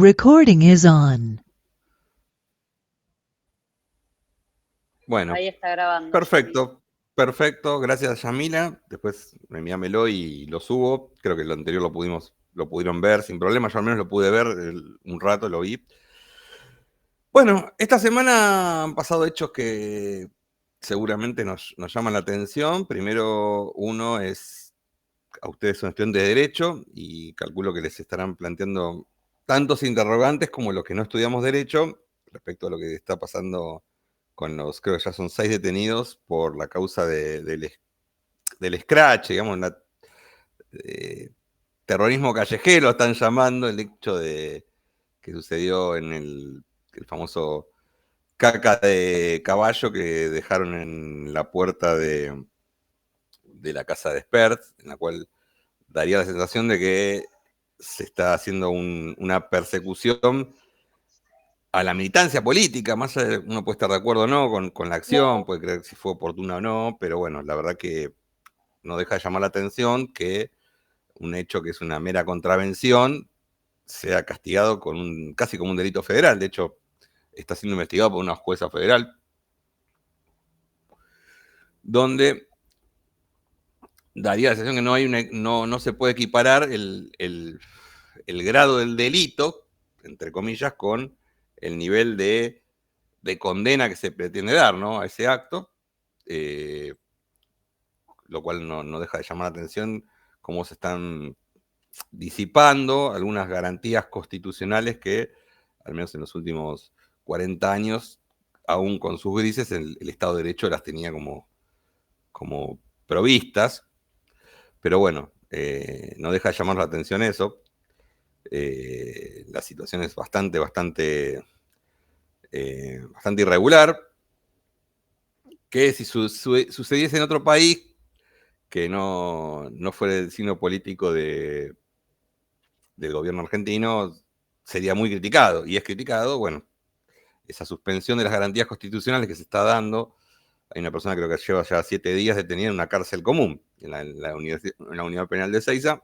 Recording is on. Bueno, Ahí está grabando. perfecto, perfecto. Gracias, Yamila. Después envíamelo y lo subo. Creo que lo anterior lo pudieron ver sin problema. Yo al menos lo pude ver un rato, lo vi. Bueno, esta semana han pasado hechos que seguramente nos llaman la atención. Primero, uno es, a ustedes son estudiantes de Derecho y calculo que les estarán planteando tantos interrogantes como los que no estudiamos Derecho respecto a lo que está pasando con los, creo que ya son 6 detenidos por la causa del scratch, digamos, terrorismo callejero están llamando, el hecho de que sucedió en el famoso caca de caballo que dejaron en la puerta de la casa de Spert, en la cual daría la sensación de que se está haciendo una persecución a la militancia política. Más uno puede estar de acuerdo o no con la acción, puede creer si fue oportuna o no, pero bueno, la verdad que no deja de llamar la atención que un hecho que es una mera contravención sea castigado con casi como un delito federal. De hecho, está siendo investigado por una jueza federal, donde daría la sensación que no se puede equiparar el grado del delito, entre comillas, con el nivel de condena que se pretende dar, ¿no?, a ese acto, lo cual no deja de llamar la atención cómo se están disipando algunas garantías constitucionales que, al menos en los últimos 40 años, aún con sus grises, el Estado de Derecho las tenía como provistas. Pero bueno, no deja de llamar la atención eso. La situación es bastante irregular, que si sucediese en otro país que no fuera el signo político del gobierno argentino, sería muy criticado, y es criticado. Bueno, esa suspensión de las garantías constitucionales que se está dando. Hay una persona, creo que lleva ya 7 días detenida en una cárcel común, en la unidad penal de Ezeiza.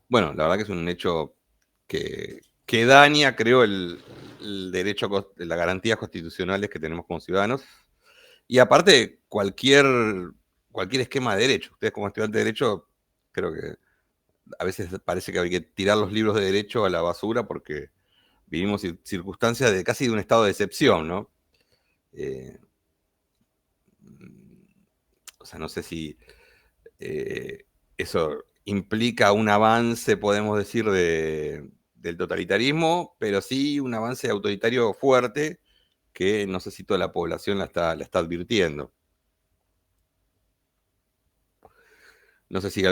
Bueno, la verdad que es un hecho que daña, creo, el derecho, las garantías constitucionales que tenemos como ciudadanos. Y aparte, cualquier esquema de derecho. Ustedes como estudiantes de derecho, creo que a veces parece que hay que tirar los libros de derecho a la basura porque vivimos circunstancias de casi de un estado de excepción, ¿no? O sea, no sé si eso implica un avance, podemos decir, del totalitarismo, pero sí un avance autoritario fuerte que no sé si toda la población la está advirtiendo. No sé si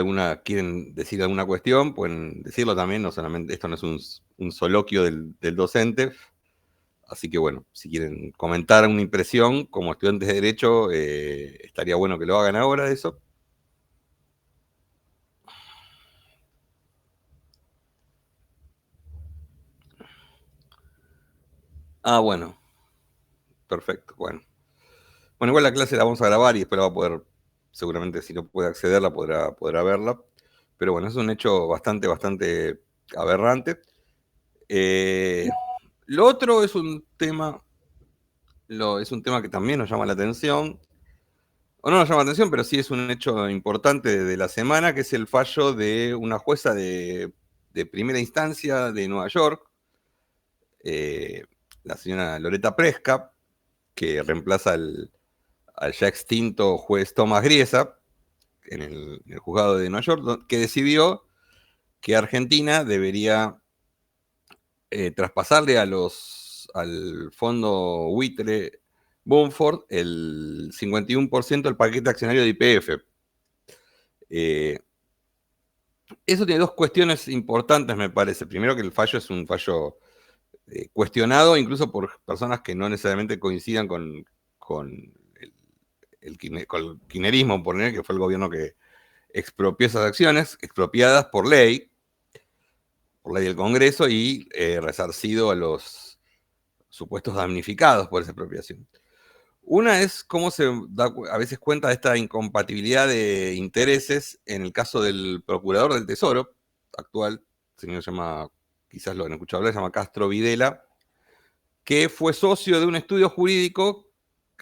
quieren decir alguna cuestión, pueden decirlo también, no solamente, esto no es un soliloquio del docente. Así que bueno, si quieren comentar una impresión como estudiantes de Derecho, estaría bueno que lo hagan ahora de eso. Bueno. Perfecto, bueno. Bueno, igual la clase la vamos a grabar y después la va a poder, seguramente si no puede accederla, podrá verla. Pero bueno, es un hecho bastante aberrante. Lo otro es un tema que también nos llama la atención, o no nos llama la atención, pero sí es un hecho importante de la semana, que es el fallo de una jueza de primera instancia de Nueva York, la señora Loretta Preska, que reemplaza al ya extinto juez Tomás Griesa en el juzgado de Nueva York, que decidió que Argentina debería traspasarle al fondo buitre Bumford el 51% del paquete accionario de YPF. Eso tiene dos cuestiones importantes, me parece. Primero, que el fallo es un fallo cuestionado incluso por personas que no necesariamente coincidan con el kirchnerismo, que fue el gobierno que expropió esas acciones, expropiadas por ley del Congreso y resarcido a los supuestos damnificados por esa expropiación. Una es cómo se da a veces cuenta de esta incompatibilidad de intereses en el caso del procurador del Tesoro, actual, señor se llama, quizás lo han escuchado hablar, se llama Castro Videla, que fue socio de un estudio jurídico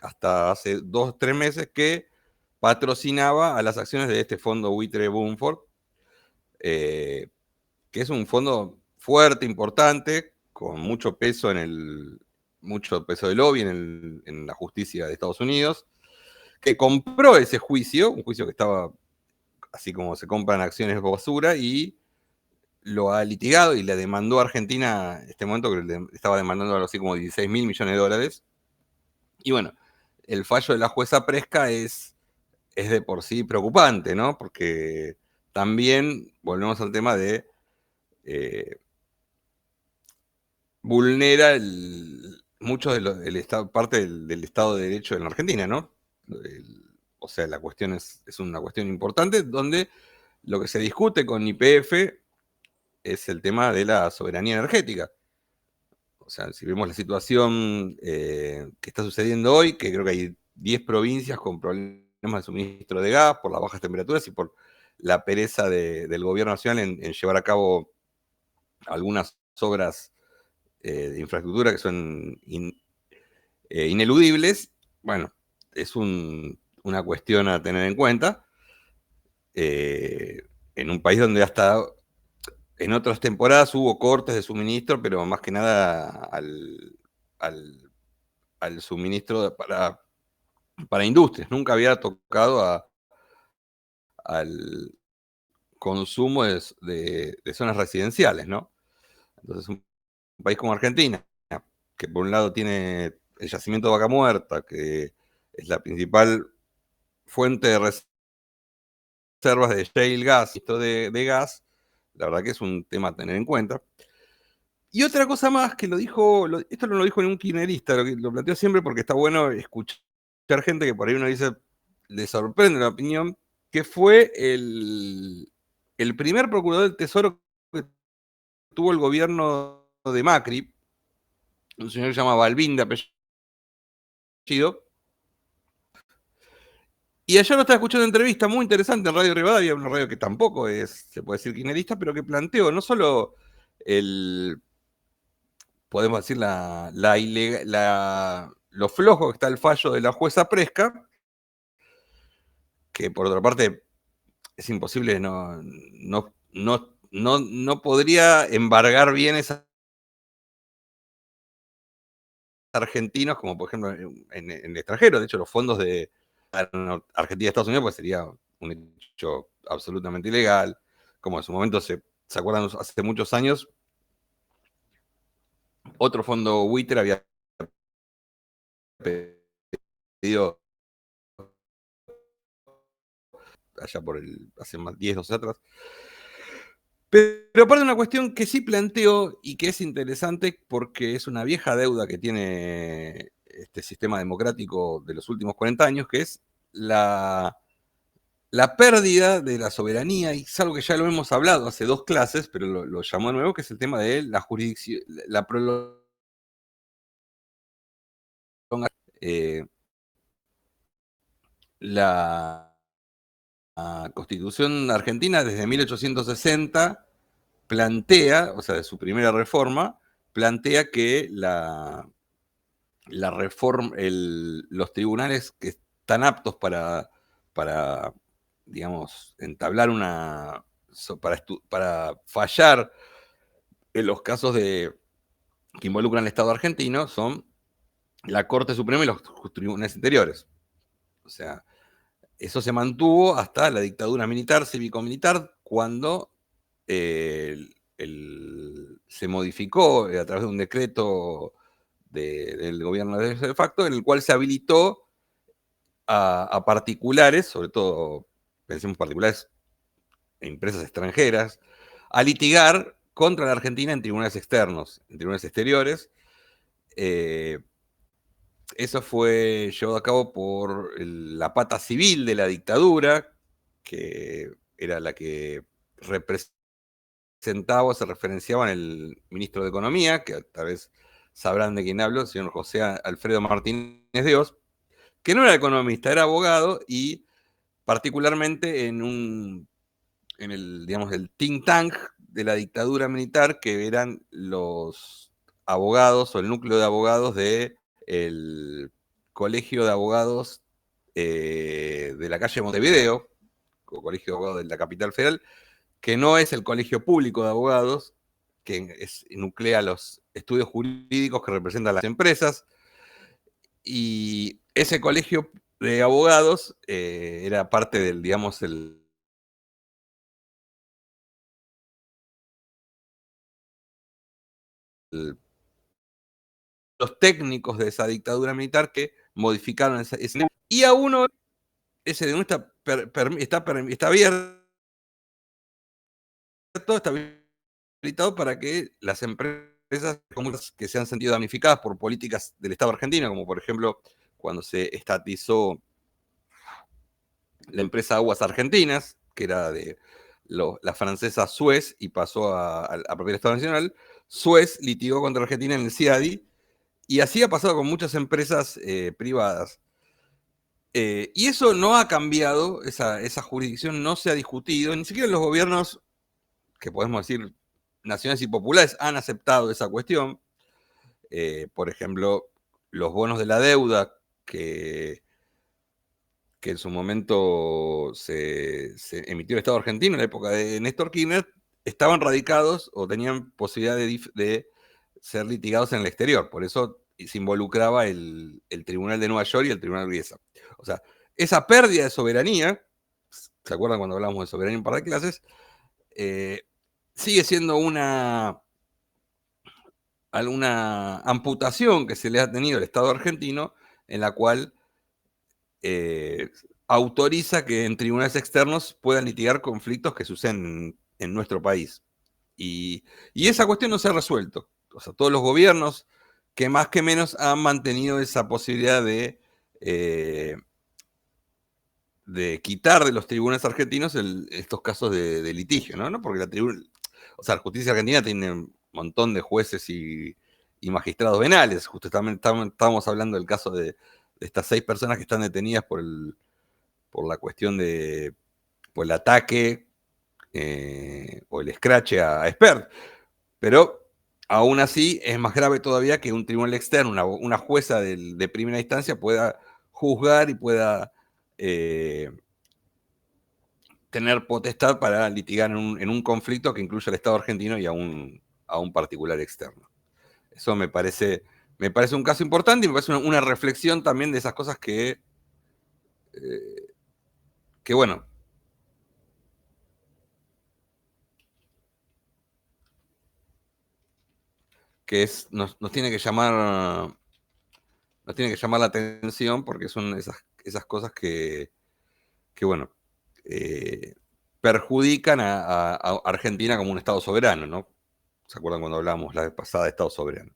hasta hace 2 o 3 meses que patrocinaba a las acciones de este fondo buitre Bumford, que es un fondo fuerte, importante, con mucho peso mucho peso de lobby en la justicia de Estados Unidos, que compró ese juicio, un juicio que estaba, así como se compran acciones basura, y lo ha litigado y le demandó a Argentina en este momento, que le estaba demandando algo así como 16 mil millones de dólares. Y bueno, el fallo de la jueza Presca es de por sí preocupante, ¿no? Porque también volvemos al tema de vulnera mucho del estado, parte del Estado de Derecho en la Argentina, ¿no? O sea, la cuestión es una cuestión importante donde lo que se discute con YPF es el tema de la soberanía energética. O sea, si vemos la situación que está sucediendo hoy, que creo que hay 10 provincias con problemas de suministro de gas por las bajas temperaturas y por la pereza del gobierno nacional en llevar a cabo algunas obras de infraestructura que son ineludibles. Bueno, es una cuestión a tener en cuenta en un país donde hasta en otras temporadas hubo cortes de suministro, pero más que nada al suministro para industrias. Nunca había tocado al consumo de zonas residenciales, ¿no? Entonces, un país como Argentina, que por un lado tiene el yacimiento de Vaca Muerta, que es la principal fuente de reservas de shale gas, esto de gas, la verdad que es un tema a tener en cuenta. Y otra cosa más que esto no lo dijo ningún kirchnerista, lo planteo siempre porque está bueno escuchar gente que por ahí uno dice, le sorprende la opinión, que fue el primer procurador del Tesoro que tuvo el gobierno de Macri, un señor que se llama Balbín de apellido. Y ayer lo estaba escuchando una entrevista muy interesante en Radio Rivadavia, una radio que tampoco se puede decir kirchnerista, pero que planteó no solo podemos decir, lo flojo que está el fallo de la jueza Presca, que por otra parte es imposible, no podría embargar bienes argentinos, como por ejemplo en el extranjero. De hecho, los fondos de Argentina y Estados Unidos pues sería un hecho absolutamente ilegal. Como en su momento se acuerdan, hace muchos años, otro fondo buitre había pedido allá hace más 10, 12 atrás. Pero aparte de una cuestión que sí planteo y que es interesante porque es una vieja deuda que tiene este sistema democrático de los últimos 40 años, que es la pérdida de la soberanía, y es algo que ya lo hemos hablado hace 2 clases, pero lo llamó de nuevo, que es el tema de la jurisdicción, la prolongación. La Constitución argentina desde 1860 plantea, o sea, de su primera reforma, plantea que la reforma, los tribunales que están aptos para digamos, entablar para fallar en los casos que involucran al Estado argentino son la Corte Suprema y los tribunales interiores. O sea, eso se mantuvo hasta la dictadura militar, cívico-militar, cuando se modificó a través de un decreto del gobierno de facto, en el cual se habilitó a particulares, sobre todo, pensemos particulares, empresas extranjeras, a litigar contra la Argentina en tribunales externos, en tribunales exteriores. Eso fue llevado a cabo por la pata civil de la dictadura, que era la que representaba o se referenciaba en el ministro de Economía, que tal vez sabrán de quién hablo, el señor José Alfredo Martínez de Oz, que no era economista, era abogado, y particularmente digamos, el think tank de la dictadura militar, que eran los abogados o el núcleo de abogados del Colegio de Abogados de la calle Montevideo, o Colegio de Abogados de la capital federal, que no es el colegio público de abogados, que nuclea los estudios jurídicos que representan las empresas, y ese colegio de abogados era parte del, digamos, los técnicos de esa dictadura militar que modificaron ese y a uno ese de uno está abierto, está habilitado para que las empresas que se han sentido damnificadas por políticas del Estado argentino, como por ejemplo cuando se estatizó la empresa Aguas Argentinas, que era de la francesa Suez y pasó a propiedad del Estado Nacional. Suez litigó contra Argentina en el CIADI, y así ha pasado con muchas empresas privadas. Y eso no ha cambiado, esa jurisdicción no se ha discutido, ni siquiera los gobiernos, que podemos decir nacionales y populares, han aceptado esa cuestión. Por ejemplo, los bonos de la deuda que en su momento se emitió el Estado argentino en la época de Néstor Kirchner, estaban radicados o tenían posibilidad de ser litigados en el exterior. Por eso se involucraba el Tribunal de Nueva York y el Tribunal de Griesa. O sea, esa pérdida de soberanía, ¿se acuerdan cuando hablamos de soberanía en par de clases? Sigue siendo alguna amputación que se le ha tenido al Estado argentino, en la cual autoriza que en tribunales externos puedan litigar conflictos que suceden en nuestro país. Y esa cuestión no se ha resuelto. O sea, todos los gobiernos, que más que menos, han mantenido esa posibilidad de quitar de los tribunales argentinos estos casos de litigio, ¿no? Porque la justicia argentina tiene un montón de jueces y magistrados penales. Justamente estábamos hablando del caso de estas 6 personas que están detenidas por la cuestión por el ataque o el escrache a Espert. Pero aún así es más grave todavía que un tribunal externo, una jueza de primera instancia pueda juzgar y pueda tener potestad para litigar en un conflicto que incluye al Estado argentino y a un particular externo. Eso me parece un caso importante, y me parece una reflexión también de esas cosas que bueno, nos tiene que llamar la atención, porque son esas cosas que bueno, perjudican a Argentina como un Estado soberano, ¿no? ¿Se acuerdan cuando hablamos la vez pasada de Estado soberano?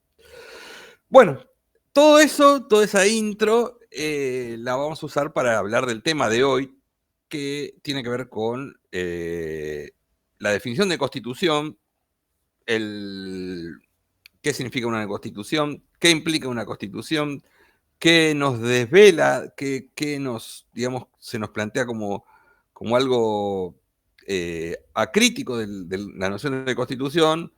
Bueno, todo eso, toda esa intro, la vamos a usar para hablar del tema de hoy, que tiene que ver con la definición de constitución, qué significa una constitución, qué implica una constitución, qué nos desvela, qué digamos, se nos plantea como algo acrítico de la noción de constitución,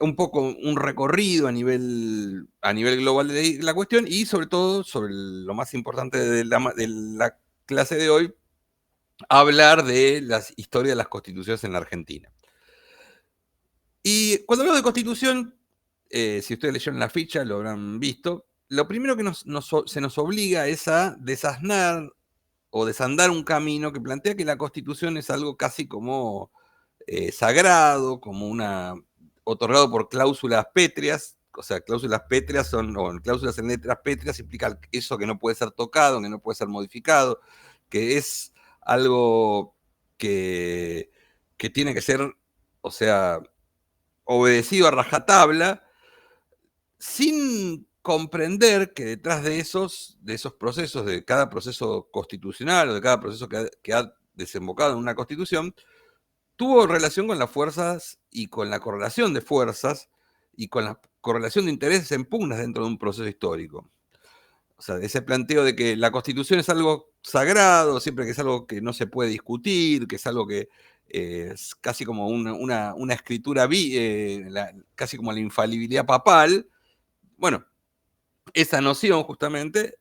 un poco un recorrido a nivel global de la cuestión, y sobre todo, sobre lo más importante de la clase de hoy, hablar de la historia de las constituciones en la Argentina. Y cuando hablo de constitución, si ustedes leyeron la ficha, lo habrán visto, lo primero que se nos obliga es a desasnar o desandar un camino que plantea que la constitución es algo casi como sagrado, como otorgado por cláusulas pétreas. O sea, cláusulas pétreas cláusulas en letras pétreas implican eso que no puede ser tocado, que no puede ser modificado, que es algo que tiene que ser, o sea, obedecido a rajatabla, sin comprender que detrás de esos procesos, de cada proceso constitucional o de cada proceso que ha desembocado en una constitución, tuvo relación con las fuerzas y con la correlación de fuerzas y con la correlación de intereses en pugnas dentro de un proceso histórico. O sea, ese planteo de que la constitución es algo sagrado, siempre que es algo que no se puede discutir, que es algo que es casi como una escritura, casi como la infalibilidad papal. Bueno, esa noción justamente,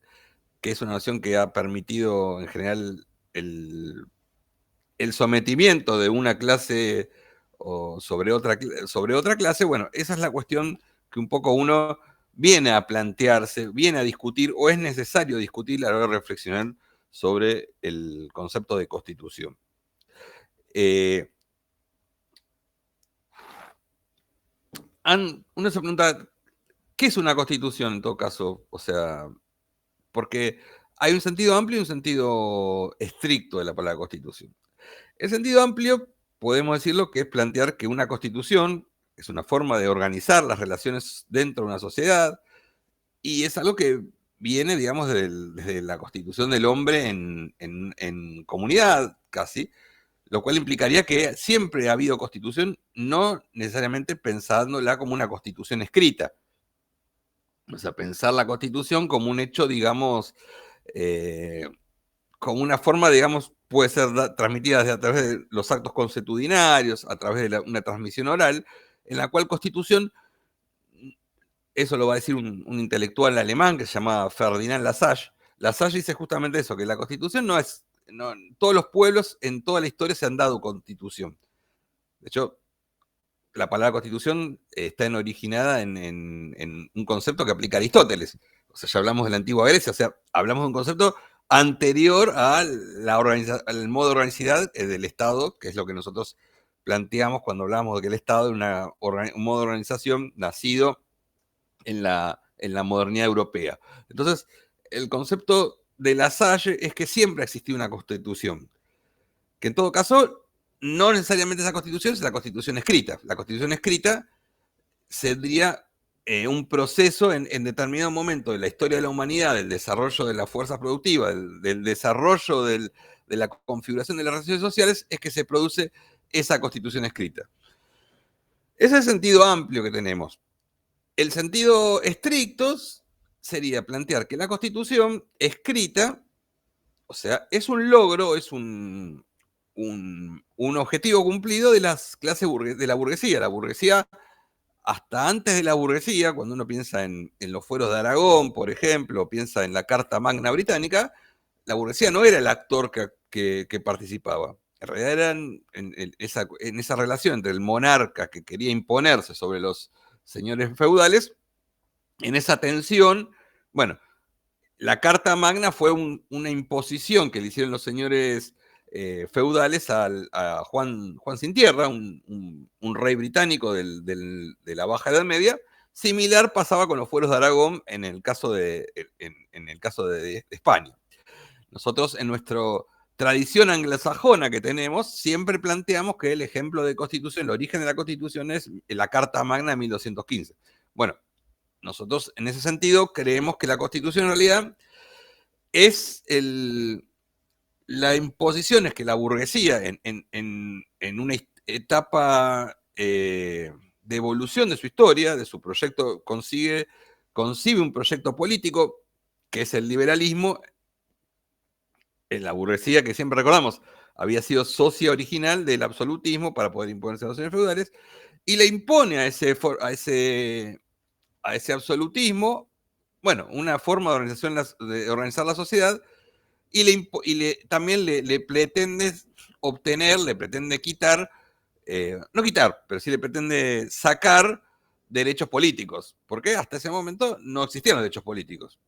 que es una noción que ha permitido en general el sometimiento de una clase sobre otra clase, bueno, esa es la cuestión que un poco uno viene a plantearse, viene a discutir, o es necesario discutir a la hora de reflexionar sobre el concepto de constitución. Uno se pregunta, ¿qué es una constitución en todo caso? O sea, porque hay un sentido amplio y un sentido estricto de la palabra constitución. El sentido amplio, podemos decirlo, que es plantear que una constitución es una forma de organizar las relaciones dentro de una sociedad, y es algo que viene, digamos, desde la constitución del hombre en comunidad, casi, lo cual implicaría que siempre ha habido constitución, no necesariamente pensándola como una constitución escrita. O sea, pensar la constitución como un hecho, digamos, como una forma, digamos, puede ser transmitida a través de los actos consuetudinarios, a través de una transmisión oral, en la cual constitución, eso lo va a decir un intelectual alemán que se llama Ferdinand Lassalle. Lassalle dice justamente eso, que la constitución no es, todos los pueblos en toda la historia se han dado constitución. De hecho, la palabra constitución está originada en un concepto que aplica Aristóteles. O sea, ya hablamos de la antigua Grecia, o sea, hablamos de un concepto anterior al modo de organicidad del Estado, que es lo que nosotros planteamos cuando hablamos de que el Estado es un modo de organización nacido en la modernidad europea. Entonces, el concepto de Lassalle es que siempre ha existido una constitución, que en todo caso no necesariamente esa constitución es la constitución escrita. La constitución escrita sería un proceso en determinado momento de la historia de la humanidad, del desarrollo de las fuerzas productivas, del desarrollo de la configuración de las relaciones sociales, es que se produce esa constitución escrita. Ese es el sentido amplio que tenemos. El sentido estricto sería plantear que la constitución escrita, o sea, es un logro, es un objetivo cumplido de las clases de la burguesía. La burguesía, hasta antes de la burguesía, cuando uno piensa en los fueros de Aragón, por ejemplo, piensa en la Carta Magna Británica, la burguesía no era el actor que participaba. En realidad eran en esa relación entre el monarca que quería imponerse sobre los señores feudales, en esa tensión, bueno, la Carta Magna fue una imposición que le hicieron los señores feudales a Juan Sin Tierra, un rey británico de la Baja Edad Media. Similar pasaba con los fueros de Aragón en el caso de España. Nosotros, en nuestra tradición anglosajona que tenemos, siempre planteamos que el ejemplo de constitución, el origen de la constitución es la Carta Magna de 1215. Bueno, nosotros en ese sentido creemos que la constitución en realidad es la imposición, es que la burguesía en una etapa de evolución de su historia, de su proyecto, concibe un proyecto político que es el liberalismo. En la burguesía, que siempre recordamos, había sido socia original del absolutismo para poder imponerse a los señores feudales, y le impone a ese absolutismo, bueno, una forma de organizar la sociedad, y también le pretende obtener, le pretende quitar, no quitar, pero sí le pretende sacar derechos políticos, porque hasta ese momento no existían los derechos políticos.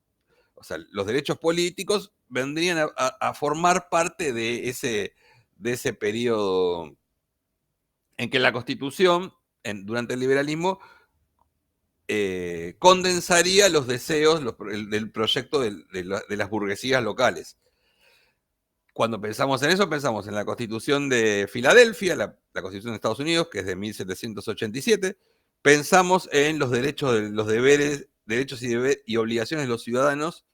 O sea, los derechos políticos vendrían a formar parte de ese periodo en que la Constitución, durante el liberalismo, condensaría los deseos del proyecto de las burguesías locales. Cuando pensamos en eso, pensamos en la Constitución de Filadelfia, la Constitución de Estados Unidos, que es de 1787. Pensamos en los derechos, los deberes, derechos y obligaciones de los ciudadanos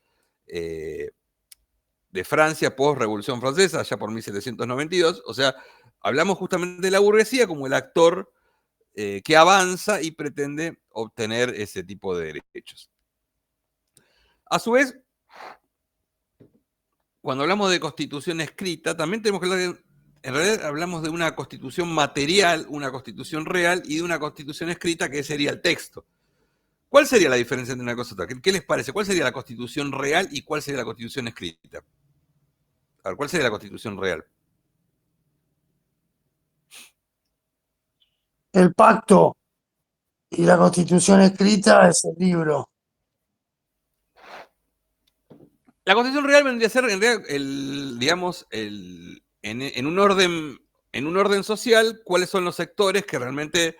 de Francia post-Revolución Francesa, allá por 1792. O sea, hablamos justamente de la burguesía como el actor que avanza y pretende obtener ese tipo de derechos. A su vez, cuando hablamos de constitución escrita, también tenemos que hablar En realidad hablamos de una constitución material, una constitución real y de una constitución escrita que sería el texto. ¿Cuál sería la diferencia entre una cosa y otra? ¿Qué les parece? ¿Cuál sería la constitución real y cuál sería la constitución escrita? A ver, ¿cuál sería la constitución real? El pacto y la constitución escrita es el libro. La constitución real vendría a ser, en realidad, digamos, en un orden social, cuáles son los sectores que realmente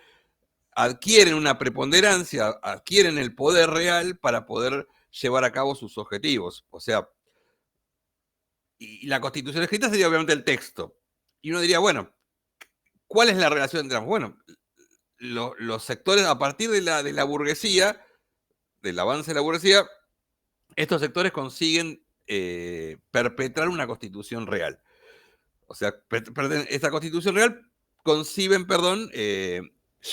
adquieren una preponderancia, adquieren el poder real para poder llevar a cabo sus objetivos. O sea, y la constitución escrita sería obviamente el texto. Y uno diría, bueno, ¿cuál es la relación entre ambos? Bueno, los sectores, a partir de la burguesía, del avance de la burguesía, estos sectores consiguen perpetrar una constitución real. O sea, esta constitución real conciben,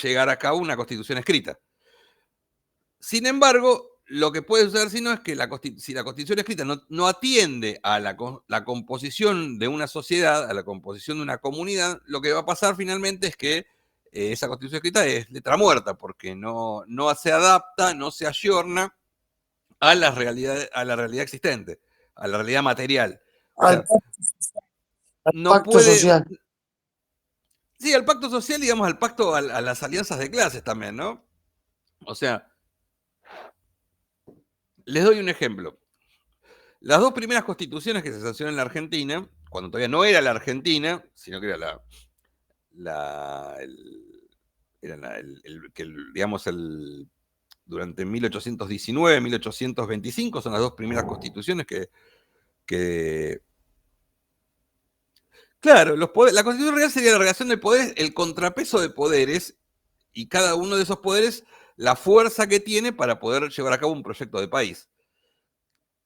llegar a cabo una constitución escrita. Sin embargo, lo que puede suceder si no es que si la constitución escrita no atiende a la composición de una sociedad, a la composición de una comunidad, lo que va a pasar finalmente es que esa constitución escrita es letra muerta, porque no se adapta, no se ayorna a la realidad existente, a la realidad material. O sea, no pacto puede. social. Sí, al pacto social, digamos, al pacto, a las alianzas de clases también, ¿no? O sea, les doy un ejemplo. Las dos primeras constituciones que se sancionaron en la Argentina, cuando todavía no era la Argentina, sino que era durante 1819, 1825, son las dos primeras constituciones que claro, la constitución real sería la relación de poderes, el contrapeso de poderes, y cada uno de esos poderes, la fuerza que tiene para poder llevar a cabo un proyecto de país.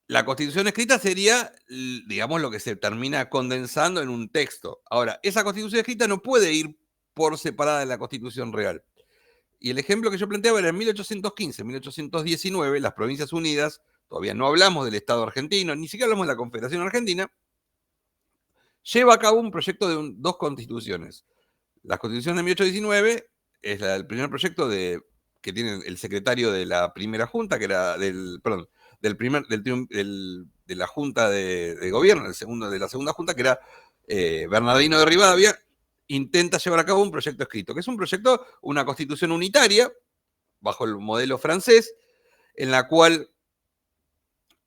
La constitución escrita sería, digamos, lo que se termina condensando en un texto. Ahora, esa constitución escrita no puede ir por separada de la constitución real. Y el ejemplo que yo planteaba era en 1815, 1819, las Provincias Unidas, todavía no hablamos del Estado argentino, ni siquiera hablamos de la Confederación Argentina, lleva a cabo un proyecto de dos constituciones. La Constitución de 1819 es el primer proyecto que tiene el secretario de la primera junta, que era de la junta de gobierno, de la segunda junta, que era Bernardino de Rivadavia, intenta llevar a cabo un proyecto escrito, que es un proyecto, una constitución unitaria, bajo el modelo francés, en la cual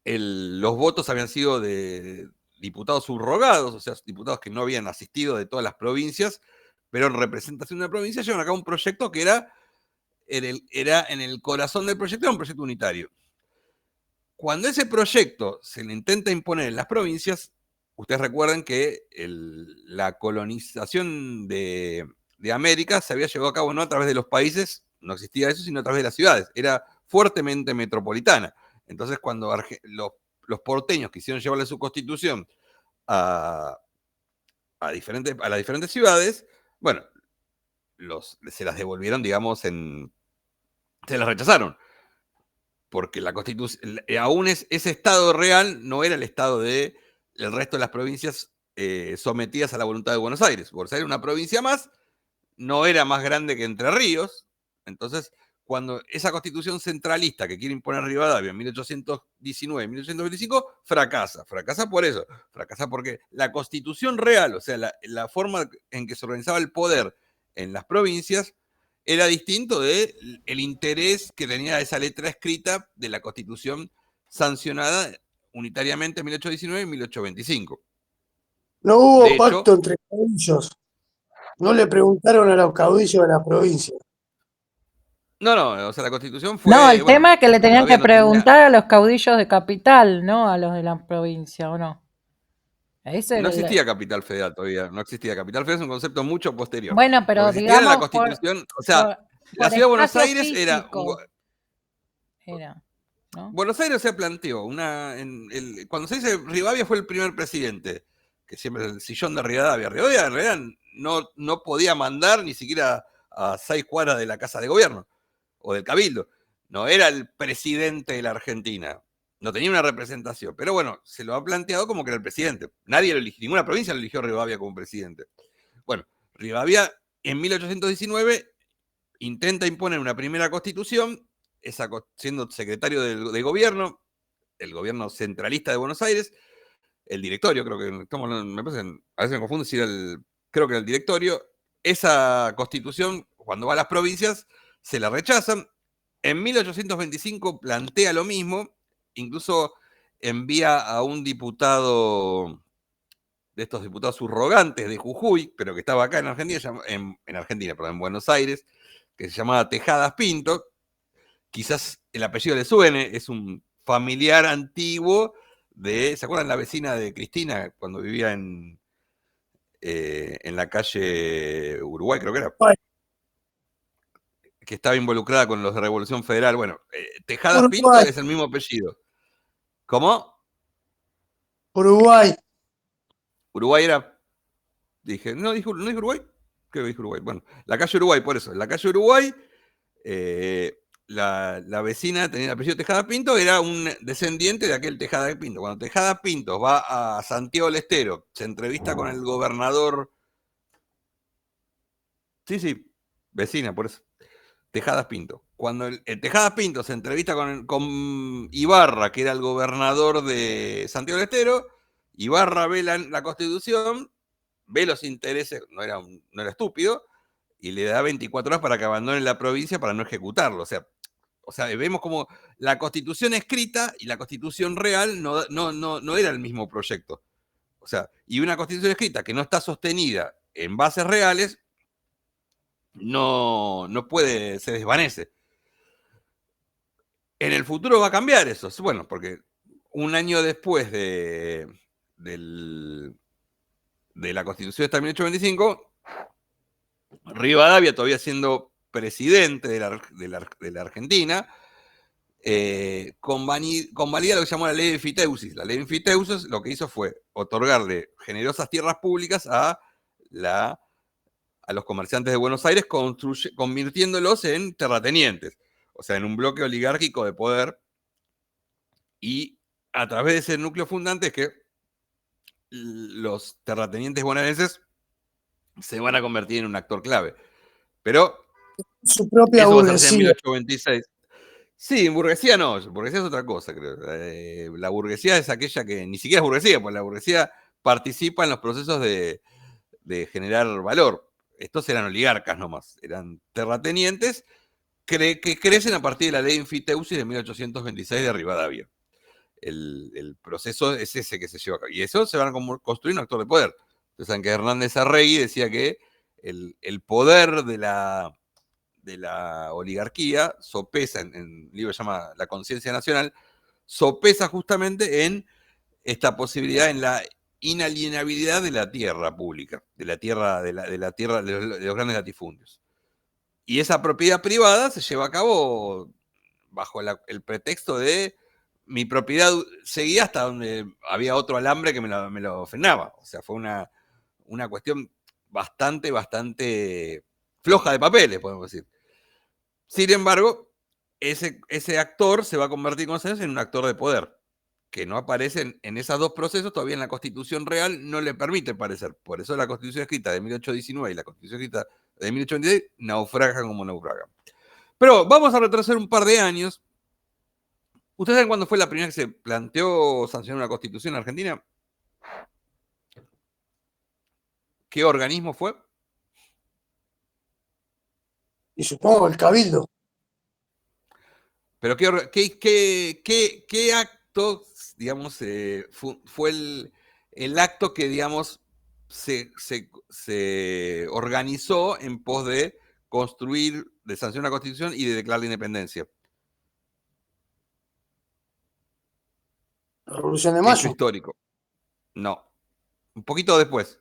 los votos habían sido de diputados subrogados, o sea, diputados que no habían asistido de todas las provincias, pero en representación de la provincia llevan a cabo un proyecto que era en el corazón del proyecto, era un proyecto unitario. Cuando ese proyecto se le intenta imponer en las provincias, ustedes recuerdan que la colonización de América se había llevado a cabo no a través de los países, no existía eso, sino a través de las ciudades, era fuertemente metropolitana. Entonces, cuando los porteños quisieron llevarle su constitución a las diferentes ciudades, bueno, se las devolvieron, digamos, se las rechazaron. Porque la constitución, aún ese estado real no era el estado del resto de las provincias sometidas a la voluntad de Buenos Aires. Buenos Aires era una provincia más, no era más grande que Entre Ríos. Entonces, cuando esa constitución centralista que quiere imponer Rivadavia en 1819, 1825, fracasa por eso, fracasa porque la constitución real, o sea, la forma en que se organizaba el poder en las provincias, era distinto del interés que tenía esa letra escrita de la constitución sancionada unitariamente en 1819 y 1825. No hubo pacto entre caudillos. No le preguntaron a los caudillos de la provincia. No, o sea, la constitución fue... No, el tema es que le tenían que preguntar a los caudillos de capital, no a los de la provincia, ¿o no? No existía capital federal todavía, no existía. Capital federal es un concepto mucho posterior. Bueno, pero digamos, la constitución, o sea, la ciudad de Buenos Aires físico. ¿no? Buenos Aires se planteó cuando se dice Rivadavia fue el primer presidente, que siempre es el sillón de Rivadavia. Rivadavia en realidad no podía mandar ni siquiera a 6 cuadras de la Casa de Gobierno o del Cabildo. No era el presidente de la Argentina. No tenía una representación. Pero bueno, se lo ha planteado como que era el presidente. Nadie lo eligió, ninguna provincia lo eligió a Rivadavia como presidente. Bueno, Rivadavia en 1819 intenta imponer una primera constitución, siendo secretario de gobierno, el gobierno centralista de Buenos Aires, el directorio, creo que me parece, a veces me confundo si era creo que era el directorio. Esa constitución, cuando va a las provincias, se la rechazan. En 1825 plantea lo mismo, incluso envía a un diputado, de estos diputados subrogantes de Jujuy, pero que estaba acá en Argentina, en Buenos Aires, que se llamaba Tejadas Pinto. Quizás el apellido le suene, es un familiar antiguo ¿se acuerdan la vecina de Cristina cuando vivía en la calle Uruguay, creo que era? Que estaba involucrada con los de Revolución Federal. Bueno, Tejadas Pinto es el mismo apellido. ¿Cómo? Uruguay. Uruguay era. No dije Uruguay. Creo que dije Uruguay. Bueno, la calle Uruguay, por eso. La calle Uruguay, la vecina tenía el apellido Tejada Pinto, era un descendiente de aquel Tejada Pinto. Cuando Tejada Pinto va a Santiago del Estero, se entrevista con el gobernador. Sí, vecina, por eso. Tejadas Pinto. Cuando el Tejadas Pinto se entrevista con Ibarra, que era el gobernador de Santiago del Estero, Ibarra ve la Constitución, ve los intereses, no era estúpido, y le da 24 horas para que abandone la provincia para no ejecutarlo. O sea, vemos como la Constitución escrita y la Constitución real no era el mismo proyecto. O sea, y una Constitución escrita que no está sostenida en bases reales no puede, se desvanece. En el futuro va a cambiar eso. Bueno, porque un año después de la Constitución de 1825, Rivadavia, todavía siendo presidente de la Argentina, convalida lo que se llamó la ley de Enfiteusis. La ley de Enfiteusis lo que hizo fue otorgarle generosas tierras públicas a los comerciantes de Buenos Aires, convirtiéndolos en terratenientes, o sea, en un bloque oligárquico de poder, y a través de ese núcleo fundante es que los terratenientes bonaerenses se van a convertir en un actor clave. Pero su propia burguesía. En 1826. Sí, burguesía no, burguesía es otra cosa, creo. La burguesía es aquella que ni siquiera es burguesía, porque la burguesía participa en los procesos de generar valor. Estos eran oligarcas nomás, eran terratenientes que crecen a partir de la ley Enfiteusis de 1826 de Rivadavia. El proceso es ese que se lleva a cabo. Y eso se van a construir un actor de poder. Ustedes saben que Hernández Arregui decía que el poder de la oligarquía sopesa, en el libro se llama La conciencia nacional, sopesa justamente en esta posibilidad, en la inalienabilidad de la tierra pública, de la tierra, de los grandes latifundios. Y esa propiedad privada se lleva a cabo bajo el pretexto de mi propiedad seguía hasta donde había otro alambre que me lo frenaba. O sea, fue una cuestión bastante floja de papeles, podemos decir. Sin embargo, ese actor se va a convertir con los años en un actor de poder, que no aparece en esos dos procesos, todavía en la Constitución real no le permite aparecer. Por eso la Constitución escrita de 1819 y la Constitución escrita de 1826 naufragan como naufragan. Pero vamos a retroceder un par de años. ¿Ustedes saben cuándo fue la primera que se planteó sancionar una Constitución en Argentina? ¿Qué organismo fue? Y supongo el Cabildo. Pero ¿qué acto, digamos, fue el acto que, digamos, se organizó en pos de construir, de sancionar una Constitución y de declarar la independencia? La Revolución de Mayo. Hecho histórico. No. Un poquito después.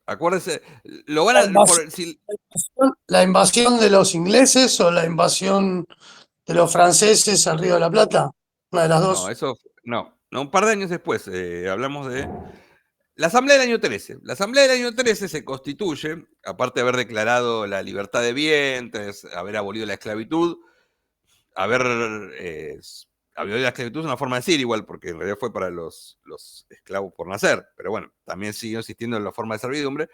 Acuérdense, lo van a... ¿La invasión de los ingleses o la invasión de los franceses al Río de la Plata? Una de las dos. No, un par de años después hablamos de la Asamblea del año 13. La Asamblea del año 13 se constituye, aparte de haber declarado la libertad de vientres, haber abolido la esclavitud, haber abolió la esclavitud es una forma de decir igual, porque en realidad fue para los esclavos por nacer, pero bueno, también siguió existiendo en la forma de servidumbre.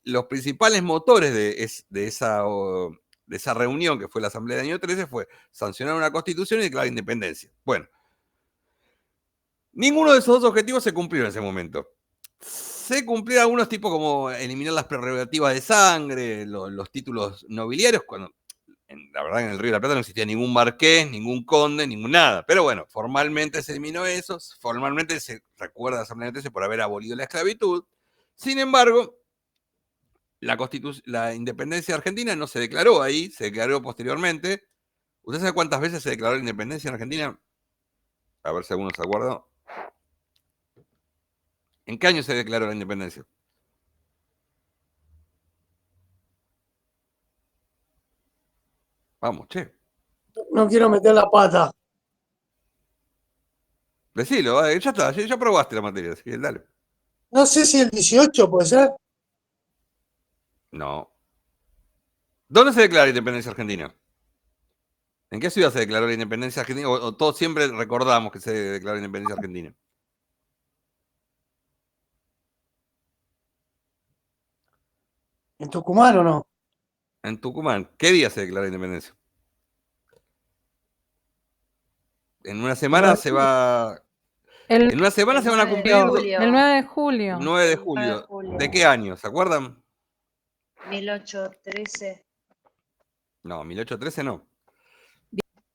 Los principales motores de esa reunión, que fue la Asamblea del año 13, fue sancionar una constitución y declarar independencia. Bueno, ninguno de esos dos objetivos se cumplió en ese momento. Se cumplieron algunos tipos como eliminar las prerrogativas de sangre, los títulos nobiliarios, cuando la verdad en el Río de la Plata no existía ningún marqués, ningún conde, ningún nada. Pero bueno, formalmente se eliminó eso, formalmente se recuerda a la Asamblea del 13 por haber abolido la esclavitud. Sin embargo, la independencia argentina no se declaró ahí, se declaró posteriormente. ¿Usted sabe cuántas veces se declaró la independencia en Argentina? A ver si alguno se acuerda. ¿En qué año se declaró la independencia? Vamos, che. No quiero meter la pata. Decilo, ya está, ya probaste la materia, así que dale. No sé si el 18 puede ser. No. ¿Dónde se declara la independencia argentina? ¿En qué ciudad se declaró la independencia argentina? O todos siempre recordamos que se declaró la independencia argentina. ¿En Tucumán o no? En Tucumán. ¿Qué día se declaró la independencia? En una semana se va. El, En una semana se van a cumplir. el 9 de julio. 9 de julio. ¿De qué año? ¿Se acuerdan? 1813. No, 1813 no.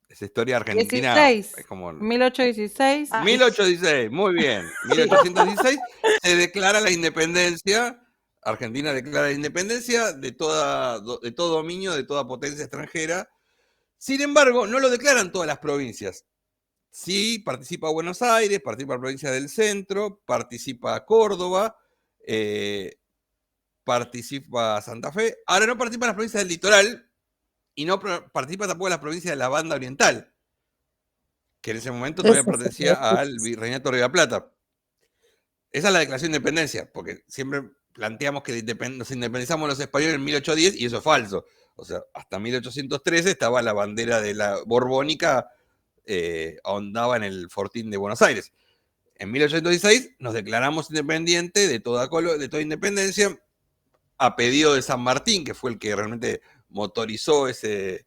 Es historia argentina. 16. Es como. 1816. 1816, muy bien. 1816 se declara la independencia. Argentina declara la independencia de todo dominio, de toda potencia extranjera. Sin embargo, no lo declaran todas las provincias. Sí, participa Buenos Aires, participa la provincia del centro, participa Córdoba, participa Santa Fe. Ahora no participan las provincias del litoral y no participa tampoco las provincias de la banda oriental, que en ese momento todavía pertenecía al Virreinato de Río de la Plata. Esa es la declaración de independencia, porque siempre planteamos que nos independizamos los españoles en 1810 y eso es falso. O sea, hasta 1813 estaba la bandera de la borbónica, ahondaba en el fortín de Buenos Aires. En 1816 nos declaramos independientes de toda independencia a pedido de San Martín, que fue el que realmente motorizó ese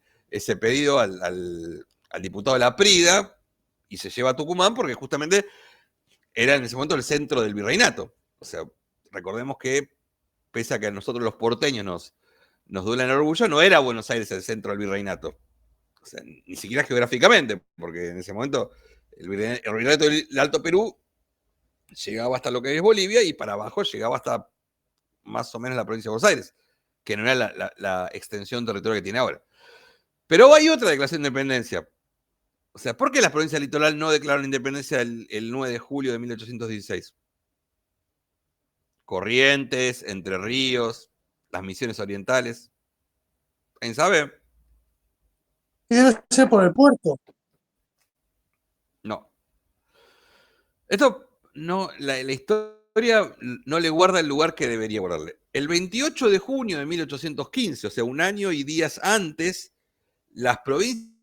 pedido al diputado Laprida, y se lleva a Tucumán porque justamente era en ese momento el centro del virreinato. O sea, recordemos que pese a que a nosotros los porteños nos duele el orgullo, no era Buenos Aires el centro del virreinato. O sea, ni siquiera geográficamente, porque en ese momento el virreinato del Alto Perú llegaba hasta lo que es Bolivia y para abajo llegaba hasta más o menos la provincia de Buenos Aires, que no era la extensión territorial que tiene ahora. Pero hay otra declaración de independencia. O sea, ¿por qué las provincias del litoral no declararon independencia el 9 de julio de 1816? Corrientes, Entre Ríos, las Misiones Orientales. ¿Quién sabe? Debe ser por el puerto. No. Esto no, la historia no le guarda el lugar que debería guardarle. El 28 de junio de 1815, o sea, un año y días antes, las provincias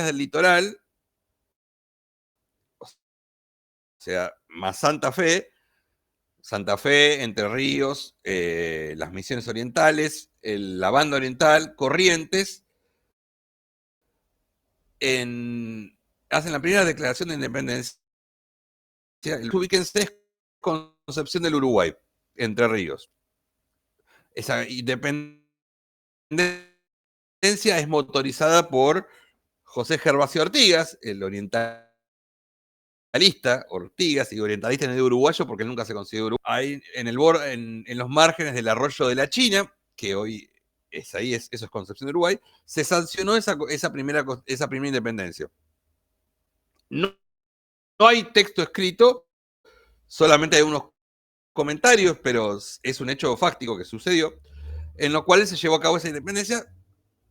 del litoral, o sea, más Santa Fe, Entre Ríos, las Misiones Orientales, la Banda Oriental, Corrientes, hacen la primera declaración de independencia. Ubíquense, es Concepción del Uruguay, Entre Ríos. Esa independencia es motorizada por José Gervasio Artigas, el orientalista, Ortigas, y orientalista en el uruguayo porque él nunca se consideró uruguayo. Ahí en los márgenes del arroyo de la China, que hoy eso es Concepción de Uruguay, se sancionó esa primera independencia. No hay texto escrito, solamente hay unos comentarios, pero es un hecho fáctico que sucedió, en lo cual se llevó a cabo esa independencia,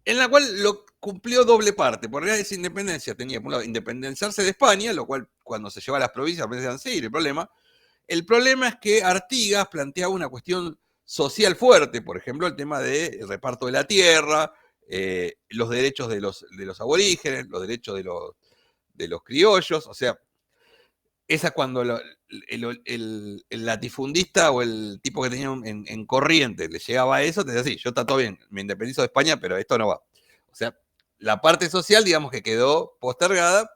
en la cual lo cumplió doble parte. Por realidad esa independencia tenía, por un lado, independiarse de España, lo cual cuando se lleva a las provincias decían, sí, el problema es que Artigas planteaba una cuestión social fuerte, por ejemplo, el tema del reparto de la tierra, los derechos de los aborígenes, los derechos los criollos, o sea, esa es cuando el latifundista o el tipo que tenía en Corrientes le llegaba a eso, te decía, sí, yo está todo bien, me independizo de España, pero esto no va. O sea, la parte social, digamos que quedó postergada,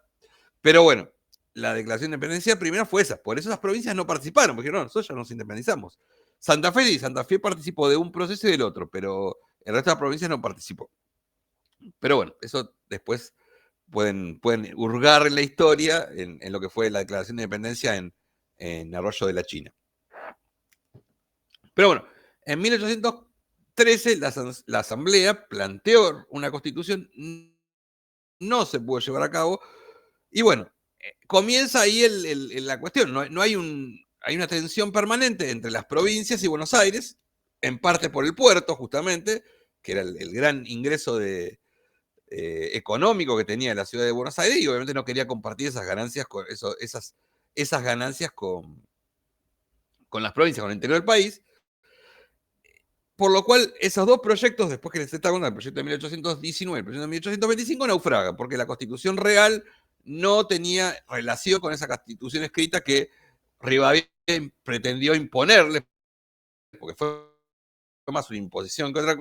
pero bueno, la declaración de independencia primero fue esa, por eso esas provincias no participaron, porque no, nosotros ya nos independizamos. Santa Fe participó de un proceso y del otro, pero el resto de las provincias no participó. Pero bueno, eso después pueden hurgar en la historia en lo que fue la declaración de independencia en Arroyo de la China. Pero bueno, en 1813 la Asamblea planteó una constitución, no se pudo llevar a cabo, y bueno, comienza ahí la cuestión. No hay una tensión permanente entre las provincias y Buenos Aires, en parte por el puerto, justamente, que era el gran ingreso económico que tenía la ciudad de Buenos Aires, y obviamente no quería compartir esas ganancias esas ganancias con las provincias, con el interior del país. Por lo cual, esos dos proyectos, después que les está contando, el proyecto de 1819 y el proyecto de 1825, naufragan, porque la Constitución real no tenía relación con esa Constitución escrita que Rivadavia pretendió imponerle, porque fue más una imposición que otra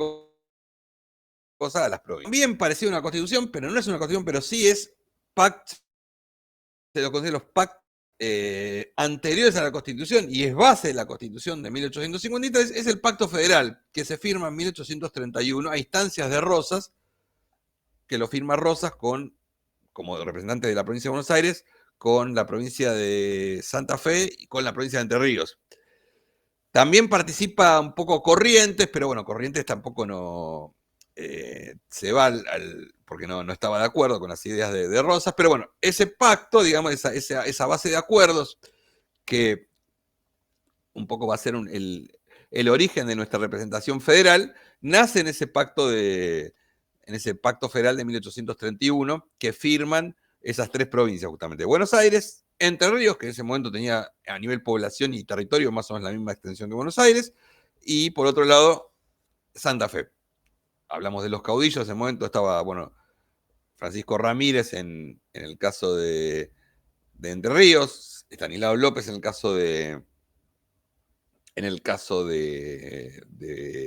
cosa a las provincias. También parecía una Constitución, pero no es una Constitución, pero sí es pacto, se lo considera los pactos anteriores a la Constitución, y es base de la Constitución de 1853, es el Pacto Federal, que se firma en 1831 a instancias de Rosas, que lo firma Rosas como representante de la provincia de Buenos Aires, con la provincia de Santa Fe y con la provincia de Entre Ríos. También participa un poco Corrientes, pero bueno, Corrientes tampoco no se va porque no estaba de acuerdo con las ideas de Rosas, pero bueno, ese pacto, digamos, esa base de acuerdos, que un poco va a ser el origen de nuestra representación federal, nace en ese pacto federal de 1831, que firman esas tres provincias, justamente, Buenos Aires, Entre Ríos, que en ese momento tenía a nivel población y territorio más o menos la misma extensión que Buenos Aires, y por otro lado, Santa Fe. Hablamos de los caudillos, en ese momento estaba, bueno, Francisco Ramírez en el caso de Entre Ríos, Estanislao López en el caso de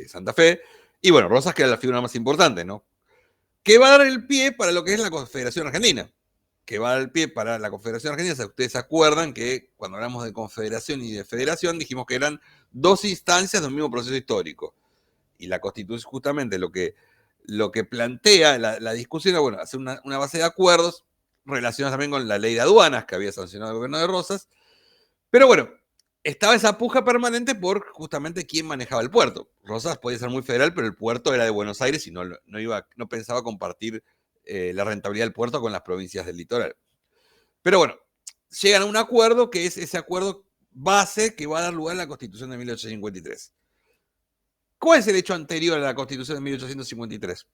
Santa Fe, y bueno, Rosas, que era la figura más importante, ¿no? Que va a dar el pie para lo que es la Confederación Argentina. Que va a dar el pie para la Confederación Argentina. Si ustedes se acuerdan que cuando hablamos de confederación y de federación, dijimos que eran dos instancias de un mismo proceso histórico. Y la Constitución, justamente, lo que plantea la discusión es, bueno, hacer una base de acuerdos relacionados también con la ley de aduanas que había sancionado el gobierno de Rosas. Pero bueno, estaba esa puja permanente por justamente quién manejaba el puerto. Rosas podía ser muy federal, pero el puerto era de Buenos Aires y no pensaba compartir la rentabilidad del puerto con las provincias del litoral. Pero bueno, llegan a un acuerdo que es ese acuerdo base que va a dar lugar a la Constitución de 1853. ¿Cuál es el hecho anterior a la Constitución de 1853?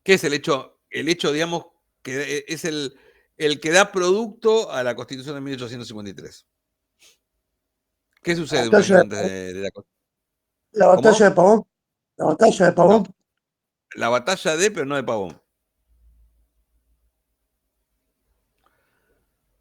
¿Qué es el hecho, digamos, que es el que da producto a la Constitución de 1853? ¿Qué sucede un año antes de la Constitución? La batalla de Pavón. La batalla de Pavón. No, la batalla pero no de Pavón.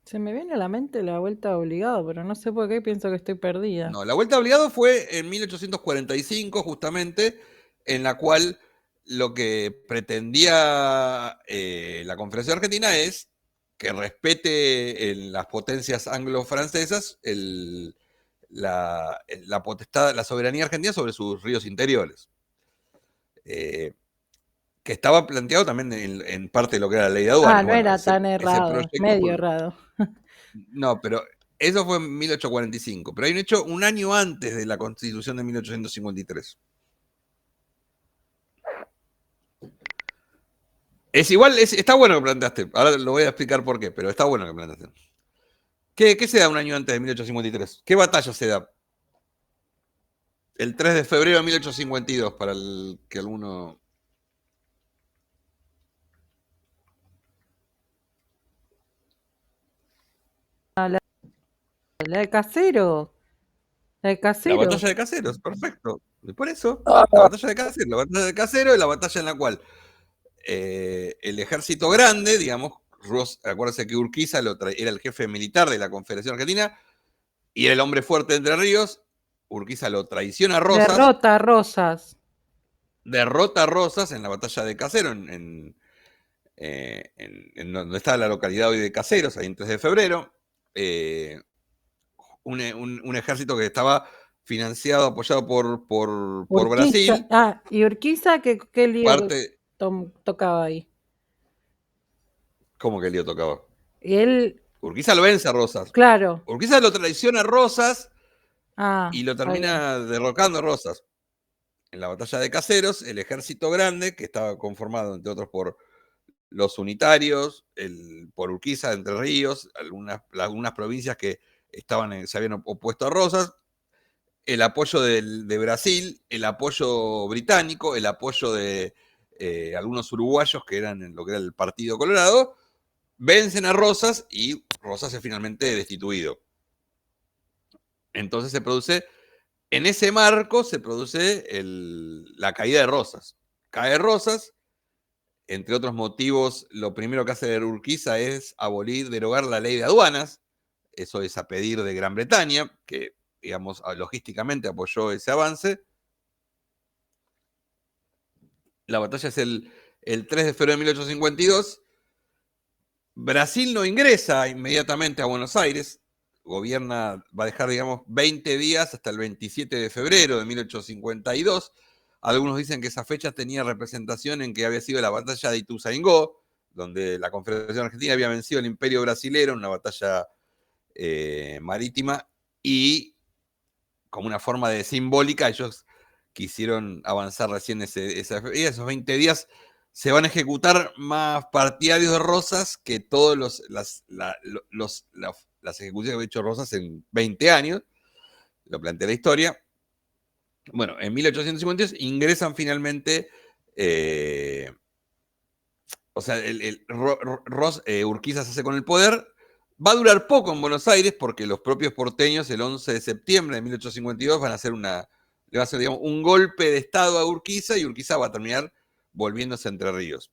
Se me viene a la mente la vuelta obligado, pero no sé por qué pienso que estoy perdida. No, la vuelta obligado fue en 1845, justamente, en la cual lo que pretendía la Confederación Argentina es que respete en las potencias anglo-francesas la potestad, la soberanía argentina sobre sus ríos interiores. Que estaba planteado también en parte de lo que era la ley de aduanas. No era tan errado, medio errado. No, pero eso fue en 1845, pero hay un hecho un año antes de la Constitución de 1853. Es igual, está bueno que planteaste. Ahora lo voy a explicar por qué, pero está bueno que planteaste. ¿Qué se da un año antes de 1853? ¿Qué batalla se da? El 3 de febrero de 1852, para el que alguno... La de Caseros. La de Caseros. La batalla de Caseros, perfecto. Por eso, la batalla de Caseros es la batalla en la cual el ejército grande, digamos, acuérdense que Urquiza era el jefe militar de la Confederación Argentina y era el hombre fuerte de Entre Ríos. Urquiza lo traiciona a Rosas. Derrota a Rosas. Derrota a Rosas en la batalla de Caseros, en donde está la localidad hoy de Caseros, ahí en 3 de febrero. Un ejército que estaba financiado, apoyado por Brasil. ¿Y Urquiza qué lío tocaba ahí? ¿Cómo que lío tocaba? Y él... Urquiza lo vence a Rosas. Claro. Urquiza lo traiciona a Rosas y lo termina derrocando a Rosas. En la batalla de Caseros, el ejército grande, que estaba conformado, entre otros, por los unitarios, por Urquiza, Entre Ríos, algunas provincias que se habían opuesto a Rosas, el apoyo de Brasil, el apoyo británico, el apoyo de algunos uruguayos que eran en lo que era el Partido Colorado, vencen a Rosas y Rosas es finalmente destituido. Entonces en ese marco se produce la caída de Rosas. Cae Rosas, entre otros motivos, lo primero que hace Urquiza es derogar la ley de aduanas. Eso es a pedir de Gran Bretaña, que, digamos, logísticamente apoyó ese avance. La batalla es el 3 de febrero de 1852. Brasil no ingresa inmediatamente a Buenos Aires. Va a dejar, digamos, 20 días hasta el 27 de febrero de 1852. Algunos dicen que esa fecha tenía representación en que había sido la batalla de Ituzaingó, donde la Confederación Argentina había vencido al Imperio Brasilero en una batalla marítima, y como una forma de simbólica ellos quisieron avanzar recién esos 20 días. Se van a ejecutar más partidarios de Rosas que todas las ejecuciones que había hecho Rosas en 20 años. Lo plantea la historia. Bueno, en 1852 ingresan finalmente, Urquiza se hace con el poder. Va a durar poco en Buenos Aires porque los propios porteños el 11 de septiembre de 1852 van a hacer le va a hacer, digamos, un golpe de estado a Urquiza y Urquiza va a terminar volviéndose a Entre Ríos.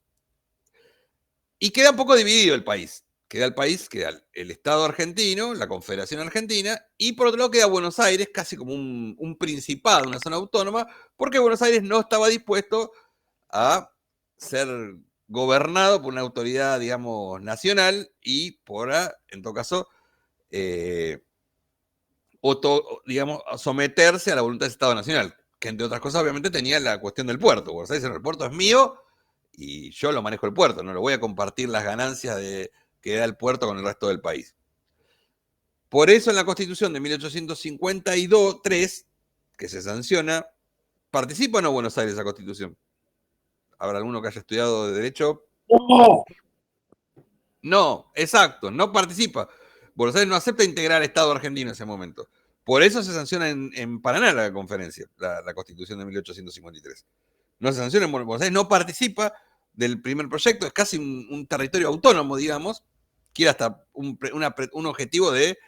Y queda un poco dividido el país. Queda el Estado argentino, la Confederación Argentina, y por otro lado queda Buenos Aires, casi como un principado, una zona autónoma, porque Buenos Aires no estaba dispuesto a ser gobernado por una autoridad, digamos, nacional y en todo caso, digamos, someterse a la voluntad del Estado Nacional, que entre otras cosas obviamente tenía la cuestión del puerto. Buenos Aires, el puerto es mío y yo lo manejo el puerto, no lo voy a compartir las ganancias que da el puerto con el resto del país. Por eso en la Constitución de 1853, que se sanciona, ¿participa o no Buenos Aires en esa Constitución? ¿Habrá alguno que haya estudiado de Derecho? No. No, exacto, no participa. Buenos Aires no acepta integrar al Estado argentino en ese momento. Por eso se sanciona en Paraná la conferencia, la Constitución de 1853. No se sanciona en Buenos Aires, no participa del primer proyecto, es casi un territorio autónomo, digamos, quiere hasta un objetivo de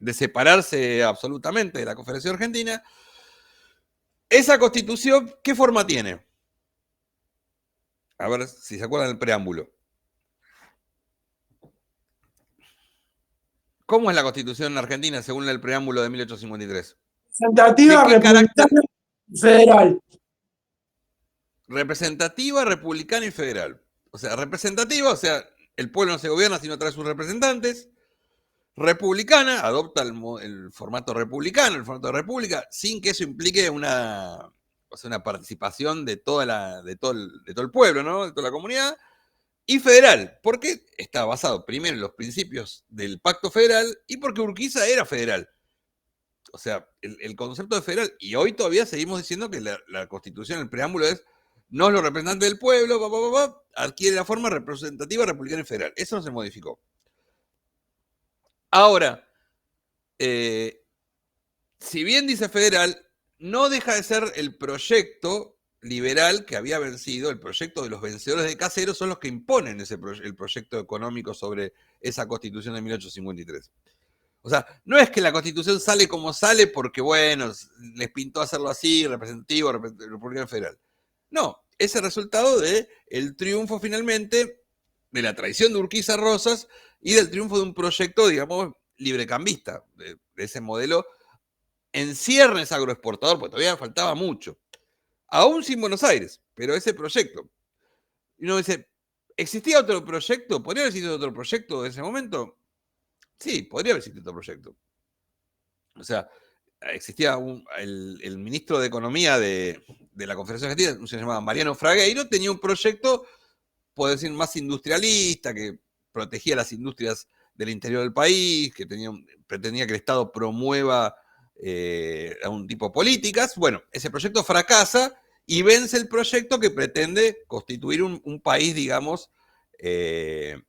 separarse absolutamente de la Confederación Argentina. Esa Constitución, ¿qué forma tiene? A ver si se acuerdan del preámbulo. ¿Cómo es la Constitución argentina según el preámbulo de 1853? Representativa, republicana y federal. Representativa, republicana y federal. O sea, representativa, o sea, el pueblo no se gobierna sino trae sus representantes. Republicana, adopta el formato republicano, el formato de república, sin que eso implique una participación de todo el pueblo, ¿no? De toda la comunidad. Y federal, porque está basado primero en los principios del Pacto Federal y porque Urquiza era federal. O sea, el concepto de federal, y hoy todavía seguimos diciendo que la Constitución, el preámbulo es, no es los representantes del pueblo, adquiere la forma representativa, republicana y federal. Eso no se modificó. Ahora, si bien dice federal, no deja de ser el proyecto liberal que había vencido, el proyecto de los vencedores de Caseros son los que imponen el proyecto económico sobre esa Constitución de 1853. O sea, no es que la Constitución sale como sale porque, bueno, les pintó hacerlo así, representativo, republicano federal. No, es el resultado del triunfo finalmente de la traición de Urquiza Rosas y del triunfo de un proyecto, digamos, librecambista, de ese modelo en ciernes agroexportador, porque todavía faltaba mucho, aún sin Buenos Aires, pero ese proyecto. Y uno dice, ¿existía otro proyecto? ¿Podría haber existido otro proyecto en ese momento? Sí, podría haber existido otro proyecto. O sea, existía el ministro de Economía de la Confederación Argentina, se llamaba Mariano Fragueiro, tenía un proyecto, puedo decir, más industrialista, que protegía las industrias del interior del país, que pretendía que el Estado promueva algún tipo de políticas. Bueno, ese proyecto fracasa y vence el proyecto que pretende constituir un país, digamos, en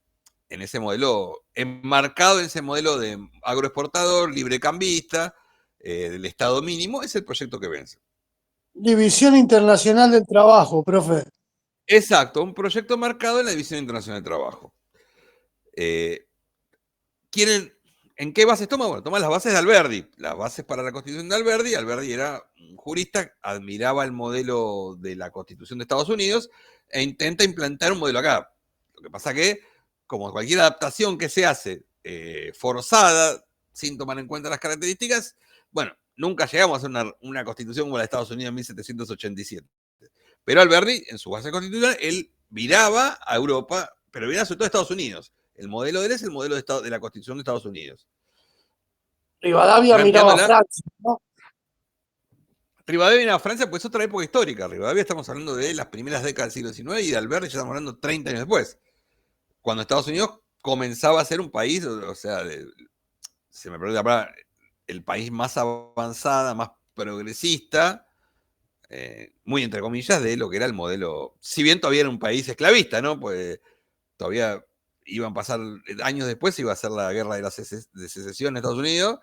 ese modelo, enmarcado en ese modelo de agroexportador, librecambista, del Estado mínimo, es el proyecto que vence. División Internacional del Trabajo, profe. Exacto, un proyecto marcado en la División Internacional del Trabajo. ¿En qué bases toma? Bueno, toma las bases de Alberdi, las bases para la Constitución de Alberdi. Alberdi era un jurista, admiraba el modelo de la Constitución de Estados Unidos e intenta implantar un modelo acá. Lo que pasa que, como cualquier adaptación que se hace forzada, sin tomar en cuenta las características, bueno, nunca llegamos a hacer una Constitución como la de Estados Unidos en 1787. Pero Alberdi, en su base constitucional, él viraba a Europa, pero viraba sobre todo a Estados Unidos. El modelo de él es el modelo de la Constitución de Estados Unidos. Rivadavia miraba a Francia, ¿no? Rivadavia miraba a Francia, pues es otra época histórica. Rivadavia estamos hablando de las primeras décadas del siglo XIX y de Alberdi ya estamos hablando 30 años después. Cuando Estados Unidos comenzaba a ser un país, o sea, se me perdió la palabra, el país más avanzada, más progresista, muy entre comillas, de lo que era el modelo. Si bien todavía era un país esclavista, ¿no? Pues todavía iban a pasar años después, iba a ser la guerra de secesión en Estados Unidos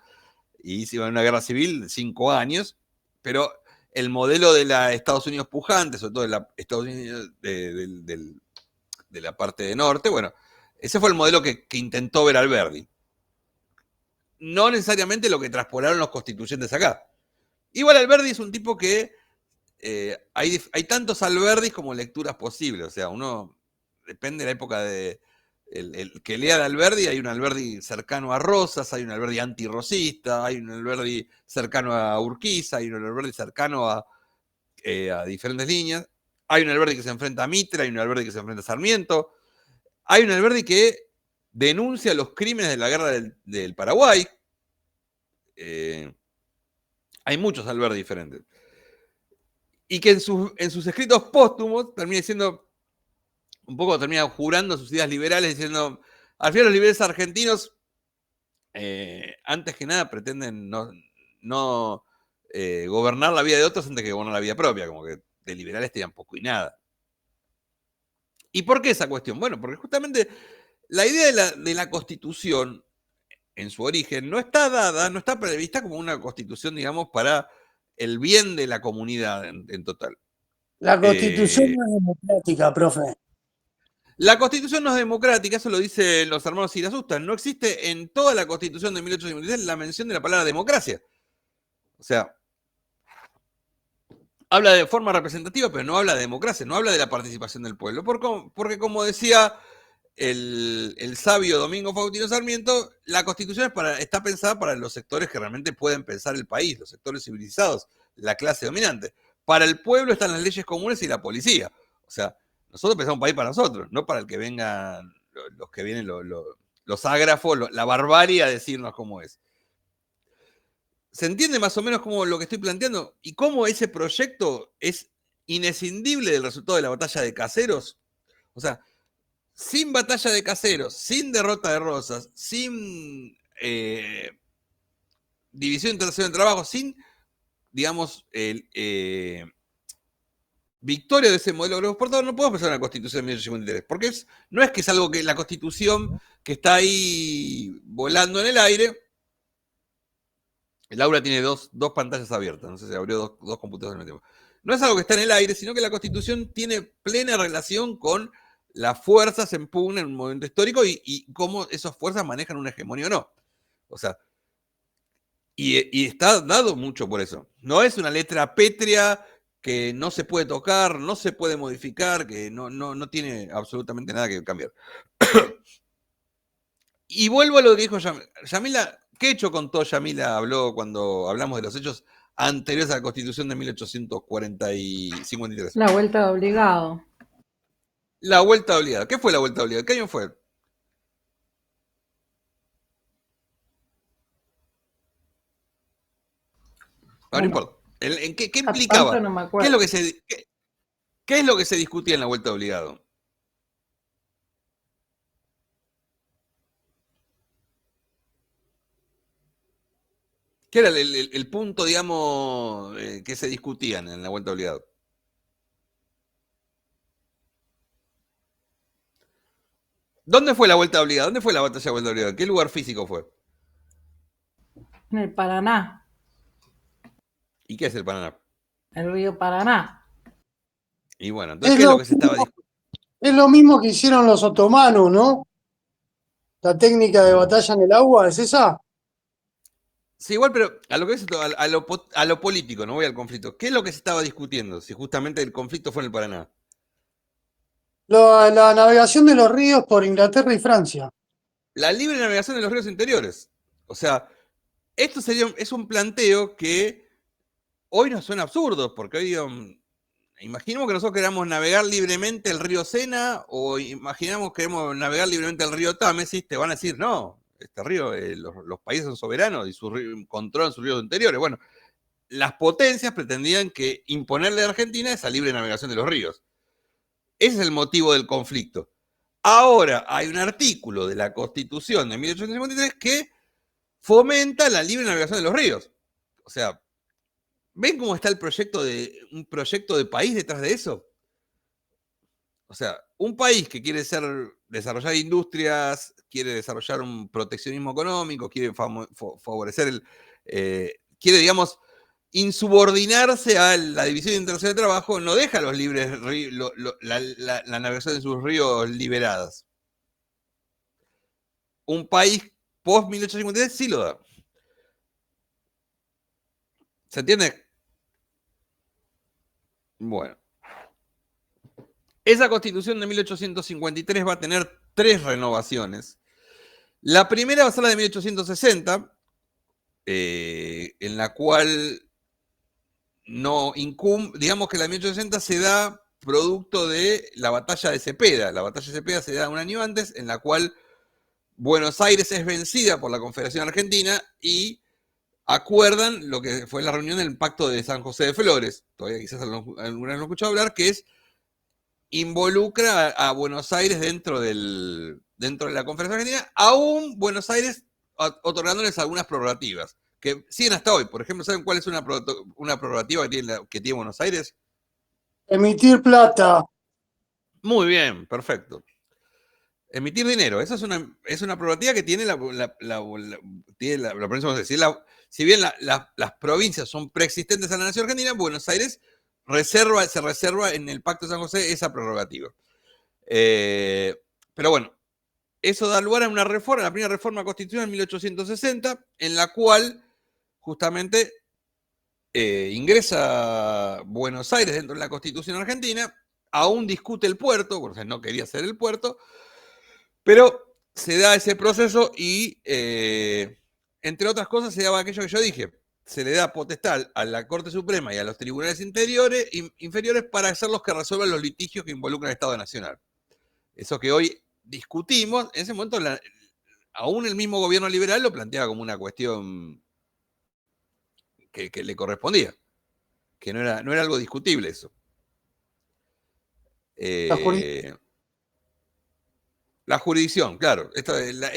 y se iba a una guerra civil de 5 años, pero el modelo de la Estados Unidos pujante, sobre todo de la Estados Unidos de la parte de norte, bueno, ese fue el modelo que intentó ver Alberdi. No necesariamente lo que transpolaron los constituyentes acá. Igual Alberdi es un tipo que hay tantos Alberdis como lecturas posibles, o sea, uno depende de la época de el que lea de Alberdi, hay un Alberdi cercano a Rosas, hay un Alberdi antirrosista, hay un Alberdi cercano a Urquiza, hay un Alberdi cercano a diferentes líneas, hay un Alberdi que se enfrenta a Mitre, hay un Alberdi que se enfrenta a Sarmiento, hay un Alberdi que denuncia los crímenes de la guerra del Paraguay. Hay muchos Alberdi diferentes. Y que en sus escritos póstumos termina diciendo, un poco termina jurando sus ideas liberales, diciendo, al final los liberales argentinos, antes que nada, pretenden no gobernar la vida de otros antes que gobernar la vida propia, como que de liberales tenían poco y nada. ¿Y por qué esa cuestión? Bueno, porque justamente la idea de la Constitución, en su origen, no está dada, no está prevista como una Constitución, digamos, para el bien de la comunidad en total. La Constitución no es democrática, profe. La Constitución no es democrática, eso lo dicen los hermanos Irazusta. No existe en toda la Constitución de 1856 la mención de la palabra democracia. O sea, habla de forma representativa, pero no habla de democracia, no habla de la participación del pueblo. Porque como decía el sabio Domingo Faustino Sarmiento, la Constitución está pensada para los sectores que realmente pueden pensar el país, los sectores civilizados, la clase dominante. Para el pueblo están las leyes comunes y la policía. O sea, nosotros pensamos un país para nosotros, no para el que vengan los que vienen los ágrafos, la barbarie a decirnos cómo es. ¿Se entiende más o menos cómo lo que estoy planteando? ¿Y cómo ese proyecto es inescindible del resultado de la batalla de Caseros? O sea, sin batalla de Caseros, sin derrota de Rosas, sin división internacional del trabajo, sin, digamos, victoria de ese modelo agroexportador, no podemos pensar en la Constitución de 1853, porque no es que es algo que la Constitución que está ahí volando en el aire. Laura tiene dos pantallas abiertas, no sé si abrió dos computadores al mismo tiempo. No es algo que está en el aire, sino que la Constitución tiene plena relación con las fuerzas en pugna en un momento histórico y cómo esas fuerzas manejan una hegemonía o no. O sea, y está dado mucho por eso. No es una letra pétrea que no se puede tocar, no se puede modificar, que no tiene absolutamente nada que cambiar. Y vuelvo a lo que dijo Yamila. ¿Qué hecho contó Yamila? Habló cuando hablamos de los hechos anteriores a la Constitución de 1853. La vuelta de obligado. La vuelta obligada. ¿Qué fue la vuelta obligada? ¿Qué año fue? No importa. ¿Qué implicaba? No me acuerdo. ¿Qué es lo que se discutía en la vuelta obligado? ¿Qué era el punto, digamos, que se discutían en la vuelta obligado? ¿Dónde fue la vuelta obligada? ¿Dónde fue la batalla de vuelta obligada? ¿Qué lugar físico fue? En el Paraná. ¿Y qué es el Paraná? El río Paraná. Y bueno, entonces, ¿qué es lo que se estaba discutiendo? Es lo mismo que hicieron los otomanos, ¿no? La técnica de batalla en el agua, ¿es esa? Sí, igual, pero a lo que es a lo político, no voy al conflicto. ¿Qué es lo que se estaba discutiendo? Si justamente el conflicto fue en el Paraná. La navegación de los ríos por Inglaterra y Francia. La libre navegación de los ríos interiores. O sea, esto es un planteo que hoy nos suena absurdo, porque hoy imaginemos que nosotros queramos navegar libremente el río Sena, o imaginamos que queremos navegar libremente el río Támesis, te van a decir, no, este río, los países son soberanos y controlan sus ríos interiores. Bueno, las potencias pretendían que imponerle a Argentina esa libre navegación de los ríos. Ese es el motivo del conflicto. Ahora hay un artículo de la Constitución de 1853 que fomenta la libre navegación de los ríos. O sea, ¿ven cómo está un proyecto de país detrás de eso? O sea, un país que quiere desarrollar industrias, quiere desarrollar un proteccionismo económico, quiere favorecer quiere, digamos, insubordinarse a la División Internacional de Trabajo, no deja los libres la navegación de sus ríos liberadas. Un país post-1853 sí lo da. ¿Se entiende? Bueno. Esa Constitución de 1853 va a tener 3 renovaciones. La primera va a ser la de 1860, en la cual digamos que la de 1860 se da producto de la batalla de Cepeda. La batalla de Cepeda se da un año antes, en la cual Buenos Aires es vencida por la Confederación Argentina y acuerdan lo que fue la reunión del Pacto de San José de Flores. Todavía quizás alguna vez lo he escuchado hablar, que es involucra a Buenos Aires dentro de la Confederación Argentina, aún Buenos Aires otorgándoles algunas prerrogativas, que siguen hasta hoy. Por ejemplo, ¿saben cuál es una prerrogativa que tiene Buenos Aires? Emitir plata. Muy bien, perfecto. Emitir dinero, esa es una prerrogativa que tiene la provincia. Si bien las provincias son preexistentes a la nación argentina, Buenos Aires se reserva en el Pacto de San José esa prerrogativa. Pero bueno, eso da lugar a una reforma, la primera reforma constitucional en 1860, en la cual justamente ingresa Buenos Aires dentro de la Constitución argentina, aún discute el puerto, porque no quería hacer el puerto, pero se da ese proceso y, entre otras cosas, se daba aquello que yo dije. Se le da potestad a la Corte Suprema y a los tribunales inferiores para ser los que resuelvan los litigios que involucran al Estado Nacional. Eso que hoy discutimos, en ese momento aún el mismo gobierno liberal lo planteaba como una cuestión que le correspondía, que no era algo discutible eso. La jurisdicción, claro. Esto de la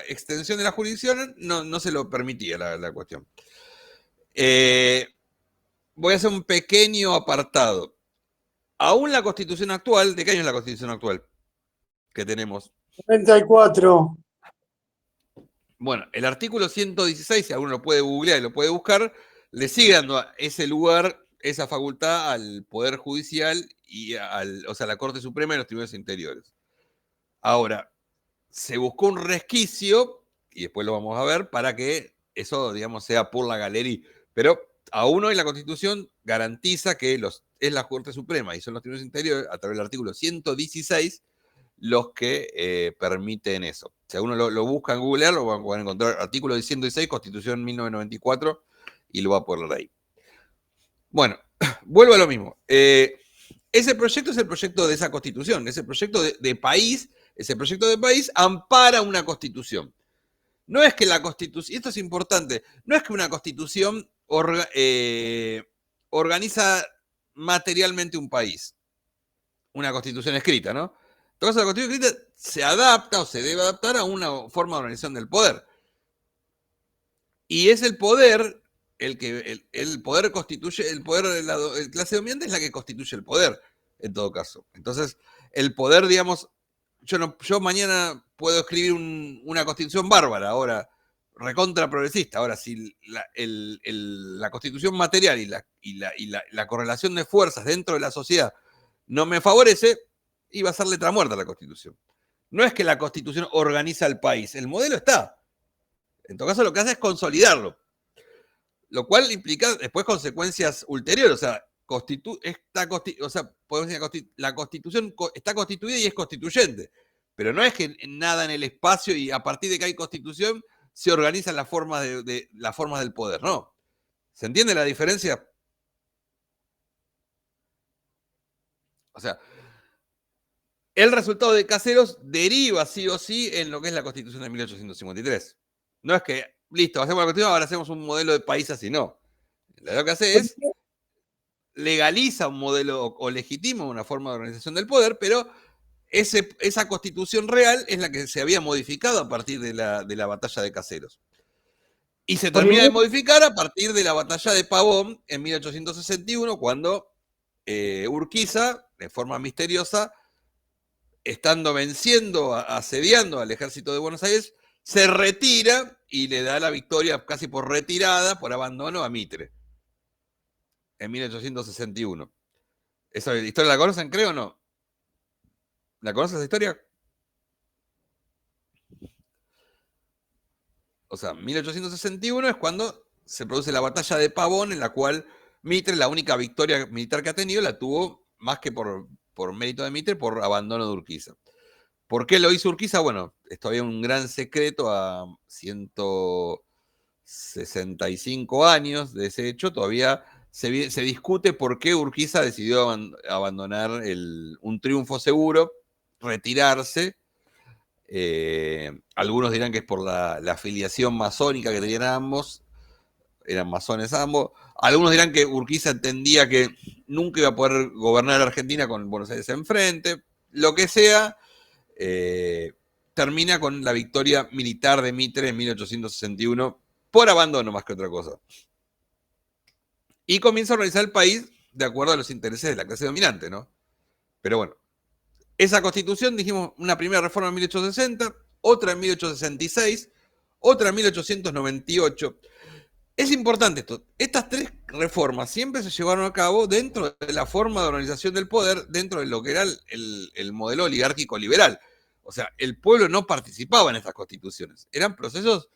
extensión de la jurisdicción no se lo permitía la cuestión. Voy a hacer un pequeño apartado. Aún la Constitución actual, ¿de qué año es la Constitución actual que tenemos? 94. Bueno, el artículo 116, si alguno lo puede googlear y lo puede buscar, le sigue dando ese lugar, esa facultad al Poder Judicial y a la Corte Suprema y los tribunales interiores. Ahora, se buscó un resquicio, y después lo vamos a ver, para que eso, digamos, sea por la galería. Pero aún hoy la Constitución garantiza que es la Corte Suprema y son los tribunales interiores, a través del artículo 116, los que permiten eso. Si uno lo busca en Google, lo van a encontrar artículo 116, Constitución 1994, y lo va a poner ahí. Bueno, vuelvo a lo mismo. Ese proyecto es el proyecto de esa Constitución, ese proyecto de país, ese proyecto de país ampara una Constitución. No es que la Constitución, y esto es importante, no es que una Constitución organiza materialmente un país. Una Constitución escrita, ¿no? Entonces la Constitución escrita se adapta o se debe adaptar a una forma de organización del poder. Y es el poder el poder constituye, el poder de la clase dominante es la que constituye el poder, en todo caso. Entonces, el poder, digamos, yo mañana puedo escribir una constitución bárbara, ahora, recontra progresista. Ahora, si la constitución material y la correlación de fuerzas dentro de la sociedad no me favorece, iba a ser letra muerta la Constitución. No es que la Constitución organiza el país, el modelo está. En todo caso, lo que hace es consolidarlo, lo cual implica después consecuencias ulteriores. O sea, la Constitución está constituida y es constituyente, pero no es que nada en el espacio y a partir de que hay Constitución se organizan las formas las formas del poder, no. ¿Se entiende la diferencia? O sea, el resultado de Caseros deriva sí o sí en lo que es la Constitución de 1853. No es que, listo, hacemos la Constitución, ahora hacemos un modelo de país así, no. Lo que hace es legaliza un modelo o legitima una forma de organización del poder, pero esa Constitución real es la que se había modificado a partir de la batalla de Caseros. Y se termina de modificar a partir de la batalla de Pavón en 1861, cuando Urquiza, de forma misteriosa, estando venciendo, asediando al ejército de Buenos Aires, se retira y le da la victoria casi por retirada, por abandono a Mitre, en 1861. ¿Esa historia la conocen, creo o no? ¿La conocen esa historia? O sea, 1861 es cuando se produce la batalla de Pavón, en la cual Mitre, la única victoria militar que ha tenido, la tuvo más que por mérito de Mitre, por abandono de Urquiza. ¿Por qué lo hizo Urquiza? Bueno, es todavía un gran secreto a 165 años de ese hecho. Todavía se discute por qué Urquiza decidió abandonar un triunfo seguro, retirarse. Algunos dirán que es por la afiliación masónica que tenían ambos, eran masones ambos. Algunos dirán que Urquiza entendía que nunca iba a poder gobernar Argentina con Buenos Aires enfrente. Lo que sea, termina con la victoria militar de Mitre en 1861 por abandono más que otra cosa. Y comienza a organizar el país de acuerdo a los intereses de la clase dominante, ¿no? Pero bueno, esa Constitución, dijimos, una primera reforma en 1860, otra en 1866, otra en 1898. Es importante esto. Estas tres reformas siempre se llevaron a cabo dentro de la forma de organización del poder, dentro de lo que era el modelo oligárquico liberal. O sea, el pueblo no participaba en estas constituciones. Eran procesos,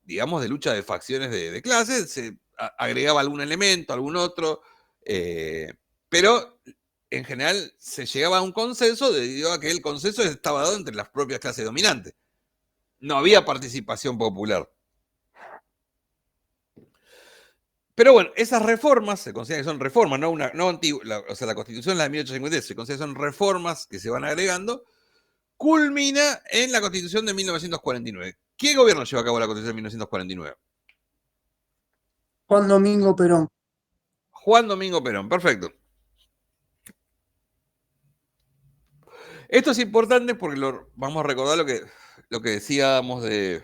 digamos, de lucha de facciones de clases. Se agregaba algún elemento, algún otro, pero en general se llegaba a un consenso debido a que el consenso estaba dado entre las propias clases dominantes. No había participación popular. Pero bueno, esas reformas se consideran que son reformas, no antiguas. O sea, la Constitución es la de 1853, se considera que son reformas que se van agregando. Culmina en la Constitución de 1949. ¿Qué gobierno llevó a cabo la Constitución de 1949? Juan Domingo Perón. Juan Domingo Perón, perfecto. Esto es importante porque vamos a recordar lo que decíamos de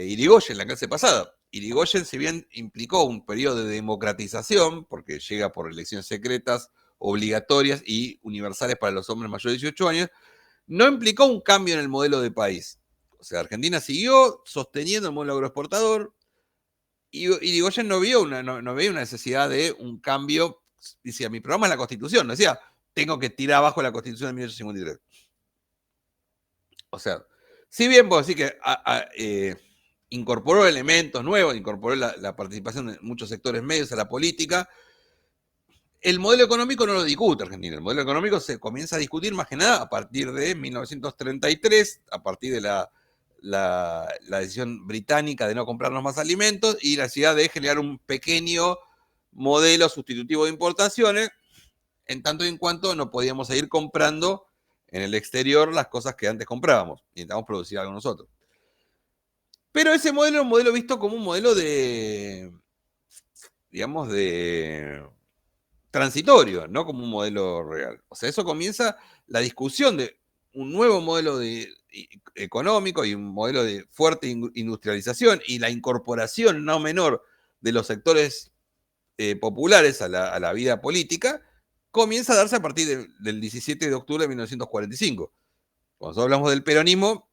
Irigoyen la clase pasada. Irigoyen, si bien implicó un periodo de democratización, porque llega por elecciones secretas, obligatorias y universales para los hombres mayores de 18 años, no implicó un cambio en el modelo de país. O sea, Argentina siguió sosteniendo el modelo agroexportador y Irigoyen no veía una necesidad de un cambio. Decía, mi programa es la Constitución, no decía, tengo que tirar abajo la Constitución de 1853. O sea, si bien puedo decir que incorporó elementos nuevos, incorporó la participación de muchos sectores medios a la política. El modelo económico no lo discute Argentina. El modelo económico se comienza a discutir más que nada a partir de 1933, a partir de la decisión británica de no comprarnos más alimentos y la necesidad de generar un pequeño modelo sustitutivo de importaciones, en tanto y en cuanto no podíamos seguir comprando en el exterior las cosas que antes comprábamos. Necesitamos producir algo nosotros. Pero ese modelo es un modelo visto como un modelo de, digamos, de transitorio, no como un modelo real. O sea, eso comienza la discusión de un nuevo modelo económico y un modelo de fuerte industrialización y la incorporación no menor de los sectores populares a la vida política, comienza a darse a partir del 17 de octubre de 1945. Cuando hablamos del peronismo,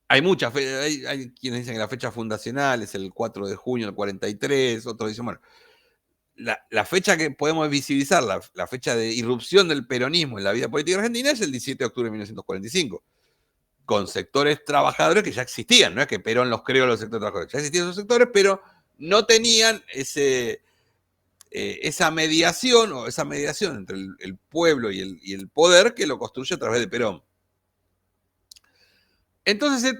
hay muchas, hay quienes dicen que la fecha fundacional es el 4 de junio del 43, otros dicen, bueno, la fecha que podemos visibilizar, la fecha de irrupción del peronismo en la vida política argentina es el 17 de octubre de 1945, con sectores trabajadores que ya existían, no es que Perón los creó los sectores trabajadores, ya existían esos sectores, pero no tenían esa mediación entre el pueblo y el poder que lo construye a través de Perón. Entonces,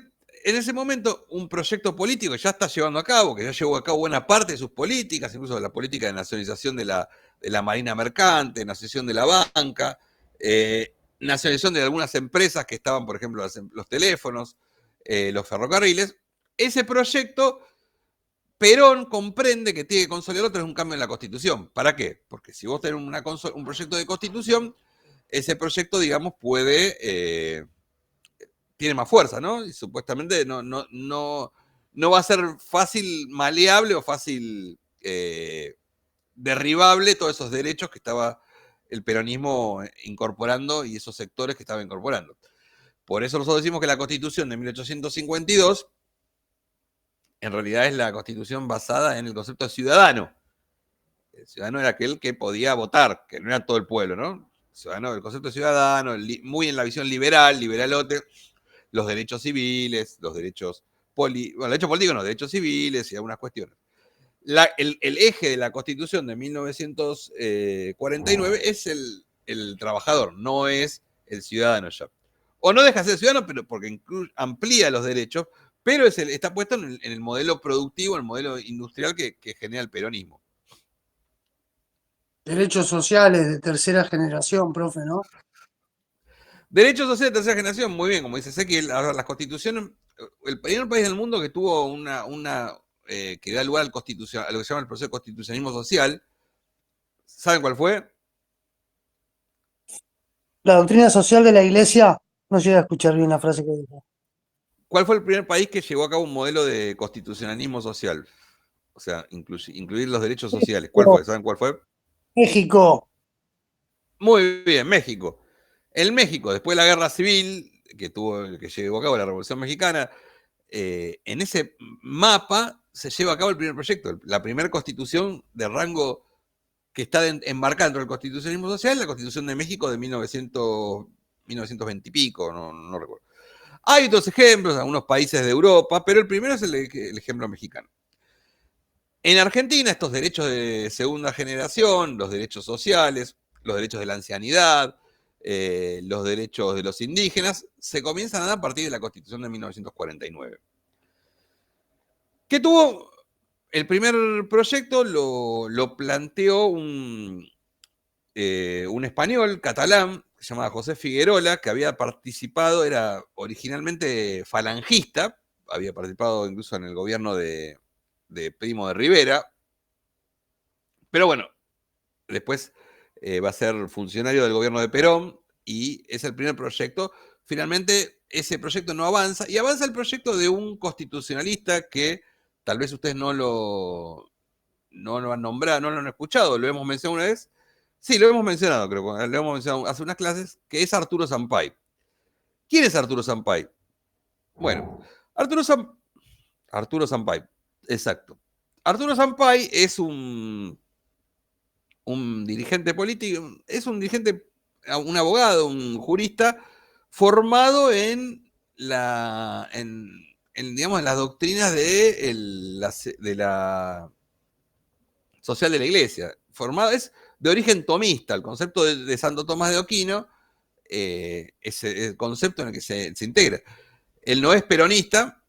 en ese momento, un proyecto político ya está llevando a cabo, que ya llevó a cabo buena parte de sus políticas, incluso la política de nacionalización de la marina mercante, nacionalización de la banca, nacionalización de algunas empresas que estaban, por ejemplo, los teléfonos, los ferrocarriles. Ese proyecto, Perón comprende que tiene que consolidarlo tras un cambio en la Constitución. ¿Para qué? Porque si vos tenés un proyecto de Constitución, ese proyecto, digamos, tiene más fuerza, ¿no? Y supuestamente no va a ser fácil maleable o fácil derribable todos esos derechos que estaba el peronismo incorporando y esos sectores que estaba incorporando. Por eso nosotros decimos que la Constitución de 1852 en realidad es la Constitución basada en el concepto de ciudadano. El ciudadano era aquel que podía votar, que no era todo el pueblo, ¿no? El concepto de ciudadano, muy en la visión liberalote, los derechos civiles, los derechos políticos, no, derechos civiles y algunas cuestiones. El eje de la Constitución de 1949 es el trabajador, no es el ciudadano ya. O no deja de ser ciudadano, pero porque amplía los derechos, pero está puesto en el modelo productivo, en el modelo industrial que genera el peronismo. Derechos sociales de tercera generación, profe, ¿no? Derechos sociales de tercera generación, muy bien, como dice Ezequiel, ahora las constituciones, el primer país del mundo que tuvo que da lugar a lo que se llama el proceso de constitucionalismo social, ¿saben cuál fue? La doctrina social de la Iglesia, no llega a escuchar bien la frase que dijo. ¿Cuál fue el primer país que llevó a cabo un modelo de constitucionalismo social? O sea, incluir los derechos sociales. ¿Cuál fue? ¿Saben cuál fue? México. Muy bien, México. En México, después de la guerra civil que llevó a cabo la Revolución Mexicana, en ese mapa se lleva a cabo el primer proyecto, la primera constitución de rango que está enmarcada dentro del constitucionalismo social, la Constitución de México de 1920 y pico, no recuerdo. Hay otros ejemplos, algunos países de Europa, pero el primero es el ejemplo mexicano. En Argentina, estos derechos de segunda generación, los derechos sociales, los derechos de la ancianidad, los derechos de los indígenas, se comienzan a dar a partir de la Constitución de 1949. ¿Qué tuvo? El primer proyecto lo planteó un español catalán que se llamaba José Figuerola, que había participado, era originalmente falangista, había participado incluso en el gobierno de Primo de Rivera, pero bueno, después va a ser funcionario del gobierno de Perón y es el primer proyecto. Finalmente ese proyecto no avanza y avanza el proyecto de un constitucionalista que tal vez ustedes no lo han nombrado, no lo han escuchado, lo hemos mencionado una vez. Sí, lo hemos mencionado, creo, lo hemos mencionado hace unas clases, que es Arturo Sampay. ¿Quién es Arturo Sampay? Bueno, Arturo Sampay, exacto. Arturo Sampay es un dirigente político, es un abogado, un jurista formado en digamos, en las doctrinas de la social de la Iglesia. Es de origen tomista, el concepto de Santo Tomás de Aquino, es el concepto en el que se integra. Él no es peronista,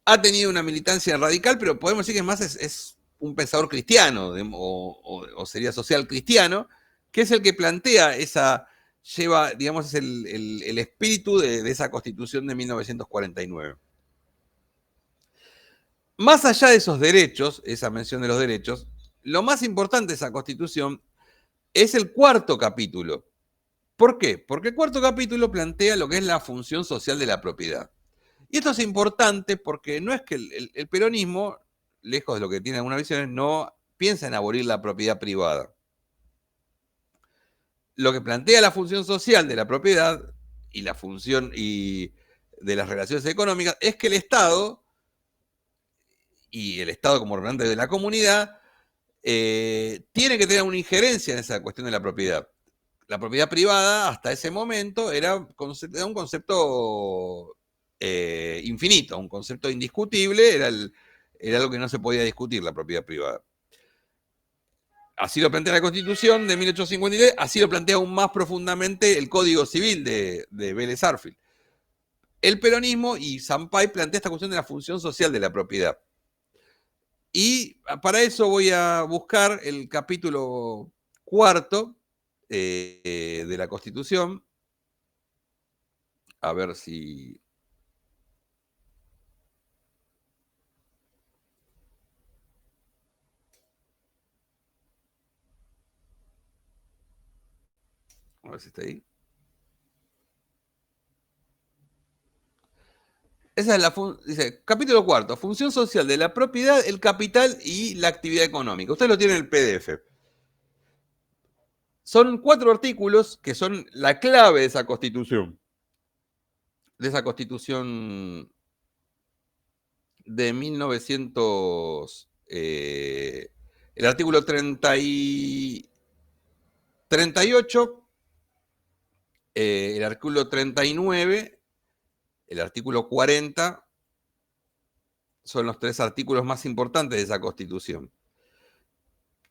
ha tenido una militancia radical, pero podemos decir que más es un pensador cristiano, o sería social cristiano, que es el que plantea digamos, es el espíritu de esa Constitución de 1949. Más allá de esos derechos, esa mención de los derechos, lo más importante de esa Constitución es el cuarto capítulo. ¿Por qué? Porque el cuarto capítulo plantea lo que es la función social de la propiedad. Y esto es importante porque no es que el peronismo, lejos de lo que tiene algunas visiones, no piensa en abolir la propiedad privada. Lo que plantea la función social de la propiedad y la función de las relaciones económicas es que el Estado, y el Estado como representante de la comunidad, tiene que tener una injerencia en esa cuestión de la propiedad. La propiedad privada hasta ese momento era un concepto infinito, un concepto indiscutible, era algo que no se podía discutir, la propiedad privada. Así lo plantea la Constitución de 1853, así lo plantea aún más profundamente el Código Civil de Vélez Sarsfield. El peronismo y Sampay plantea esta cuestión de la función social de la propiedad. Y para eso voy a buscar el capítulo 4 de la Constitución. A ver si... A ver si está ahí. Esa es dice, capítulo 4, función social de la propiedad, el capital y la actividad económica. Ustedes lo tienen en el PDF. Son 4 artículos que son la clave de esa Constitución. De esa Constitución de 1900... el artículo 38, el artículo 39, el artículo 40, son los 3 artículos más importantes de esa Constitución.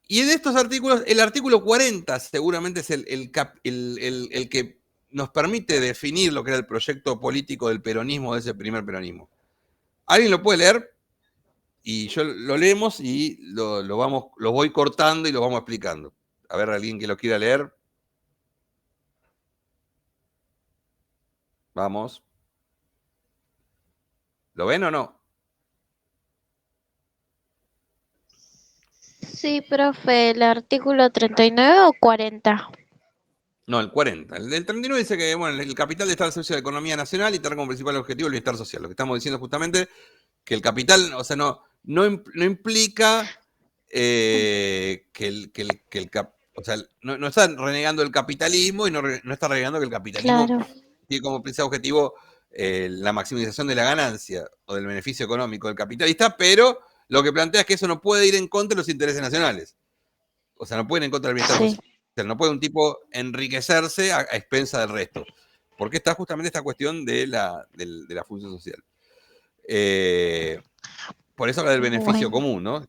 Y de estos artículos, el artículo 40 seguramente es el que nos permite definir lo que era el proyecto político del peronismo, de ese primer peronismo. ¿Alguien lo puede leer? Y yo lo leemos y lo voy cortando y lo vamos explicando. A ver, alguien que lo quiera leer. Vamos. ¿Lo ven o no? Sí, profe, ¿el artículo 39 o 40? No, el 40. El 39 dice que bueno, el capital está al servicio de la economía nacional y tener como principal objetivo el bienestar social. Lo que estamos diciendo justamente que el capital, o sea, no implica o sea, no está renegando el capitalismo y no está renegando que el capitalismo Claro. tiene como principal objetivo la maximización de la ganancia o del beneficio económico del capitalista, pero lo que plantea es que eso no puede ir en contra de los intereses nacionales. O sea, no pueden ir en contra del bienestar social. No puede un tipo enriquecerse a expensa del resto. Porque está justamente esta cuestión de la función social. Por eso habla del beneficio común, ¿no?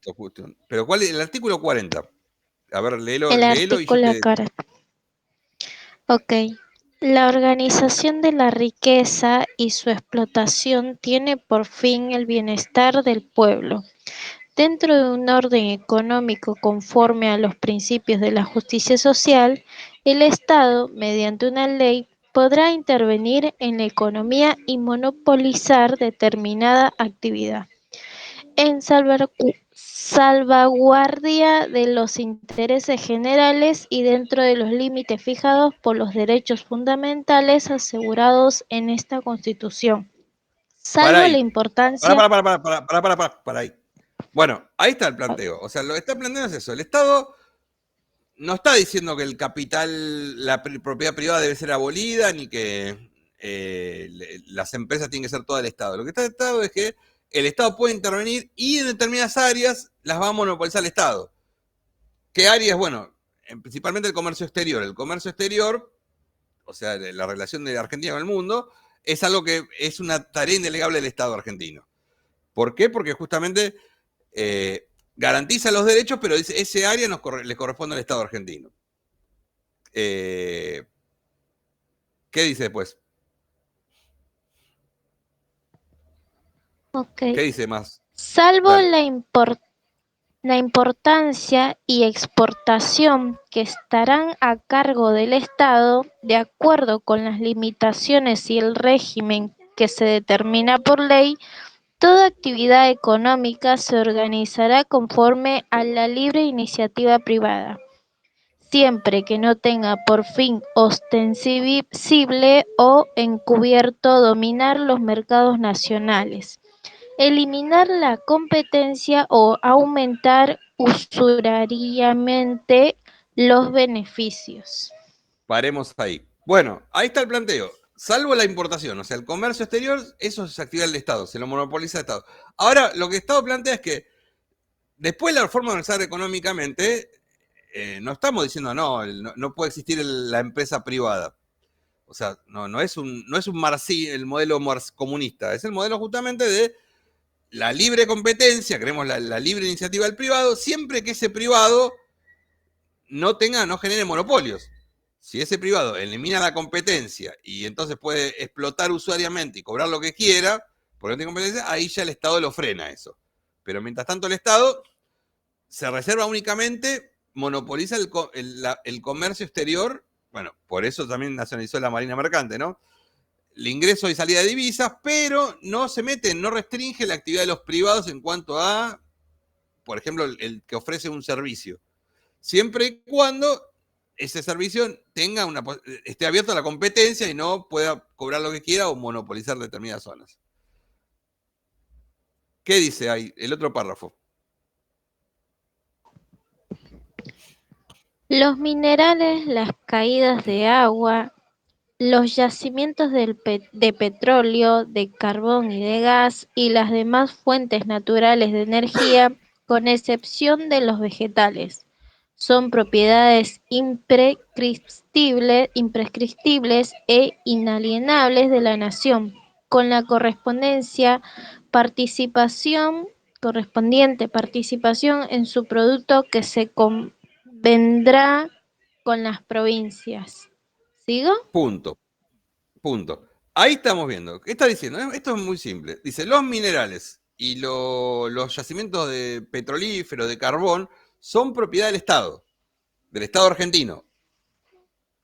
Pero ¿cuál es el artículo 40? A ver, léelo y yo te... Ok. La organización de la riqueza y su explotación tiene por fin el bienestar del pueblo. Dentro de un orden económico conforme a los principios de la justicia social, el Estado, mediante una ley, podrá intervenir en la economía y monopolizar determinada actividad, en salvaguardia de los intereses generales y dentro de los límites fijados por los derechos fundamentales asegurados en esta Constitución, salvo la importancia... Para ahí. Bueno, ahí está el planteo. O sea, lo que está planteando es eso. El Estado no está diciendo que el capital, la propiedad privada debe ser abolida, ni que las empresas tienen que ser todas del Estado. Lo que está Estado es que el Estado puede intervenir y en determinadas áreas las va a monopolizar el Estado. ¿Qué áreas? Bueno, principalmente el comercio exterior. El comercio exterior, o sea, la relación de Argentina con el mundo, es algo que es una tarea indelegable del Estado argentino. ¿Por qué? Porque justamente garantiza los derechos, pero dice, ese área le corresponde al Estado argentino. ¿Qué dice después? Ok. ¿Qué dice más? Salvo Dale. la importancia y exportación que estarán a cargo del Estado, de acuerdo con las limitaciones y el régimen que se determina por ley, toda actividad económica se organizará conforme a la libre iniciativa privada, siempre que no tenga por fin ostensible o encubierto dominar los mercados nacionales, eliminar la competencia o aumentar usurariamente los beneficios. Paremos ahí. Bueno, ahí está el planteo. Salvo la importación, o sea, el comercio exterior, eso es actividad del Estado, se lo monopoliza el Estado. Ahora, lo que el Estado plantea es que después de la reforma de organizar económicamente, no estamos diciendo no puede existir la empresa privada. O sea, no es un el modelo comunista, es el modelo justamente de la libre competencia, queremos la libre iniciativa del privado, siempre que ese privado no genere monopolios. Si ese privado elimina la competencia y entonces puede explotar usuariamente y cobrar lo que quiera, porque no tiene competencia, ahí ya el Estado lo frena eso. Pero mientras tanto el Estado se reserva únicamente, monopoliza el comercio exterior. Bueno, por eso también nacionalizó la Marina Mercante, ¿no? El ingreso y salida de divisas, pero no se mete, no restringe la actividad de los privados en cuanto a, por ejemplo, el que ofrece un servicio. Siempre y cuando ese servicio esté abierto a la competencia y no pueda cobrar lo que quiera o monopolizar determinadas zonas. ¿Qué dice ahí el otro párrafo? Los minerales, las caídas de agua, los yacimientos de petróleo, de carbón y de gas y las demás fuentes naturales de energía, con excepción de los vegetales, son propiedades imprescriptibles e inalienables de la nación, con la correspondiente participación en su producto que se convendrá con las provincias. ¿Sigo? Punto. Ahí estamos viendo. ¿Qué está diciendo? Esto es muy simple. Dice, los minerales y los yacimientos de petrolífero, de carbón, son propiedad del Estado argentino.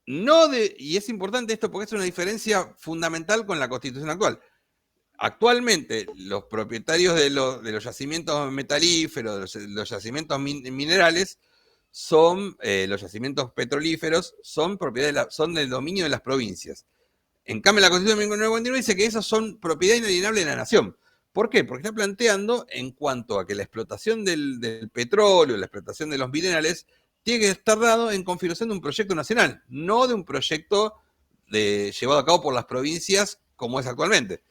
Y es importante esto porque es una diferencia fundamental con la Constitución actual. Actualmente, los propietarios de los yacimientos metalíferos, los yacimientos minerales, los yacimientos petrolíferos, son del dominio de las provincias. En cambio, la Constitución de 1949 dice que esos son propiedad inalienable de la nación. ¿Por qué? Porque está planteando en cuanto a que la explotación del petróleo, la explotación de los minerales, tiene que estar dado en configuración de un proyecto nacional, no de un proyecto llevado a cabo por las provincias como es actualmente.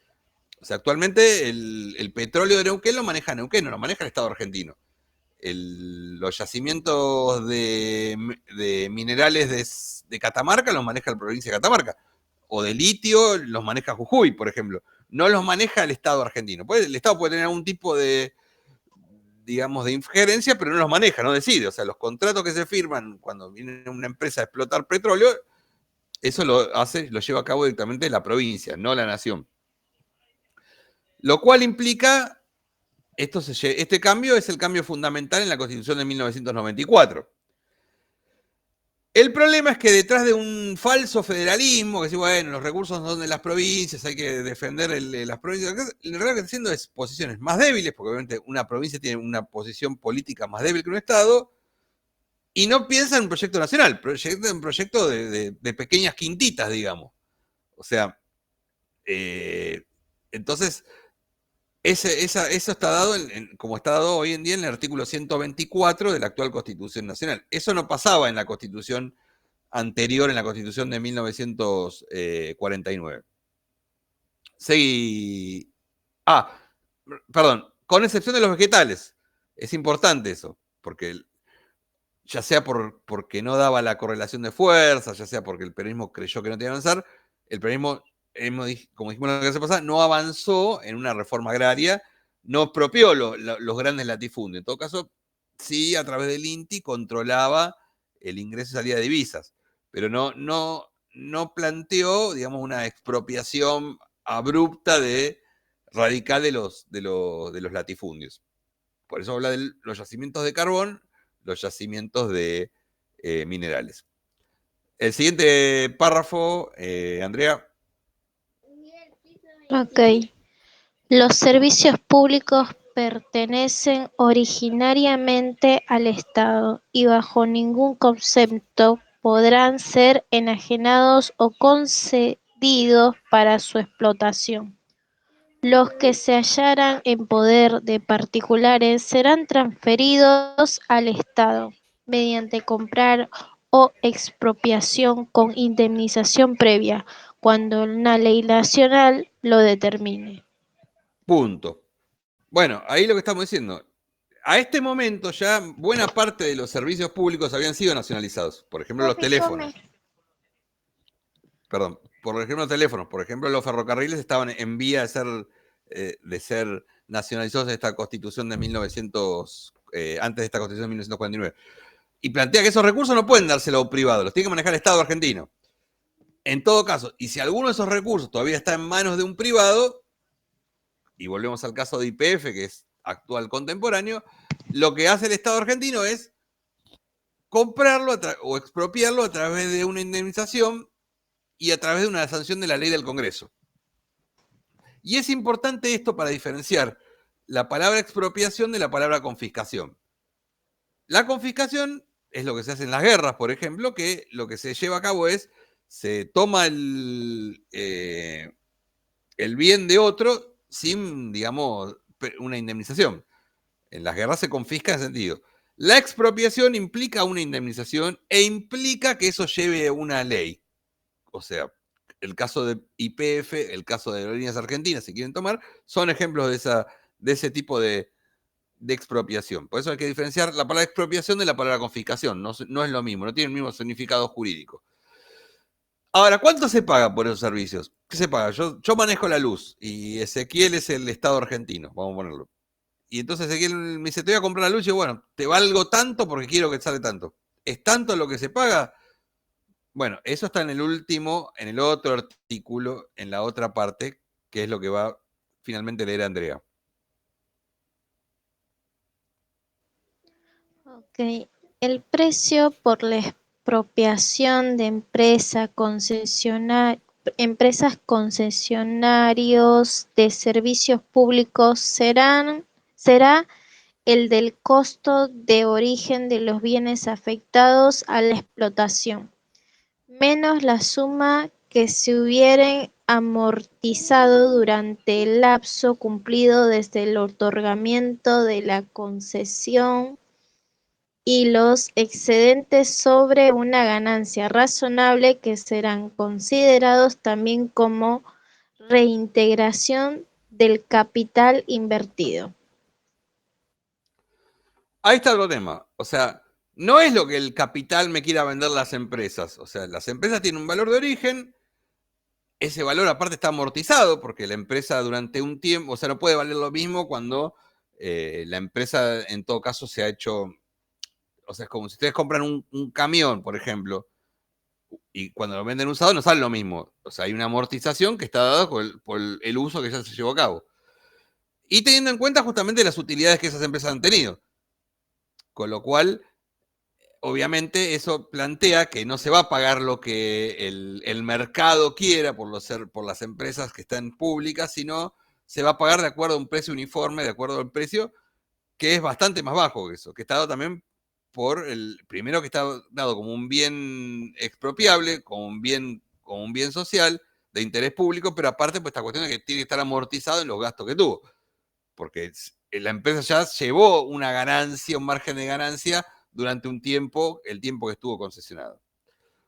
O sea, actualmente el petróleo de Neuquén lo maneja Neuquén, no lo maneja el Estado argentino. Los yacimientos de minerales de Catamarca los maneja la provincia de Catamarca. O de litio los maneja Jujuy, por ejemplo. No los maneja el Estado argentino. El Estado puede tener algún tipo de, digamos, de injerencia, pero no los maneja, no decide. O sea, los contratos que se firman cuando viene una empresa a explotar petróleo, eso lo lleva a cabo directamente la provincia, no la nación. Lo cual implica, este cambio es el cambio fundamental en la Constitución de 1994. El problema es que detrás de un falso federalismo, que dice, bueno, los recursos son de las provincias, hay que defender las provincias, en realidad lo que está haciendo es posiciones más débiles, porque obviamente una provincia tiene una posición política más débil que un Estado, y no piensa en un proyecto nacional, un proyecto de pequeñas quintitas, digamos. O sea, entonces, eso está dado como está dado hoy en día en el artículo 124 de la actual Constitución Nacional. Eso no pasaba en la Constitución anterior, en la Constitución de 1949. Perdón, con excepción de los vegetales. Es importante eso, porque ya sea porque no daba la correlación de fuerzas, ya sea porque el peronismo creyó que no tenía que avanzar, el peronismo, como dijimos la clase pasada, no avanzó en una reforma agraria no expropió los grandes latifundios. En todo caso, sí, a través del INTI controlaba el ingreso y salida de divisas, pero no planteó, digamos, una expropiación abrupta radical de los latifundios. Por eso habla de los yacimientos de carbón, los yacimientos de minerales. El siguiente párrafo, Andrea. Ok. Los servicios públicos pertenecen originariamente al Estado y bajo ningún concepto podrán ser enajenados o concedidos para su explotación. Los que se hallaran en poder de particulares serán transferidos al Estado mediante comprar o expropiación con indemnización previa, cuando una ley nacional lo determine. Punto. Bueno, ahí lo que estamos diciendo. A este momento ya buena parte de los servicios públicos habían sido nacionalizados. Por ejemplo, los teléfonos. Perdón, por ejemplo, los teléfonos. Por ejemplo, los ferrocarriles estaban en vía de ser nacionalizados en esta constitución de antes de esta constitución de 1949. Y plantea que esos recursos no pueden dárselo a un privado, los tiene que manejar el Estado argentino. En todo caso, y si alguno de esos recursos todavía está en manos de un privado, y volvemos al caso de YPF, que es actual contemporáneo, lo que hace el Estado argentino es comprarlo o expropiarlo a través de una indemnización y a través de una sanción de la ley del Congreso. Y es importante esto para diferenciar la palabra expropiación de la palabra confiscación. La confiscación es lo que se hace en las guerras, por ejemplo, que lo que se lleva a cabo es, se toma el bien de otro sin, digamos, una indemnización. En las guerras se confisca en ese sentido. La expropiación implica una indemnización e implica que eso lleve una ley. O sea, el caso de YPF, el caso de Aerolíneas Argentinas, si quieren tomar, son ejemplos de ese tipo de expropiación. Por eso hay que diferenciar la palabra expropiación de la palabra confiscación. No es lo mismo, no tiene el mismo significado jurídico. Ahora, ¿cuánto se paga por esos servicios? ¿Qué se paga? Yo manejo la luz y Ezequiel es el Estado argentino, vamos a ponerlo. Y entonces Ezequiel me dice, te voy a comprar la luz. Y yo, bueno, te valgo tanto porque quiero que sale tanto. ¿Es tanto lo que se paga? Bueno, eso está en el otro artículo, en la otra parte, que es lo que va finalmente a leer Andrea. Ok. El precio por la expropiación de empresas concesionarios de servicios públicos será el del costo de origen de los bienes afectados a la explotación, menos la suma que se hubiere amortizado durante el lapso cumplido desde el otorgamiento de la concesión y los excedentes sobre una ganancia razonable que serán considerados también como reintegración del capital invertido. Ahí está otro tema. O sea, no es lo que el capital me quiera vender las empresas. O sea, las empresas tienen un valor de origen. Ese valor aparte está amortizado porque la empresa durante un tiempo, o sea, no puede valer lo mismo cuando la empresa en todo caso se ha hecho, o sea, es como si ustedes compran un camión, por ejemplo, y cuando lo venden usado no sale lo mismo. O sea, hay una amortización que está dada por el uso que ya se llevó a cabo. Y teniendo en cuenta justamente las utilidades que esas empresas han tenido. Con lo cual, obviamente, eso plantea que no se va a pagar lo que el mercado quiera por las empresas que están públicas, sino se va a pagar de acuerdo a un precio uniforme, de acuerdo al precio, que es bastante más bajo que eso, que está dado también primero que está dado como un bien expropiable, como un bien social, de interés público, pero aparte pues esta cuestión de que tiene que estar amortizado en los gastos que tuvo. Porque la empresa ya llevó una ganancia, un margen de ganancia durante un tiempo, el tiempo que estuvo concesionado.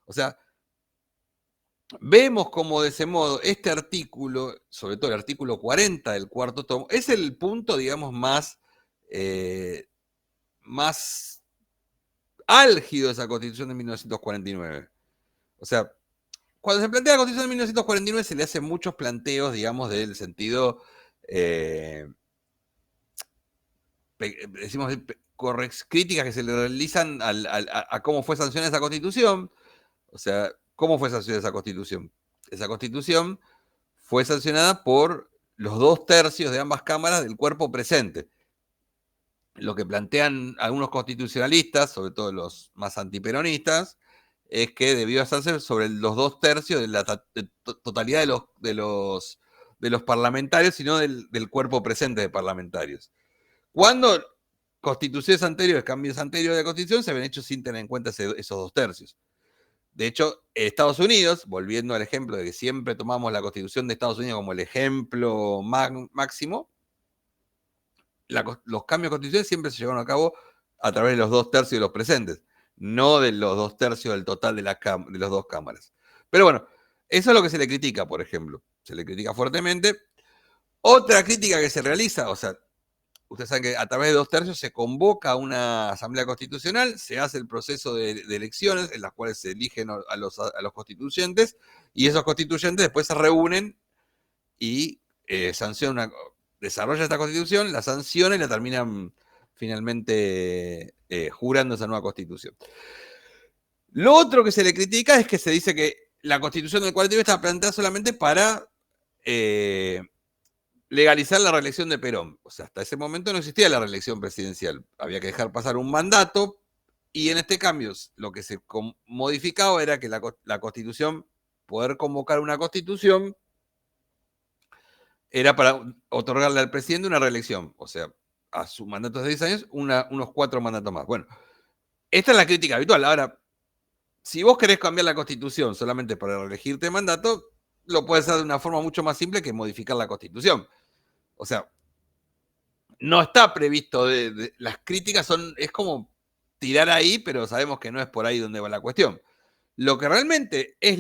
O sea, vemos como de ese modo este artículo, sobre todo el artículo 40 del cuarto tomo, es el punto, digamos, más álgido de esa Constitución de 1949. O sea, cuando se plantea la Constitución de 1949 se le hacen muchos planteos, digamos, del sentido decimos, críticas que se le realizan a cómo fue sancionada esa Constitución. O sea, ¿cómo fue sancionada esa Constitución? Esa Constitución fue sancionada por los 2/3 de ambas cámaras del cuerpo presente. Lo que plantean algunos constitucionalistas, sobre todo los más antiperonistas, es que debió hacerse sobre los 2/3 de la totalidad de los parlamentarios, y no del cuerpo presente de parlamentarios. Cuando constituciones anteriores, cambios anteriores de la Constitución, se habían hecho sin tener en cuenta esos 2/3. De hecho, Estados Unidos, volviendo al ejemplo de que siempre tomamos la Constitución de Estados Unidos como el ejemplo máximo, los cambios constitucionales siempre se llevaron a cabo a través de los 2/3 de los presentes, no de los 2/3 del total de las dos cámaras. Pero bueno, eso es lo que se le critica, por ejemplo. Se le critica fuertemente. Otra crítica que se realiza, o sea, ustedes saben que a través de 2/3 se convoca a una asamblea constitucional, se hace el proceso de elecciones en las cuales se eligen a los constituyentes, y esos constituyentes después se reúnen y desarrolla esta constitución, la sanciona y la terminan finalmente jurando esa nueva constitución. Lo otro que se le critica es que se dice que la constitución del 49 está planteada solamente para legalizar la reelección de Perón. O sea, hasta ese momento no existía la reelección presidencial. Había que dejar pasar un mandato, y en este cambio lo que se modificaba era que la constitución, poder convocar una constitución, era para otorgarle al presidente una reelección. O sea, a su mandato de 10 años, unos 4 mandatos más. Bueno, esta es la crítica habitual. Ahora, si vos querés cambiar la constitución solamente para reelegirte mandato, lo puedes hacer de una forma mucho más simple que modificar la constitución. O sea, no está previsto, las críticas es como tirar ahí, pero sabemos que no es por ahí donde va la cuestión. Lo que realmente es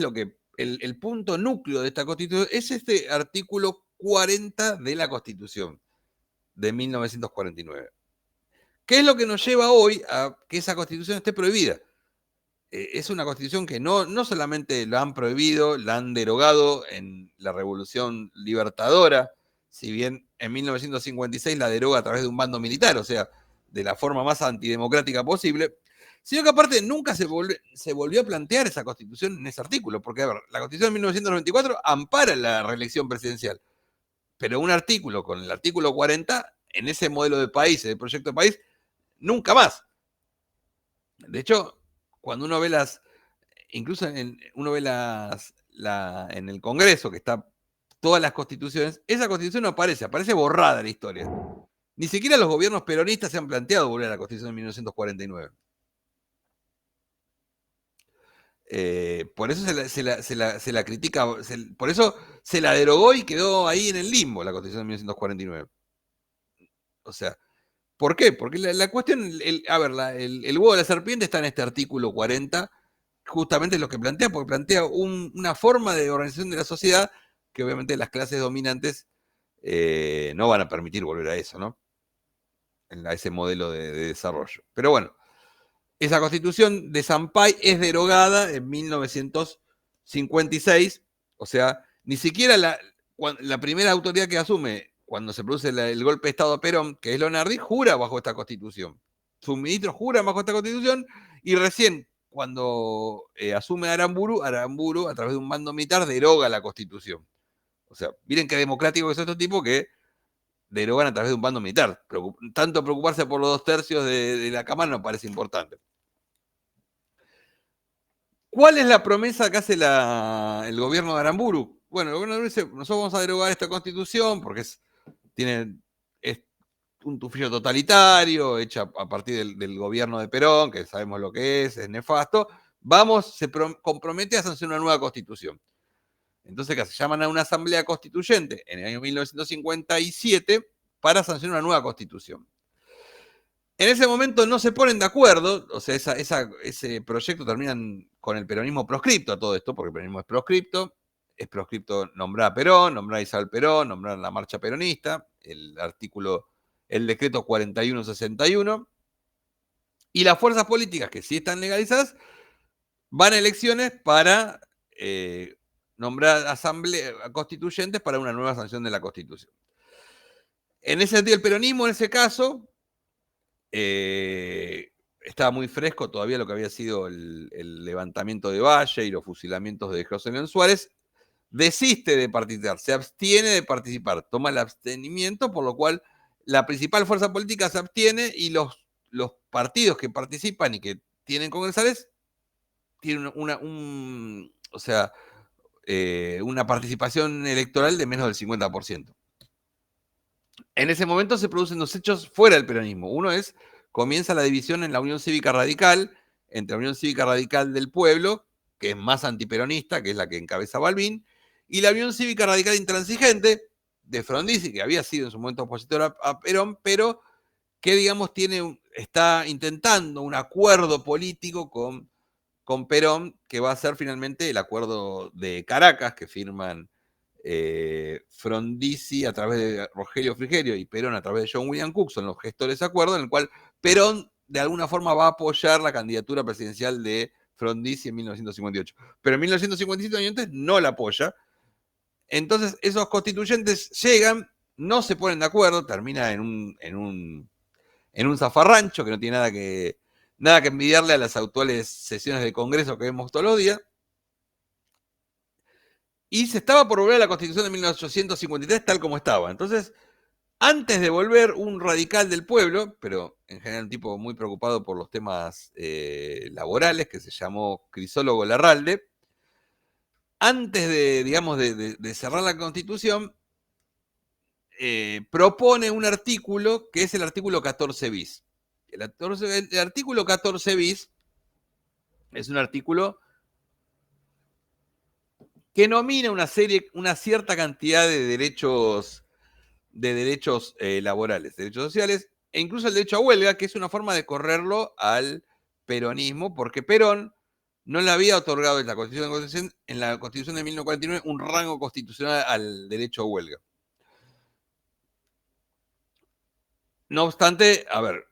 el punto núcleo de esta constitución es este artículo 40 de la Constitución de 1949. ¿Qué es lo que nos lleva hoy a que esa constitución esté prohibida? Es una constitución que no solamente la han prohibido, la han derogado en la Revolución Libertadora, si bien en 1956 la deroga a través de un bando militar, o sea, de la forma más antidemocrática posible, sino que aparte nunca se volvió a plantear esa constitución en ese artículo, porque a ver, la constitución de 1994 ampara la reelección presidencial, pero un artículo con el artículo 40, en ese modelo de país, el proyecto de país, nunca más. De hecho, cuando uno ve incluso uno ve en el Congreso, que está todas las constituciones, esa constitución no aparece borrada de la historia. Ni siquiera los gobiernos peronistas se han planteado volver a la constitución de 1949. Por eso se la critica, por eso se la derogó y quedó ahí en el limbo la constitución de 1949. O sea, ¿por qué? Porque la cuestión, el huevo de la serpiente está en este artículo 40, justamente lo que plantea, porque plantea una forma de organización de la sociedad que obviamente las clases dominantes no van a permitir volver a eso, ¿no? A ese modelo de desarrollo. Pero bueno, esa constitución de Sampaio es derogada en 1956, o sea, ni siquiera la primera autoridad que asume cuando se produce el golpe de Estado a Perón, que es Lonardi, jura bajo esta constitución. Sus ministros juran bajo esta constitución, y recién cuando asume Aramburu, a través de un mando militar, deroga la constitución. O sea, miren qué democrático que es este tipo, que derogan a través de un mando militar. Tanto preocuparse por los 2/3 de la Cámara no parece importante. ¿Cuál es la promesa que hace el gobierno de Aramburu? Bueno, el gobierno de Aramburu dice: nosotros vamos a derogar esta constitución porque es un tufillo totalitario, hecha a partir del gobierno de Perón, que sabemos lo que es nefasto. Se compromete a sancionar una nueva constitución. Entonces, ¿qué hace? Llaman a una asamblea constituyente en el año 1957 para sancionar una nueva constitución. En ese momento no se ponen de acuerdo, o sea, ese proyecto terminan con el peronismo proscripto a todo esto, porque el peronismo es proscripto nombrar a Perón, nombrar a Isabel Perón, nombrar a la marcha peronista, el decreto 4161, y las fuerzas políticas que sí están legalizadas van a elecciones para nombrar asambleas constituyentes para una nueva sanción de la Constitución. En ese sentido, el peronismo, en ese caso, estaba muy fresco todavía lo que había sido el levantamiento de Valle y los fusilamientos de José León Suárez. Desiste de participar, se abstiene de participar, toma el abstenimiento, por lo cual la principal fuerza política se abstiene y los partidos que participan y que tienen congresales tienen una participación electoral de menos del 50%. En ese momento se producen dos hechos fuera del peronismo. Uno es, comienza la división en la Unión Cívica Radical, entre la Unión Cívica Radical del Pueblo, que es más antiperonista, que es la que encabeza Balbín, y la Unión Cívica Radical Intransigente, de Frondizi, que había sido en su momento opositor a Perón, pero que, digamos, está intentando un acuerdo político con Perón, que va a ser finalmente el acuerdo de Caracas, que firman Frondizi a través de Rogelio Frigerio y Perón a través de John William Cook, son los gestores de ese acuerdo, en el cual Perón de alguna forma va a apoyar la candidatura presidencial de Frondizi en 1958. Pero en 1957, años antes, no la apoya. Entonces esos constituyentes llegan, no se ponen de acuerdo, termina en un zafarrancho que no tiene nada que envidiarle a las actuales sesiones de Congreso que vemos todos los días. Y se estaba por volver a la Constitución de 1853 tal como estaba. Entonces, antes de volver, un radical del pueblo, pero en general un tipo muy preocupado por los temas laborales, que se llamó Crisólogo Larralde, antes de cerrar la Constitución, propone un artículo que es el artículo 14 bis. El artículo 14 bis es un artículo que nomina una cierta cantidad de derechos laborales, derechos sociales, e incluso el derecho a huelga, que es una forma de correrlo al peronismo, porque Perón no le había otorgado en la Constitución de 1949 un rango constitucional al derecho a huelga. No obstante, a ver,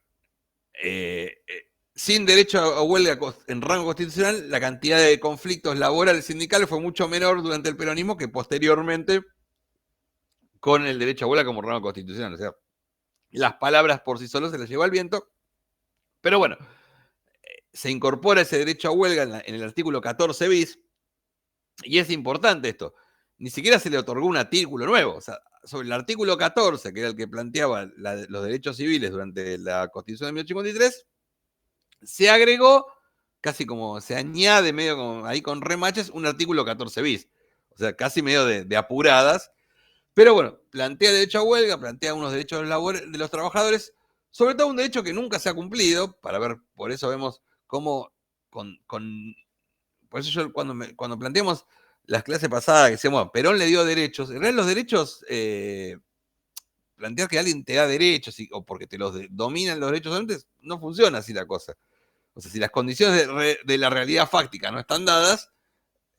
sin derecho a huelga en rango constitucional, la cantidad de conflictos laborales sindicales fue mucho menor durante el peronismo que posteriormente con el derecho a huelga como rango constitucional. O sea, las palabras por sí solas se las llevó al viento, pero bueno, se incorpora ese derecho a huelga en el artículo 14 bis, y es importante esto, ni siquiera se le otorgó un artículo nuevo, o sea, sobre el artículo 14, que era el que planteaba los derechos civiles durante la Constitución de 1853, se agregó, casi como se añade medio como ahí con remaches, un artículo 14 bis, o sea, casi medio de apuradas, pero bueno, plantea derecho a huelga, plantea unos derechos de los trabajadores, sobre todo un derecho que nunca se ha cumplido, por eso vemos cómo por eso yo cuando planteamos las clases pasadas, que decíamos, bueno, Perón le dio derechos, en realidad los derechos, plantear que alguien te da derechos o porque te los dominan los derechos antes, no funciona así la cosa. O sea, si las condiciones de la realidad fáctica no están dadas,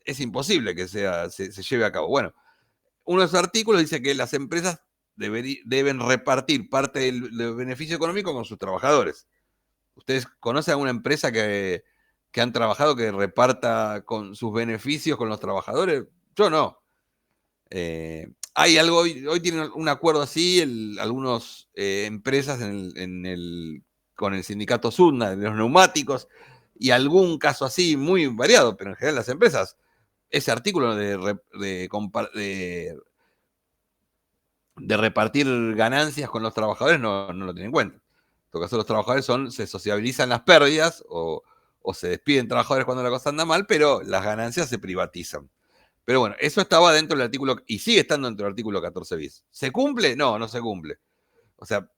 es imposible que se lleve a cabo. Bueno, uno de esos artículos dice que las empresas deben repartir parte del beneficio económico con sus trabajadores. ¿Ustedes conocen alguna empresa que han trabajado que reparta con sus beneficios con los trabajadores? Yo no. Hay algo, hoy tienen un acuerdo así, algunas empresas con el sindicato SUDNA de los neumáticos, y algún caso así muy variado, pero en general las empresas, ese artículo de repartir ganancias con los trabajadores no lo tienen en cuenta. En todo caso, los trabajadores se sociabilizan las pérdidas o se despiden trabajadores cuando la cosa anda mal, pero las ganancias se privatizan. Pero bueno, eso estaba dentro del artículo, y sigue estando dentro del artículo 14 bis. ¿Se cumple? No se cumple. O sea,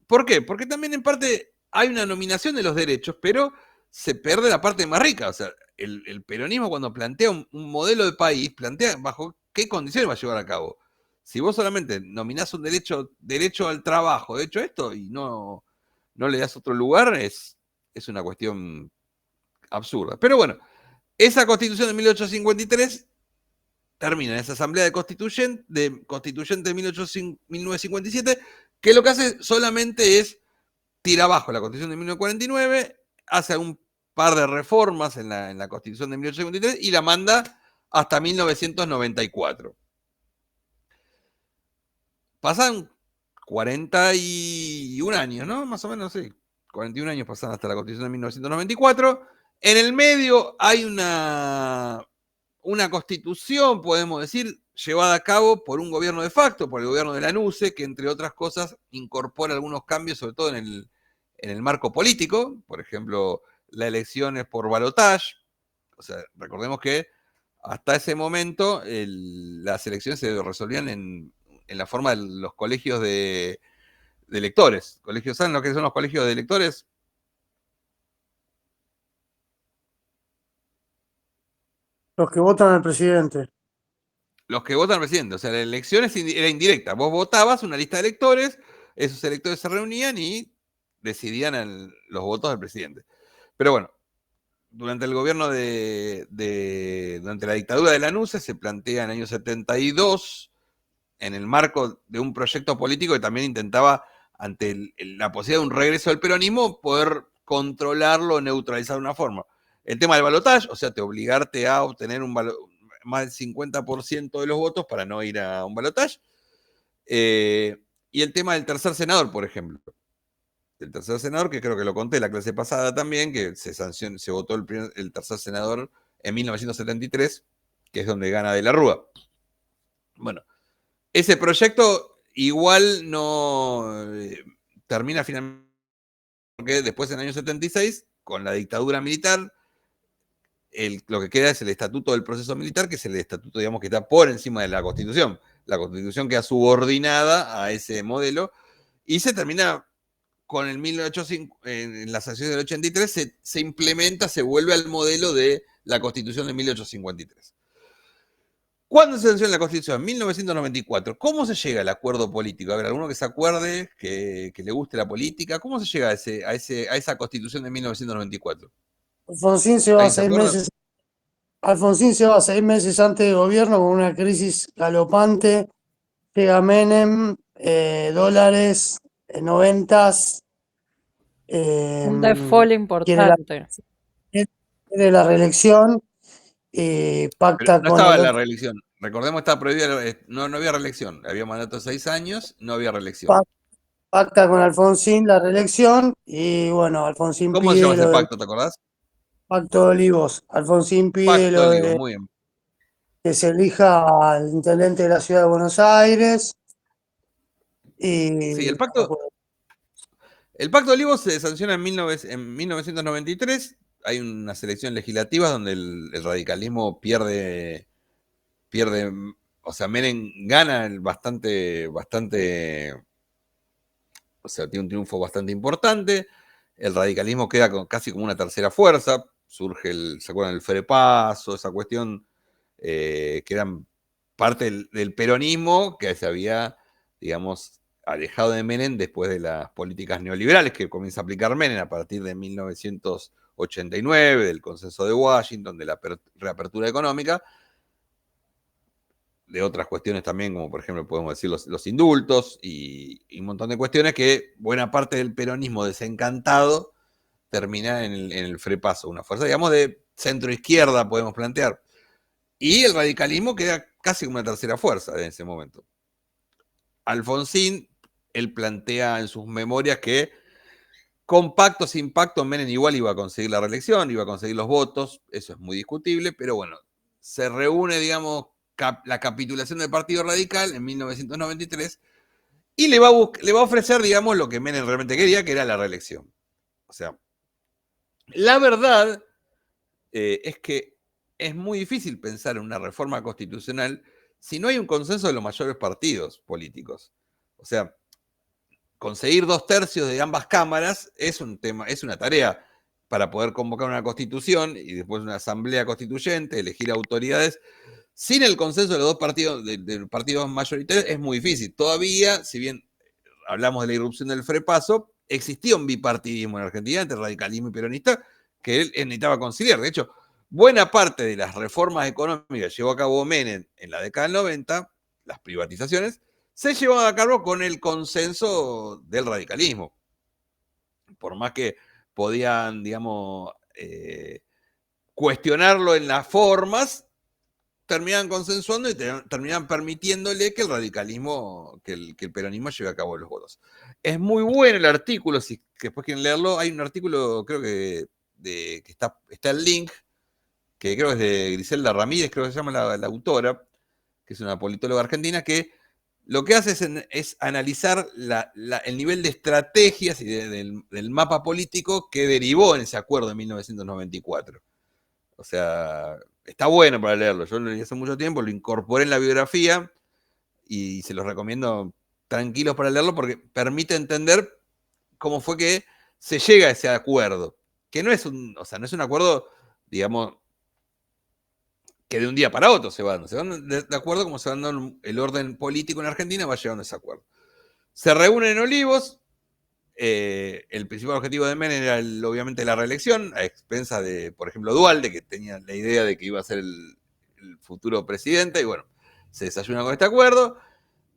¿por qué? Porque también en parte hay una nominación de los derechos, pero se pierde la parte más rica. O sea, el peronismo cuando plantea un modelo de país, plantea bajo qué condiciones va a llevar a cabo. Si vos solamente nominás un derecho al trabajo, de hecho esto, y no le das otro lugar, es una cuestión absurda. Pero bueno, esa Constitución de 1853 termina en esa Asamblea de Constituyente de 1957, que lo que hace solamente es tirar abajo la Constitución de 1949, hace un par de reformas en la Constitución de 1853 y la manda hasta 1994. Pasan 41 años, ¿no? Más o menos, sí. 41 años pasan hasta la Constitución de 1994. En el medio hay una constitución, podemos decir, llevada a cabo por un gobierno de facto, por el gobierno de Lanusse, que entre otras cosas incorpora algunos cambios, sobre todo en el marco político, por ejemplo, las elecciones por balotaje. O sea, recordemos que hasta ese momento las elecciones se resolvían en la forma de los colegios de electores. ¿Saben lo que son los colegios de electores? Los que votan al presidente. Los que votan al presidente. O sea, la elección era indirecta. Vos votabas una lista de electores, esos electores se reunían y decidían los votos del presidente. Pero bueno, durante el gobierno durante la dictadura de Lanusse se plantea en el año 72, en el marco de un proyecto político que también intentaba, ante la posibilidad de un regreso del peronismo, poder controlarlo o neutralizar de una forma. El tema del balotaje, o sea, obligarte a obtener más del 50% de los votos para no ir a un balotaje. Y el tema del tercer senador, por ejemplo. El tercer senador, que creo que lo conté la clase pasada también, que se votó el tercer senador en 1973, que es donde gana De la Rúa. Bueno, ese proyecto igual no termina finalmente, porque después en el año 76, con la dictadura militar, lo que queda es el estatuto del proceso militar, que es el estatuto, digamos, que está por encima de la Constitución. La Constitución queda subordinada a ese modelo y se termina con el 1850, en las acciones del 83, se implementa, se vuelve al modelo de la Constitución de 1853. ¿Cuándo se sanciona la Constitución? En 1994. ¿Cómo se llega al acuerdo político? A ver, alguno que se acuerde, que le guste la política. ¿Cómo se llega a esa Constitución de 1994? Alfonsín se va 6 meses. Alfonsín se va 6 meses antes del gobierno con una crisis galopante. Llega Menem, dólares, 90s. Un default importante. Quiere la reelección. Pacta no con estaba la reelección. Recordemos que estaba prohibida, no había reelección. Había mandato de 6 años, no había reelección. Pacta con Alfonsín la reelección y bueno, Alfonsín ¿Cómo se llama ese pacto, te acordás? Pacto de Olivos. Alfonsín pide Pacto lo de Olivos, de muy bien. que se elija al intendente de la ciudad de Buenos Aires. Y sí, el pacto de Olivos se sanciona en 1993. Hay unas elecciones legislativas donde el radicalismo pierde, o sea, Menem gana bastante, o sea, tiene un triunfo bastante importante. El radicalismo queda casi como una tercera fuerza. Surge ¿se acuerdan del Frepaso? Esa cuestión que eran parte del peronismo que se había, digamos, alejado de Menem después de las políticas neoliberales que comienza a aplicar Menem a partir de 1989, del consenso de Washington, de la reapertura económica, de otras cuestiones también, como por ejemplo podemos decir los indultos y un montón de cuestiones que buena parte del peronismo desencantado termina en el Frepaso, una fuerza, digamos, de centro-izquierda, podemos plantear. Y el radicalismo queda casi como una tercera fuerza en ese momento. Alfonsín, él plantea en sus memorias que con pacto, sin pacto, Menem igual iba a conseguir la reelección, iba a conseguir los votos, eso es muy discutible, pero bueno, se reúne, digamos, la capitulación del Partido Radical en 1993 y le va a ofrecer, digamos, lo que Menem realmente quería, que era la reelección. O sea, la verdad es que es muy difícil pensar en una reforma constitucional si no hay un consenso de los mayores partidos políticos. O sea, conseguir 2/3 de ambas cámaras es una tarea para poder convocar una constitución y después una asamblea constituyente, elegir autoridades. Sin el consenso de los dos partidos, de partidos mayoritarios, es muy difícil. Todavía, si bien hablamos de la irrupción del Frepaso, existía un bipartidismo en Argentina entre radicalismo y peronista que él necesitaba conciliar. De hecho, buena parte de las reformas económicas que llevó a cabo Menem en la década del 90, las privatizaciones, se llevaban a cabo con el consenso del radicalismo. Por más que podían, digamos, cuestionarlo en las formas, terminaban consensuando y terminaban permitiéndole que el radicalismo, que el peronismo lleve a cabo los votos. Es muy bueno el artículo, si después quieren leerlo, hay un artículo, creo que está el link, que creo que es de Griselda Ramírez, creo que se llama la autora, que es una politóloga argentina, que lo que hace es analizar el nivel de estrategias y del mapa político que derivó en ese acuerdo de 1994. O sea, está bueno para leerlo. Yo lo leí hace mucho tiempo, lo incorporé en la biografía y se los recomiendo tranquilos para leerlo porque permite entender cómo fue que se llega a ese acuerdo. Que no es no es un acuerdo, digamos, que de un día para otro se van de acuerdo como se van dando el orden político en Argentina, va llevando ese acuerdo. Se reúnen en Olivos. El principal objetivo de Menem era obviamente la reelección, a expensas de, por ejemplo, Duhalde, que tenía la idea de que iba a ser el futuro presidente, y bueno, se desayuna con este acuerdo,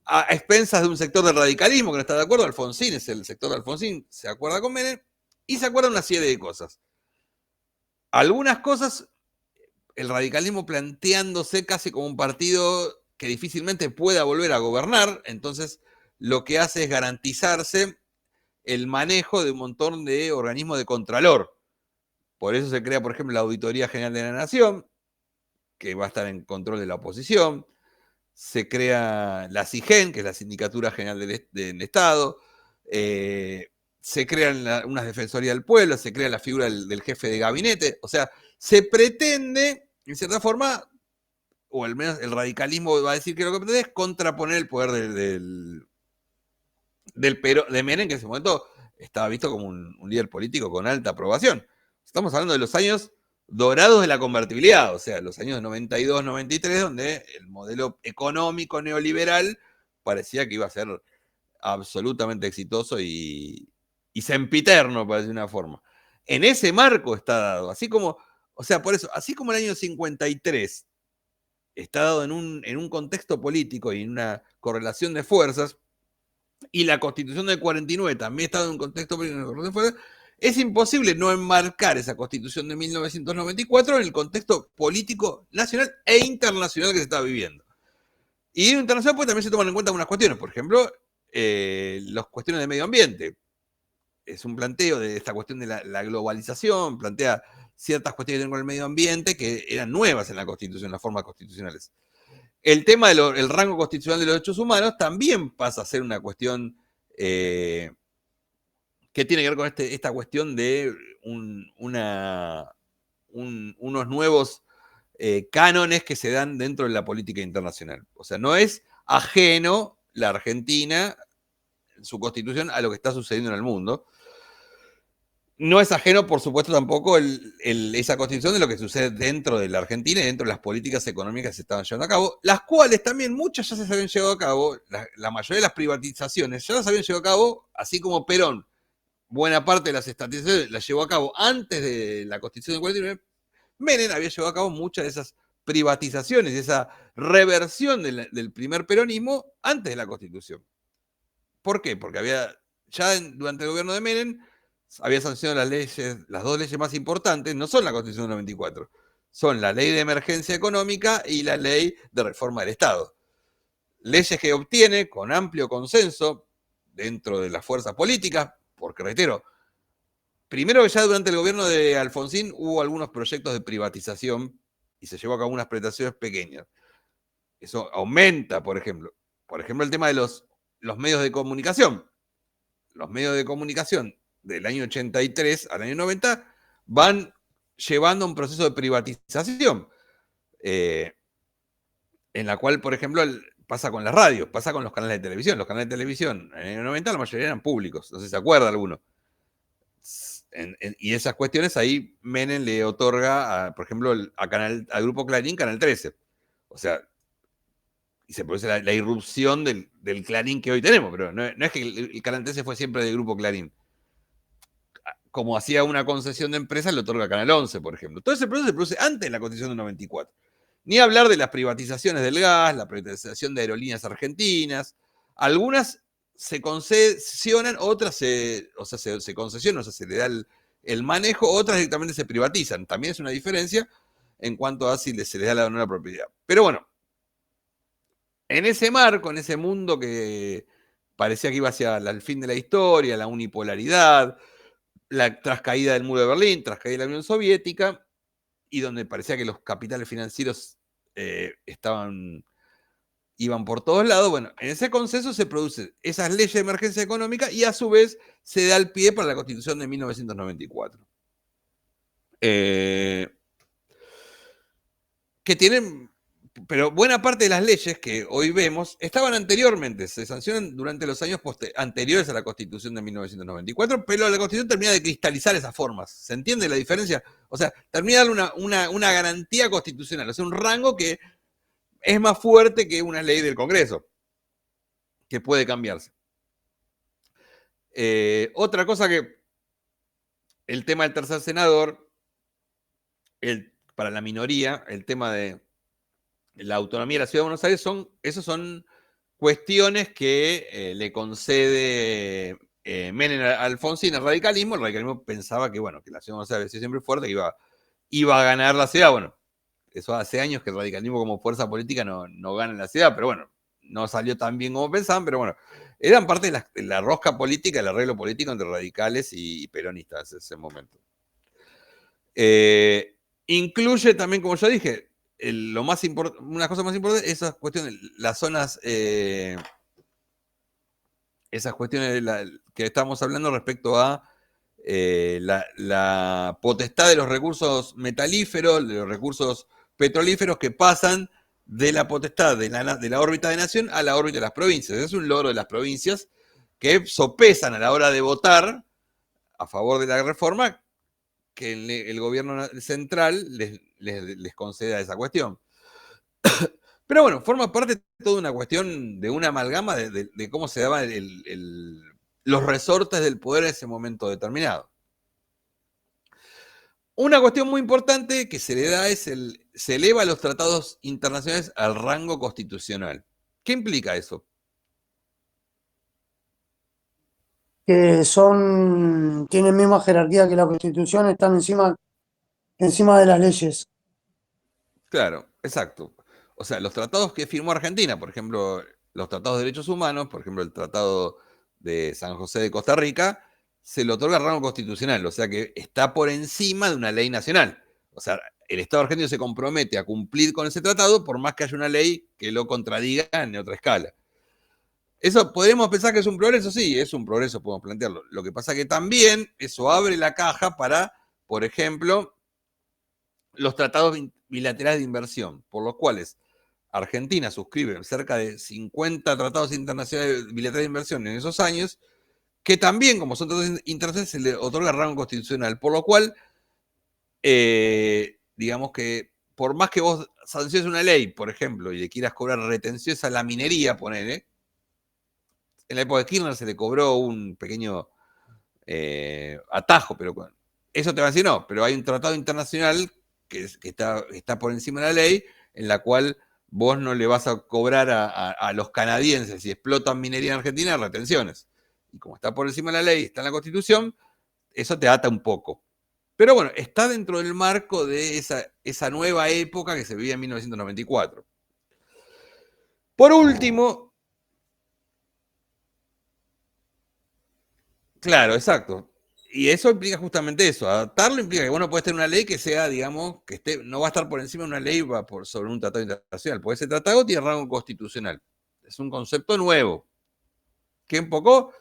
a expensas de un sector del radicalismo que no está de acuerdo. Alfonsín, es el sector de Alfonsín, se acuerda con Menem, y se acuerda una serie de cosas. Algunas cosas, el radicalismo planteándose casi como un partido que difícilmente pueda volver a gobernar, entonces lo que hace es garantizarse el manejo de un montón de organismos de contralor. Por eso se crea, por ejemplo, la Auditoría General de la Nación, que va a estar en control de la oposición. Se crea la SIGEN, que es la Sindicatura General del Estado. Se crean unas defensorías del pueblo, se crea la figura del jefe de gabinete. O sea, se pretende, en cierta forma, o al menos el radicalismo va a decir que lo que pretende es contraponer el poder de Menem, que en ese momento estaba visto como un líder político con alta aprobación. Estamos hablando de los años dorados de la convertibilidad, o sea, los años 92, 93, donde el modelo económico neoliberal parecía que iba a ser absolutamente exitoso y sempiterno, para decir una forma. En ese marco está dado, así como, o sea, por eso, así como el año 53 está dado en un contexto político y en una correlación de fuerzas, y la Constitución del 49 también está en un contexto político, es imposible no enmarcar esa Constitución de 1994 en el contexto político nacional e internacional que se está viviendo. Y en internacional pues también se toman en cuenta algunas cuestiones, por ejemplo, las cuestiones de medio ambiente. Es un planteo de esta cuestión de la globalización, plantea ciertas cuestiones con el medio ambiente que eran nuevas en la Constitución, las formas constitucionales. El tema del rango constitucional de los derechos humanos también pasa a ser una cuestión que tiene que ver con esta cuestión de unos nuevos cánones que se dan dentro de la política internacional. O sea, no es ajeno la Argentina, su constitución, a lo que está sucediendo en el mundo. No es ajeno, por supuesto, tampoco esa constitución de lo que sucede dentro de la Argentina y dentro de las políticas económicas que se estaban llevando a cabo, las cuales también muchas ya se habían llevado a cabo, la mayoría de las privatizaciones ya las habían llevado a cabo, así como Perón, buena parte de las estatizaciones las llevó a cabo antes de la Constitución del 49, Menem había llevado a cabo muchas de esas privatizaciones, de esa reversión del primer peronismo antes de la Constitución. ¿Por qué? Porque durante el gobierno de Menem había sancionado las dos leyes más importantes, no son la Constitución del 94, son la Ley de Emergencia Económica y la Ley de Reforma del Estado. Leyes que obtiene con amplio consenso dentro de las fuerzas políticas, porque reitero, primero que ya durante el gobierno de Alfonsín hubo algunos proyectos de privatización y se llevó a cabo unas privatizaciones pequeñas. Eso aumenta, por ejemplo el tema de los medios de comunicación. Los medios de comunicación del año 83 al año 90 van llevando un proceso de privatización, en la cual, por ejemplo, pasa con las radios, pasa con los canales de televisión. Los canales de televisión en el año 90 la mayoría eran públicos, no sé si se acuerda alguno. Y esas cuestiones ahí Menem le otorga, por ejemplo, al Grupo Clarín, Canal 13. O sea, y se produce la irrupción del Clarín que hoy tenemos, pero no es que el Canal 13 fue siempre del Grupo Clarín. Como hacía una concesión de empresa, le otorga Canal 11, por ejemplo. Todo ese proceso se produce antes de la Constitución del 94. Ni hablar de las privatizaciones del gas, la privatización de aerolíneas argentinas. Algunas se concesionan, otras se concesionan, o sea, se le da el manejo, otras directamente se privatizan. También es una diferencia en cuanto a si se les da la nueva propiedad. Pero bueno, en ese marco, en ese mundo que parecía que iba hacia el fin de la historia, la unipolaridad, la trascaída del muro de Berlín, trascaída de la Unión Soviética, y donde parecía que los capitales financieros iban por todos lados, bueno, en ese consenso se producen esas leyes de emergencia económica y a su vez se da el pie para la Constitución de 1994. Que tienen, pero buena parte de las leyes que hoy vemos estaban anteriormente, se sancionan durante los años anteriores a la Constitución de 1994, pero la Constitución termina de cristalizar esas formas. ¿Se entiende la diferencia? O sea, termina de darle una garantía constitucional, o sea, un rango que es más fuerte que una ley del Congreso, que puede cambiarse. Otra cosa que el tema del tercer senador, para la minoría, el tema de la autonomía de la Ciudad de Buenos Aires, esas son cuestiones que le concede Menem a Alfonsín al radicalismo. El radicalismo pensaba que, bueno, que la Ciudad de Buenos Aires había sido siempre fuerte, que iba a ganar la ciudad. Bueno, eso hace años que el radicalismo como fuerza política no gana en la ciudad, pero bueno, no salió tan bien como pensaban, pero bueno, eran parte de la rosca política, el arreglo político entre radicales y peronistas en ese momento. Incluye también, como yo dije, una cosa más importante, esas cuestiones, las zonas, esas cuestiones que estamos hablando respecto a la potestad de los recursos metalíferos, de los recursos petrolíferos que pasan de la potestad de la órbita de nación a la órbita de las provincias. Es un logro de las provincias que sopesan a la hora de votar a favor de la reforma que el gobierno central les conceda esa cuestión. Pero bueno, forma parte de toda una cuestión de una amalgama de cómo se daban los resortes del poder en ese momento determinado. Una cuestión muy importante que se le da se eleva a los tratados internacionales al rango constitucional. ¿Qué implica eso? Que tienen misma jerarquía que la Constitución, están encima de las leyes. Claro, exacto. O sea, los tratados que firmó Argentina, por ejemplo, los tratados de derechos humanos, por ejemplo, el Tratado de San José de Costa Rica, se le otorga rango constitucional, o sea que está por encima de una ley nacional. O sea, el Estado argentino se compromete a cumplir con ese tratado por más que haya una ley que lo contradiga en otra escala. Eso podemos pensar que es un progreso, sí, es un progreso, podemos plantearlo. Lo que pasa que también eso abre la caja para, por ejemplo, los tratados bilaterales de inversión, por los cuales Argentina suscribe cerca de 50 tratados internacionales bilaterales de inversión en esos años, que también, como son tratados internacionales, se le otorga rango constitucional, por lo cual, digamos que por más que vos sanciones una ley, por ejemplo, y le quieras cobrar retenciones a la minería, ponele, en la época de Kirchner se le cobró un pequeño atajo, pero eso te va a decir no, pero hay un tratado internacional que está por encima de la ley, en la cual vos no le vas a cobrar a los canadienses si explotan minería en Argentina retenciones. Y como está por encima de la ley, está en la Constitución, eso te ata un poco. Pero bueno, está dentro del marco de esa nueva época que se vivía en 1994. Por último, claro, exacto. Y eso implica justamente eso. Adaptarlo implica que vos no podés tener una ley que sea, digamos, no va a estar por encima de una ley, va sobre un tratado internacional. Porque ese tratado tiene rango constitucional. Es un concepto nuevo. Que un poco,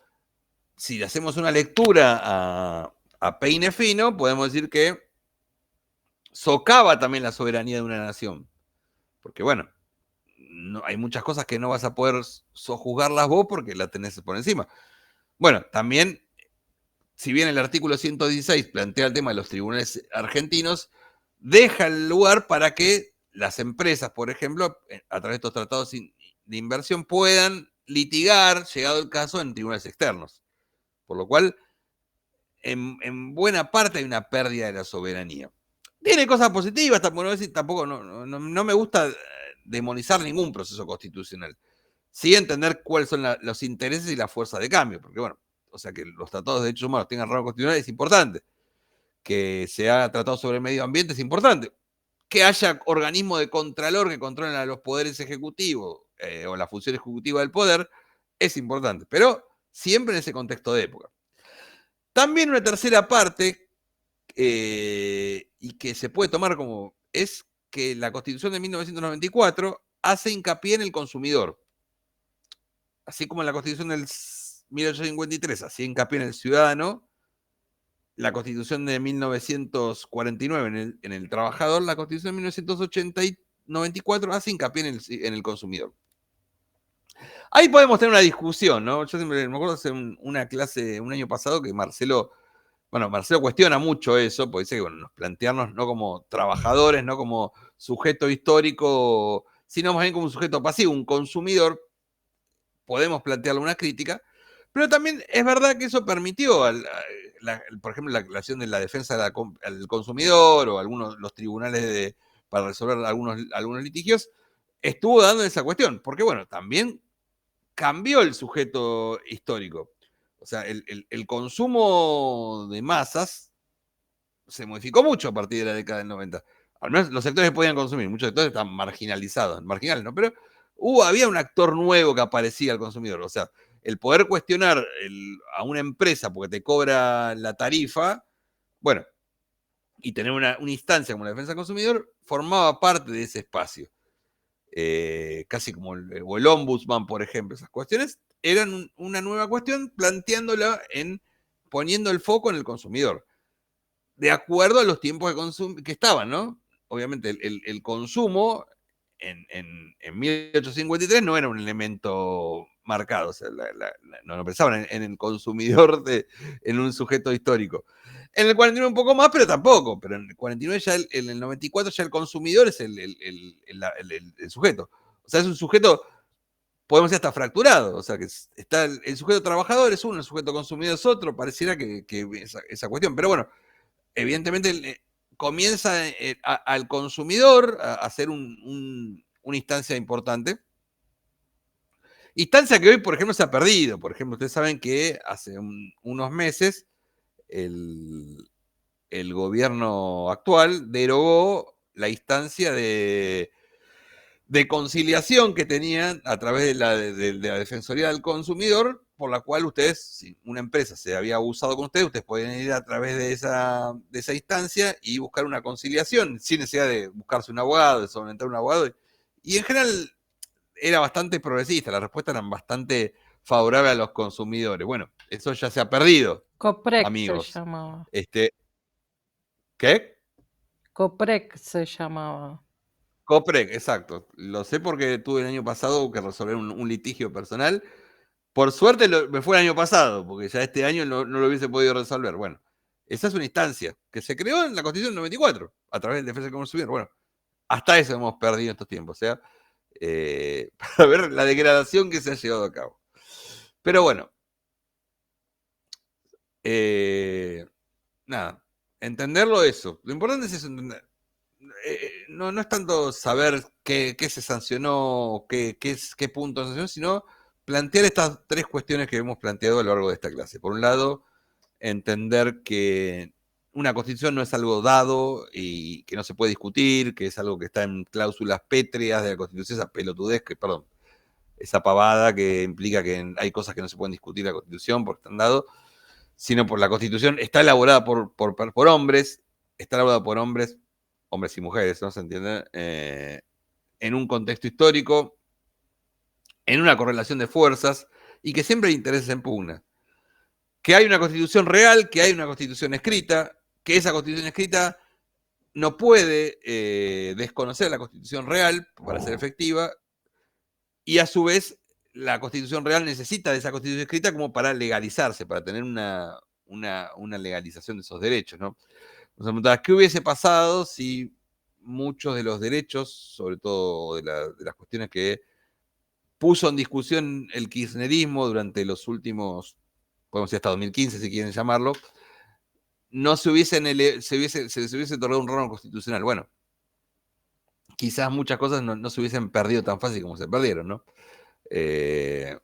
si hacemos una lectura a peine fino, podemos decir que socava también la soberanía de una nación. Porque bueno, hay muchas cosas que no vas a poder sojuzgarlas vos porque la tenés por encima. Bueno, también, si bien el artículo 116 plantea el tema de los tribunales argentinos, deja el lugar para que las empresas, por ejemplo, a través de estos tratados de inversión, puedan litigar, llegado el caso, en tribunales externos. Por lo cual, en buena parte hay una pérdida de la soberanía. Tiene cosas positivas, tampoco no me gusta demonizar ningún proceso constitucional. Sí entender cuáles son los intereses y la fuerza de cambio, porque bueno, o sea, que los tratados de derechos humanos tengan rango constitucional es importante. Que se haga tratado sobre el medio ambiente es importante. que haya organismos de contralor que controlen a los poderes ejecutivos o la función ejecutiva del poder, es importante, pero siempre en ese contexto de época. También una tercera parte, y que se puede tomar como, es que la Constitución de 1994 hace hincapié en el consumidor. Así como en la Constitución del 1853 hacía hincapié en el ciudadano, la Constitución de 1949 en el trabajador, la Constitución de 1994 hace hincapié en el consumidor. Ahí podemos tener una discusión, ¿no? Yo siempre me acuerdo hace una clase un año pasado que Marcelo cuestiona mucho eso, porque dice que nos plantearnos no como trabajadores, no como sujeto histórico, sino más bien como un sujeto pasivo, un consumidor. Podemos plantearle una crítica, pero también es verdad que eso permitió, por ejemplo, la acción de la defensa del consumidor o los tribunales para resolver algunos litigios, estuvo dando esa cuestión, porque bueno, también cambió el sujeto histórico. O sea, el consumo de masas se modificó mucho a partir de la década del 90. Al menos los sectores que podían consumir, muchos sectores están marginalizados, marginales, ¿no? Pero había un actor nuevo que aparecía al consumidor. O sea, el poder cuestionar a una empresa porque te cobra la tarifa, bueno, y tener una instancia como la defensa del consumidor, formaba parte de ese espacio. Casi como el ombudsman, por ejemplo, esas cuestiones eran una nueva cuestión, planteándola poniendo el foco en el consumidor, de acuerdo a los tiempos que estaban, ¿no? Obviamente el consumo en 1853 no era un elemento marcado, o sea, no pensaban en el consumidor, en un sujeto histórico. En el 49 un poco más, pero tampoco. Pero en el 49 ya en el 94 ya el consumidor es el sujeto. O sea, es un sujeto, podemos decir hasta fracturado. O sea, que está el sujeto trabajador es uno, el sujeto consumidor es otro. Pareciera que esa cuestión. Pero bueno, evidentemente comienza al consumidor a ser una instancia importante. Instancia que hoy, por ejemplo, se ha perdido. Por ejemplo, ustedes saben que hace unos meses el gobierno actual derogó la instancia de conciliación que tenían a través de la Defensoría del Consumidor, por la cual ustedes, si una empresa se había abusado con ustedes pueden ir a través de esa instancia y buscar una conciliación, sin necesidad de buscarse un abogado, de solventar un abogado. Y en general era bastante progresista, las respuestas eran bastante favorables a los consumidores. Bueno, eso ya se ha perdido, Coprec amigos. se llamaba. ¿Qué? Coprec se llamaba. Coprec, exacto. Lo sé porque tuve el año pasado que resolver un litigio personal. Por suerte me fue el año pasado, porque ya este año no lo hubiese podido resolver. Bueno, esa es una instancia que se creó en la Constitución del 94, a través del Defensa del Consumidor. Bueno, hasta eso hemos perdido estos tiempos. O sea, para ver la degradación que se ha llevado a cabo. Pero bueno, nada, entenderlo eso. Lo importante es eso, entender. No es tanto saber qué se sancionó, qué punto se sancionó, sino plantear estas tres cuestiones que hemos planteado a lo largo de esta clase. Por un lado, entender que una constitución no es algo dado y que no se puede discutir, que es algo que está en cláusulas pétreas de la constitución, esa pelotudez, esa pavada que implica que hay cosas que no se pueden discutir en la constitución porque están dados, sino por la constitución está elaborada por hombres, hombres y mujeres, ¿no? ¿Se entiende? En un contexto histórico, en una correlación de fuerzas, y que siempre hay intereses en pugna. Que hay una constitución real, que hay una constitución escrita, que esa constitución escrita no puede desconocer la constitución real para ser efectiva, y a su vez la constitución real necesita de esa constitución escrita como para legalizarse, para tener una legalización de esos derechos, ¿no? Nos preguntaba, ¿qué hubiese pasado si muchos de los derechos, sobre todo de las cuestiones que puso en discusión el kirchnerismo durante los últimos, podemos decir hasta 2015 si quieren llamarlo, no se hubiese otorgado un rango constitucional? Bueno, quizás muchas cosas no se hubiesen perdido tan fácil como se perdieron, ¿no? Es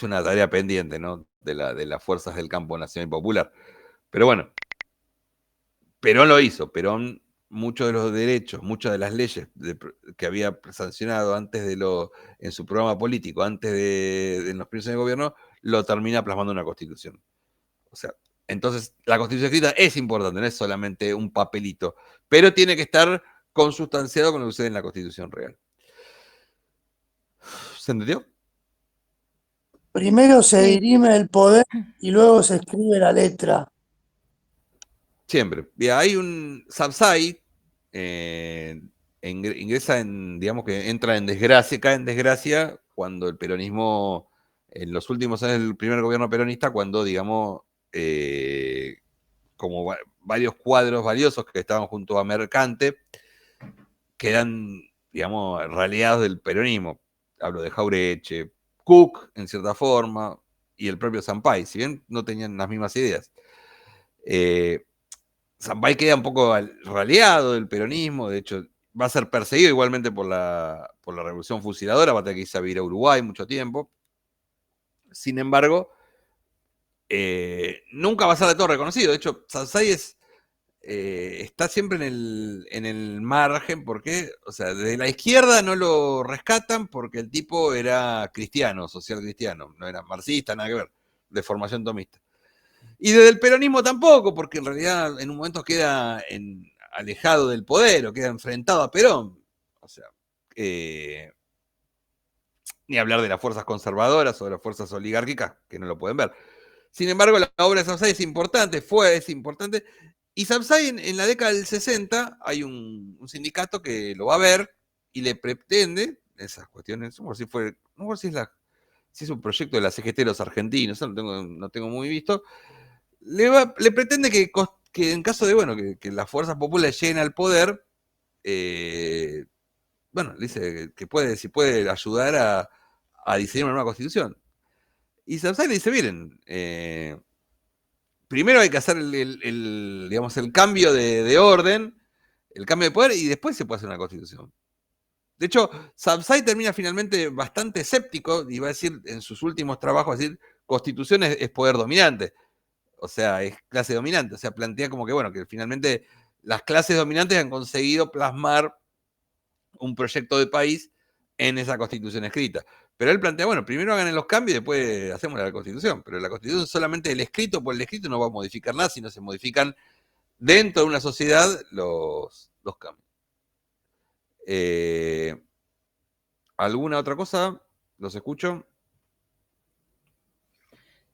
una tarea pendiente, ¿no? De las fuerzas del campo nacional y popular. Pero bueno, Perón lo hizo. Perón muchos de los derechos, muchas de las leyes que había sancionado antes en su programa político, antes de los primeros años de gobierno, lo termina plasmando en una constitución. O sea, entonces la constitución escrita es importante, no es solamente un papelito, pero tiene que estar consustanciado con lo que sucede en la constitución real. ¿Se entendió? Primero se dirime el poder y luego se escribe la letra. Siempre. Hay un Sabzai, ingresa digamos que entra en desgracia, cae en desgracia cuando el peronismo, en los últimos años del primer gobierno peronista, cuando, digamos, como varios cuadros valiosos que estaban junto a Mercante, quedan, digamos, raleados del peronismo. Hablo de Jaureche, Cook, en cierta forma, y el propio Sampaio, si bien no tenían las mismas ideas. Sampaio queda un poco raleado del peronismo, de hecho va a ser perseguido igualmente por la revolución fusiladora, va a tener que irse a vivir a Uruguay mucho tiempo. Sin embargo, nunca va a ser de todo reconocido. De hecho, Sabzai está siempre en el margen, porque, o sea, desde la izquierda no lo rescatan porque el tipo era cristiano, social cristiano, no era marxista, nada que ver, de formación tomista. Y desde el peronismo tampoco, porque en realidad en un momento queda alejado del poder o queda enfrentado a Perón. O sea, ni hablar de las fuerzas conservadoras o de las fuerzas oligárquicas, que no lo pueden ver. Sin embargo, la obra de Sabzai es importante, es importante. Y Sabzai en la década del 60 hay un sindicato que lo va a ver y le pretende esas cuestiones, no sé si es un proyecto de la CGT de los argentinos, no tengo muy visto. Le pretende que en caso de, bueno, que las fuerzas populares lleguen al poder, bueno, le dice que si puede ayudar a diseñar una nueva constitución. Y Sabzai le dice, miren, primero hay que hacer digamos, el cambio de orden, el cambio de poder, y después se puede hacer una constitución. De hecho, Sabzai termina finalmente bastante escéptico, y va a decir en sus últimos trabajos, decir, constitución es poder dominante. O sea, es clase dominante. O sea, plantea como que, bueno, que finalmente las clases dominantes han conseguido plasmar un proyecto de país en esa constitución escrita. Pero él plantea, bueno, primero hagan los cambios y después hacemos la constitución. Pero la constitución es solamente el escrito por el escrito, no va a modificar nada, sino se modifican dentro de una sociedad los cambios. ¿Alguna otra cosa? ¿Los escucho?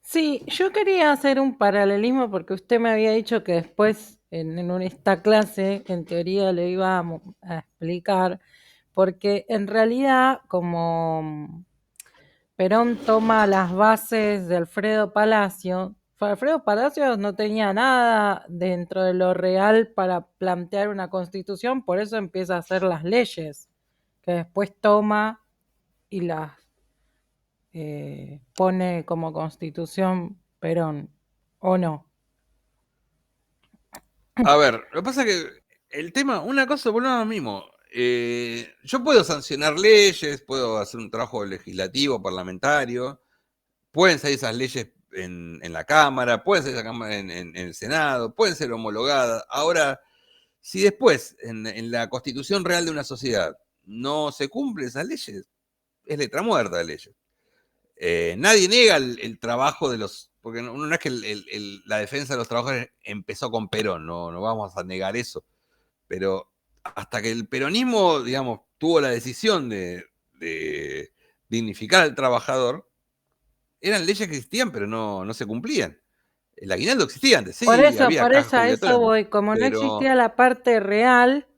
Sí, yo quería hacer un paralelismo porque usted me había dicho que después en esta clase, en teoría, le iba a explicar, porque en realidad, como Perón toma las bases de Alfredo Palacio no tenía nada dentro de lo real para plantear una constitución, por eso empieza a hacer las leyes, que después toma y las pone como constitución Perón, ¿o no? A ver, lo que pasa es que el tema, una cosa, volvemos a lo mismo. Yo puedo sancionar leyes, puedo hacer un trabajo legislativo, parlamentario, pueden salir esas leyes en la Cámara, pueden salir esa Cámara en el Senado, pueden ser homologadas. Ahora, si después en la constitución real de una sociedad no se cumplen esas leyes, es letra muerta de leyes. Nadie niega el trabajo de los, porque no es que la defensa de los trabajadores empezó con Perón, no vamos a negar eso, pero hasta que el peronismo, digamos, tuvo la decisión de dignificar al trabajador, eran leyes que existían, pero no se cumplían. El aguinaldo existía antes, sí, por eso, había cajas a eso jubilatorias, voy, como no pero existía la parte real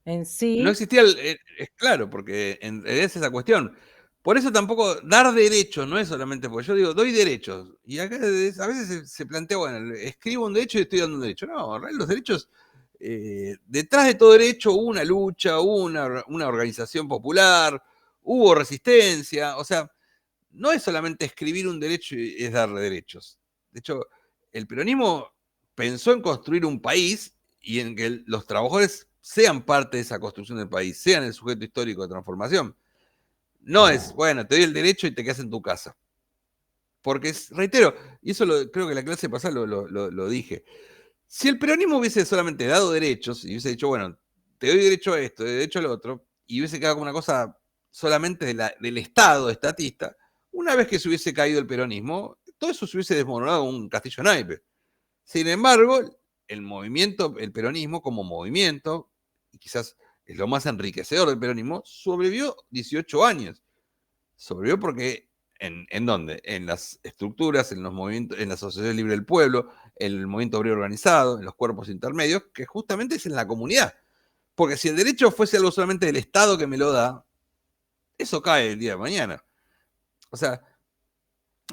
en sí. no existía, es claro, porque es esa cuestión. Por eso tampoco dar derechos no es solamente, porque yo digo, doy derechos. Y acá a veces se plantea, bueno, escribo un derecho y estoy dando un derecho. No, en realidad los derechos, detrás de todo derecho hubo una lucha, hubo una organización popular, hubo resistencia. O sea, no es solamente escribir un derecho y es dar derechos. De hecho, el peronismo pensó en construir un país y en que los trabajadores sean parte de esa construcción del país, sean el sujeto histórico de transformación. No es, bueno, te doy el derecho y te quedas en tu casa. Porque, reitero, y eso creo que en la clase pasada lo dije, Si el peronismo hubiese solamente dado derechos y hubiese dicho, bueno, te doy derecho a esto, te doy derecho a lo otro, y hubiese quedado como una cosa solamente del Estado estatista, una vez que se hubiese caído el peronismo, todo eso se hubiese desmoronado como un castillo naipe. Sin embargo, el movimiento, el peronismo como movimiento, y quizás es lo más enriquecedor del peronismo, sobrevivió 18 años. Sobrevivió porque, ¿en dónde? En las estructuras, en los movimientos, en la Asociación Libre del Pueblo, en el movimiento obrero organizado, en los cuerpos intermedios, que justamente es en la comunidad. Porque si el derecho fuese algo solamente del Estado que me lo da, eso cae el día de mañana. O sea,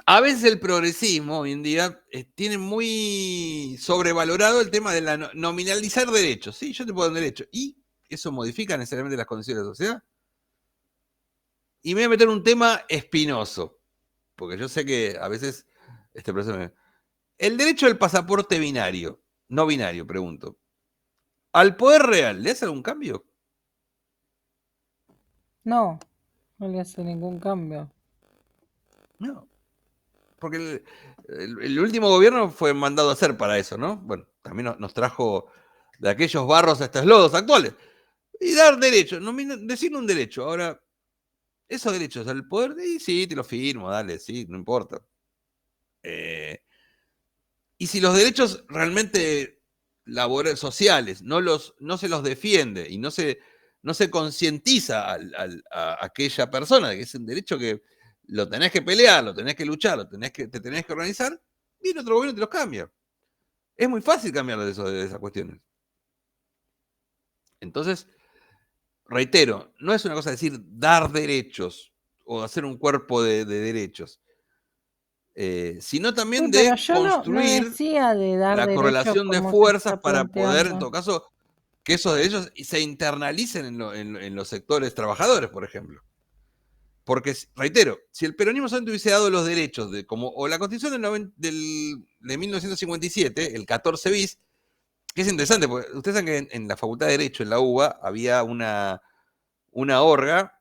a veces el progresismo hoy en día tiene muy sobrevalorado el tema de la nominalizar derechos. Sí, yo te puedo dar un derecho. ¿Y eso modifica necesariamente las condiciones de la sociedad? Y me voy a meter un tema espinoso, porque yo sé que a veces este proceso el derecho al pasaporte binario, no binario, pregunto. ¿Al poder real le hace algún cambio? No, no le hace ningún cambio. No. Porque el último gobierno fue mandado a hacer para eso, ¿no? Bueno, también nos trajo de aquellos barros a estos lodos actuales. Y dar derechos, decir un derecho. Ahora, esos derechos al poder, sí, te lo firmo, dale, sí, no importa. Y si los derechos realmente laborales, sociales, no se los defiende y no se concientiza a aquella persona de que es un derecho que lo tenés que pelear, lo tenés que luchar, te tenés que organizar, viene otro gobierno y te los cambia. Es muy fácil cambiar de esas cuestiones. Entonces, reitero, no es una cosa decir dar derechos o hacer un cuerpo de derechos, sino también de Pero yo no construir decía de dar la derechos correlación de como se fuerzas está para poder, en planteando. todo caso, que esos derechos se internalicen en los sectores trabajadores, por ejemplo. Porque, reitero, si el peronismo solamente hubiese dado los derechos, o la Constitución de 1957, el 14 bis, que es interesante, porque ustedes saben que en la Facultad de Derecho, en la UBA, había una orga,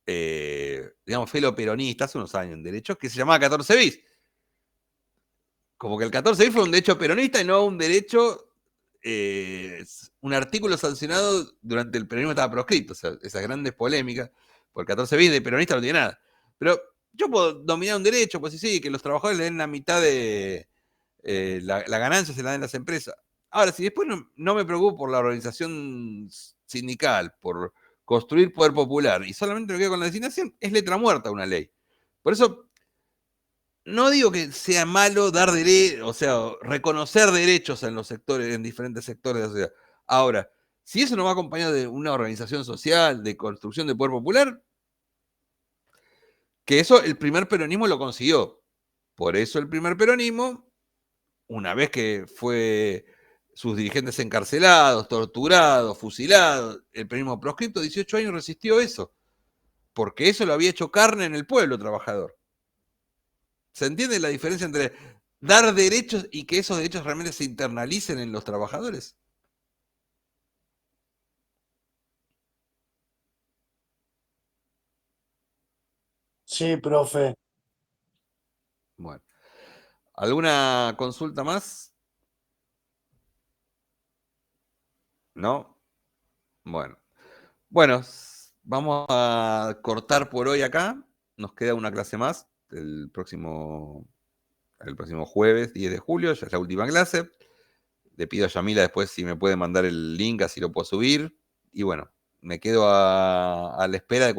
digamos, filo-peronista, hace unos años en Derecho, que se llamaba 14 bis. Como que el 14 bis fue un derecho peronista y no un derecho, un artículo sancionado durante el peronismo estaba proscrito. O sea, esas grandes polémicas, porque el 14 bis de peronista no tiene nada. Pero yo puedo dominar un derecho, pues sí, que los trabajadores le den la mitad de la ganancia, se la den las empresas. Ahora, si después no me preocupo por la organización sindical, por construir poder popular, y solamente me quedo con la designación, es letra muerta una ley. Por eso, no digo que sea malo dar derechos, o sea, reconocer derechos en los sectores, en diferentes sectores de la sociedad. Ahora, si eso no va acompañado de una organización social, de construcción de poder popular, que eso el primer peronismo lo consiguió. Por eso el primer peronismo, una vez que fue sus dirigentes encarcelados, torturados, fusilados, el peronismo proscripto, 18 años resistió eso, porque eso lo había hecho carne en el pueblo trabajador. ¿Se entiende la diferencia entre dar derechos y que esos derechos realmente se internalicen en los trabajadores? Sí, profe. Bueno, ¿alguna consulta más? ¿No? Bueno. Bueno, vamos a cortar por hoy acá. Nos queda una clase más el próximo jueves 10 de julio, ya es la última clase. Le pido a Yamila después si me puede mandar el link, así lo puedo subir. Y bueno, me quedo a la espera de